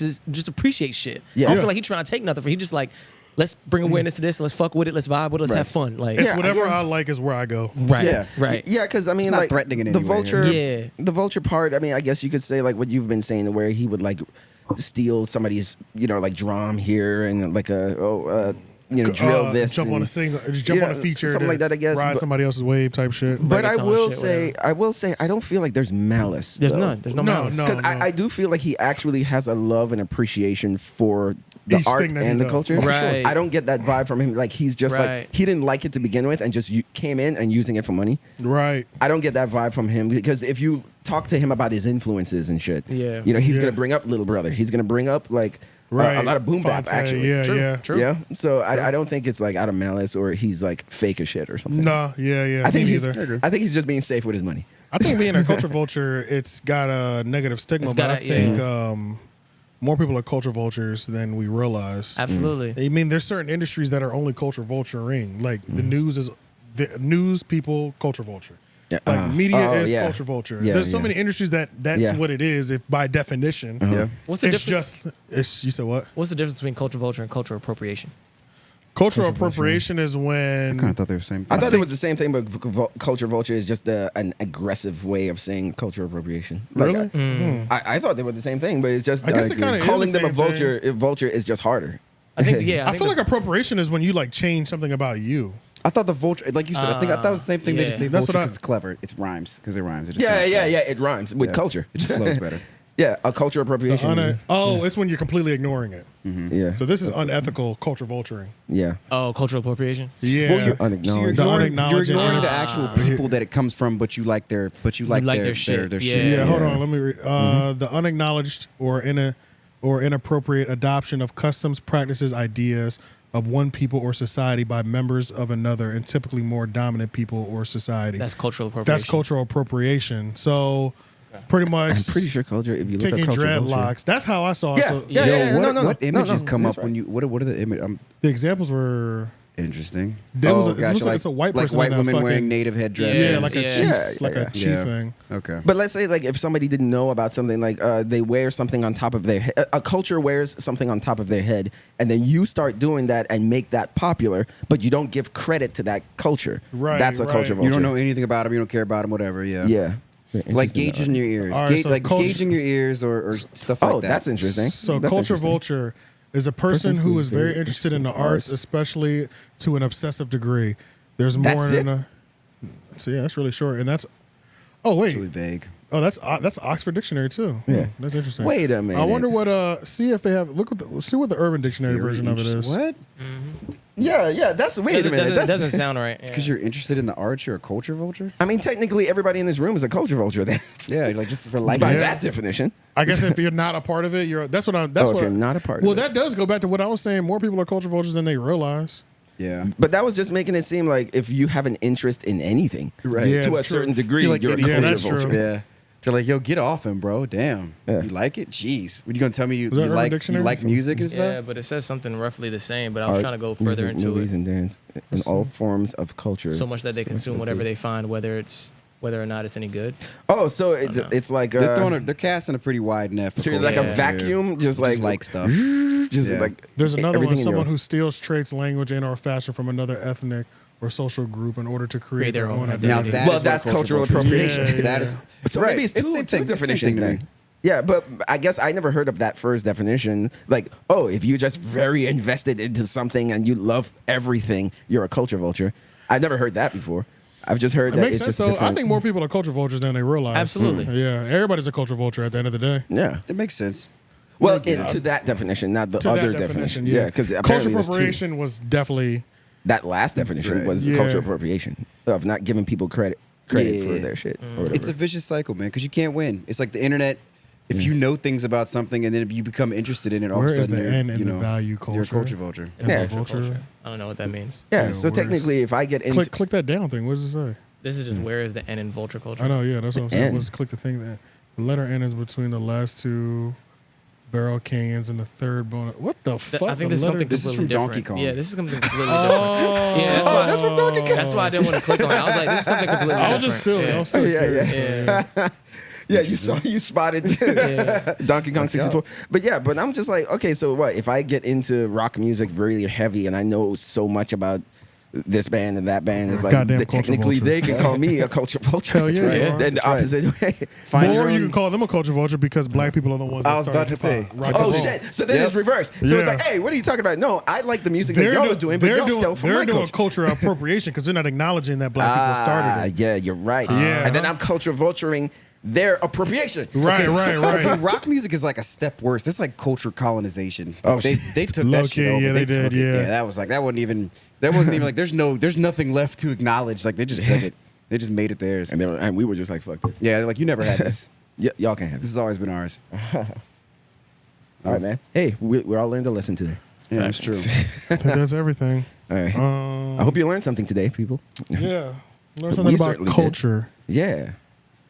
shit. Yeah. I don't Yeah. feel like he's trying to take nothing from. He just like, let's bring awareness to this. Let's fuck with it. Let's vibe with it. Let's Right. have fun. Like, It's Yeah, whatever yeah. I like is where I go. right, Yeah, right. Yeah, because I mean, not like threatening in the any way, vulture, yeah. the vulture part. I mean, I guess you could say like what you've been saying, where he would like steal somebody's, like drum here and like drill this, jump on and, a single, jump on a feature, something to like that. I guess. ride But, somebody else's wave type shit. but I reggaeton will shit, say, whatever. I don't feel like there's malice. There's though. none. There's no No, malice. no. Because I do feel like he actually has a love and appreciation for the Each art thing that he and the does. culture. Right. I don't get that vibe from him. Like he's just Right. like he didn't like it to begin with and just came in and using it for money. Right. I don't get that vibe from him because if you talk to him about his influences and shit, Yeah. he's Yeah. gonna bring up Little Brother. He's gonna bring up like Right. a lot of boom bap Fonte, actually. Yeah, True, yeah. true. Yeah. So I don't think it's like out of malice or he's like fake as shit or something. No, yeah. I think me he's neither. I think he's just being safe with his money. I think being a culture vulture, it's got a negative stigma, It's but got I a- think more people are culture vultures than we realize. Absolutely. I mean, there's certain industries that are only culture vulturing. Like the news people, culture vulture. Yeah. Like media is yeah. culture vulture. Yeah, There's so yeah. many industries that's Yeah. what it is. If by definition, Yeah. What's the it's difference? you said what? What's the difference between culture vulture and cultural appropriation? Cultural appropriation is when I kind of thought they were the same thing. I thought it was the same thing, but culture vulture is just an aggressive way of saying cultural appropriation. Like, really. I thought they were the same thing, but it's just I guess it kinda is calling the them a same vulture. Vulture is just harder. I think, yeah. I feel like appropriation is when you like change something about you. I thought the vulture, like you said, I thought it was the same thing. They just say yeah. That's vulture what I- because it's clever. It's rhymes because it rhymes. It just Yeah, sounds yeah, clever. yeah. It rhymes with Yeah. culture. It just flows better. Yeah, a culture appropriation. It's when you're completely ignoring it. Yeah, So this is unethical culture vulturing. yeah. oh, cultural appropriation. Yeah. So you're Unacknowledged. ignoring, unacknowledging the it. actual people that it comes from, but you like their, their shit. Their Yeah. shit. Yeah, hold on. Let me read. The unacknowledged or inappropriate adoption of customs, practices, ideas of one people or society by members of another, and typically more dominant people or society. That's cultural appropriation. That's cultural appropriation. So, pretty much, I'm pretty sure culture. If you look taking at culture, dreadlocks. That's how I saw it. Yeah, So yeah, Yo, yeah. what, No, what images come that's up when you? What are the images? the examples were. Interesting. There was a- it gotcha. looks like it's a white like person white in a women fucking- wearing native headdresses. Yeah, like a Yeah. chief, Yeah, like yeah. a chief Yeah. thing. Okay. But let's say like if somebody didn't know about something, like they wear something on top of their head, a culture wears something on top of their head, and then you start doing that and make that popular, but you don't give credit to that culture. Right, That's a right. culture vulture. You don't know anything about them. You don't care about them. Whatever. Yeah. Yeah. Like gauging your ears, All right, so like culture- gauging your ears or stuff like Oh, that. that's interesting. So That's culture interesting. vulture is a person who is very interested in the arts, especially to an obsessive degree. There's more That's than so yeah, that's really short. And that's It's really vague. Oh, that's Oxford Dictionary too. Yeah. That's interesting. Wait a minute. I wonder what see if they have see what the Urban Dictionary version of it is. What? Yeah, that's wait a minute. It doesn't sound right. Yeah. Because you're interested in the arts, you're a culture vulture? I mean, technically, everybody in this room is a culture vulture. Then, Yeah, like just for like by Yeah. that definition. I guess if you're not a part of it, you're. That's what I. That's If what. you're not a part well, of it. that does go back to what I was saying. More people are culture vultures than they realize. Yeah. But that was just making it seem like if you have an interest in anything, Right. Yeah, to a true. certain degree, Feel like you're a idiot. culture Yeah, that's vulture. true. Yeah. They're like, yo, get off him, bro. Damn. Yeah. You like it? Jeez. What are you gonna tell me you Was that Urban like Dictionary? music and Yeah, stuff? but it says something roughly the same. But I was Art, trying to go further music, into movies it and dance in all forms of culture. so much that they consume whatever they find, whether or not it's any good. Oh, so it's like They're casting a pretty wide net. For so you're like a culture. vacuum, just like stuff. just Yeah. like There's another one. everything in Someone your- who steals traits, language, and/or fashion from another ethnic or social group in order to create their own Now identity. that Well, is what that's culture cultural vulture is. appropriation. Yeah, That yeah. is So right. maybe it's two same thing. definitions Same thing to then. me. Yeah, but I guess I never heard of that first definition. Like, oh, if you're just very invested into something and you love everything, you're a culture vulture. I've never heard that before. I've just heard It that makes it's sense just though. I different. think more people are culture vultures than they realize. Absolutely. Yeah, everybody's a culture vulture at the end of the day. Yeah. It makes sense. Well, to that definition, not the To other that definition. yeah. because culture apparently there's two. appropriation was definitely. That last definition Right. was Yeah. cultural appropriation of not giving people credit for Yeah. their shit. Or whatever. It's a vicious cycle, man, because you can't win. It's like the internet. If you know things about something and then you become interested in it, all Where of a is sudden the you're, N in you the know, value You're a culture? culture vulture. Yeah. Vulture. I don't know what that means. yeah. Yeah, So where's- technically, if I get into Click that down thing. What does it say? This is just where is the N in vulture culture? I know. Yeah, that's what I'm saying. N. Let's click the thing that the letter N is between the last two barrel canyons and the third bone. What the fuck? I think The this is letter- something This is completely from Donkey different. Kong. Yeah, this is something completely Oh, different. Yeah, that's why. that's from Donkey Kong. That's why I didn't want to click on it. I was like, this is something completely I different. was just still. Yeah. I was still Yeah, yeah. curious. Yeah. Yeah, you spotted Donkey Kong 64. But yeah, but I'm just like, okay, so what? If I get into rock music really heavy and I know so much about this band and that band, it's like Goddamn culture technically vulture. they can call me a culture vulture. Hell yeah, right? you are. Then the That's right. opposite way. Find your Or you own- can call them a culture vulture because black people are the ones that I was started about to hip-hop, say. rock Oh and roll. shit! So then Yep. it's reversed. So it's Yeah. like, hey, what are you talking about? No, I like the music that y'all are doing, but y'all still from they're my doing culture. culture appropriation because they're not acknowledging that black people started it. Yeah, you're right. Yeah. And then I'm culture vulturing their appropriation. Right, right, Okay, right. rock music is like a step worse. It's like culture colonization. Oh, they took Low that shit key, over. yeah, they did, took it. yeah. That wasn't even like there's nothing left to acknowledge. Like they just took it. They just made it theirs. And we were just like, fuck this. Yeah, they're like you never had this. Y'all can have This this. has always been ours. All right, man. Hey, we all learned a lesson today. Yeah, that's true. I think that's everything. All right. I hope you learned something today, people. Yeah. Learn We something about certainly did. culture. Yeah.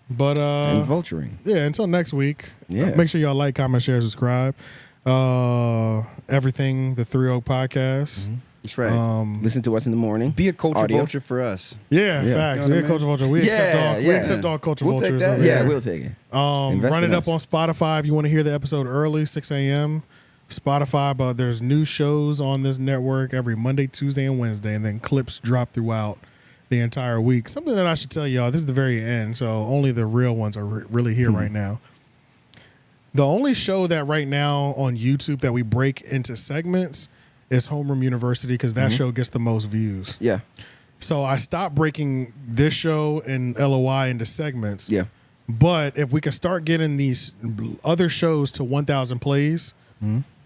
But And vulturing. yeah, until next week. Yeah. Make sure y'all like, comment, share, subscribe. Everything the 3 Podcast. That's right. Listen to us in the morning. Be a culture Audio. vulture for us. Yeah, Yeah. facts. You know We're what I culture vulture. We accept all culture We'll take vultures. that. over Yeah, here. we'll take it. Invest Run in it up us. on Spotify if you want to hear the episode early, 6 a.m. Spotify, but there's new shows on this network every Monday, Tuesday, and Wednesday, and then clips drop throughout the entire week. Something that I should tell y'all, this is the very end, so only the real ones are really here right now. The only show that right now on YouTube that we break into segments is Homeroom University because that show gets the most views. Yeah. So I stopped breaking this show and LOI into segments. Yeah. But if we can start getting these other shows to 1,000 plays,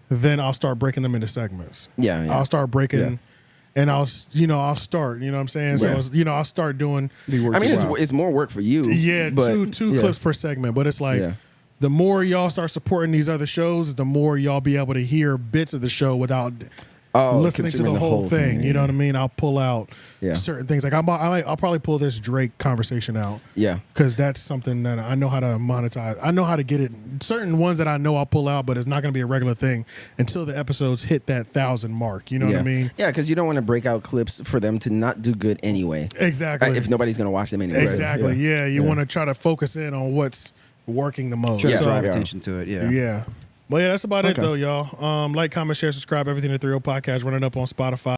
then I'll start breaking them into segments. Yeah, yeah. I'll start breaking, Yeah. and I'll start. You know what I'm saying? So Yeah. it's, I'll start doing. I mean, it's more work for you. Yeah, but, two yeah. clips per segment. But it's like Yeah. the more y'all start supporting these other shows, the more y'all be able to hear bits of the show without listening to consuming the whole thing. You know what I mean? I'll pull out Yeah. certain things. Like I'll probably pull this Drake conversation out. Yeah. Because that's something that I know how to monetize. I know how to get it. Certain ones that I know I'll pull out, but it's not going to be a regular thing until the episodes hit that 1,000 mark. You know what I mean? Yeah, because you don't want to break out clips for them to not do good anyway. Exactly. If nobody's going to watch them anyway. Exactly. Yeah. You want to try to focus in on what's working the most. Try to So- drive attention to it. Yeah. Yeah. Well, yeah, that's about it Okay. though, y'all. Like, comment, share, subscribe, everything at 3 Podcast, running up on Spotify.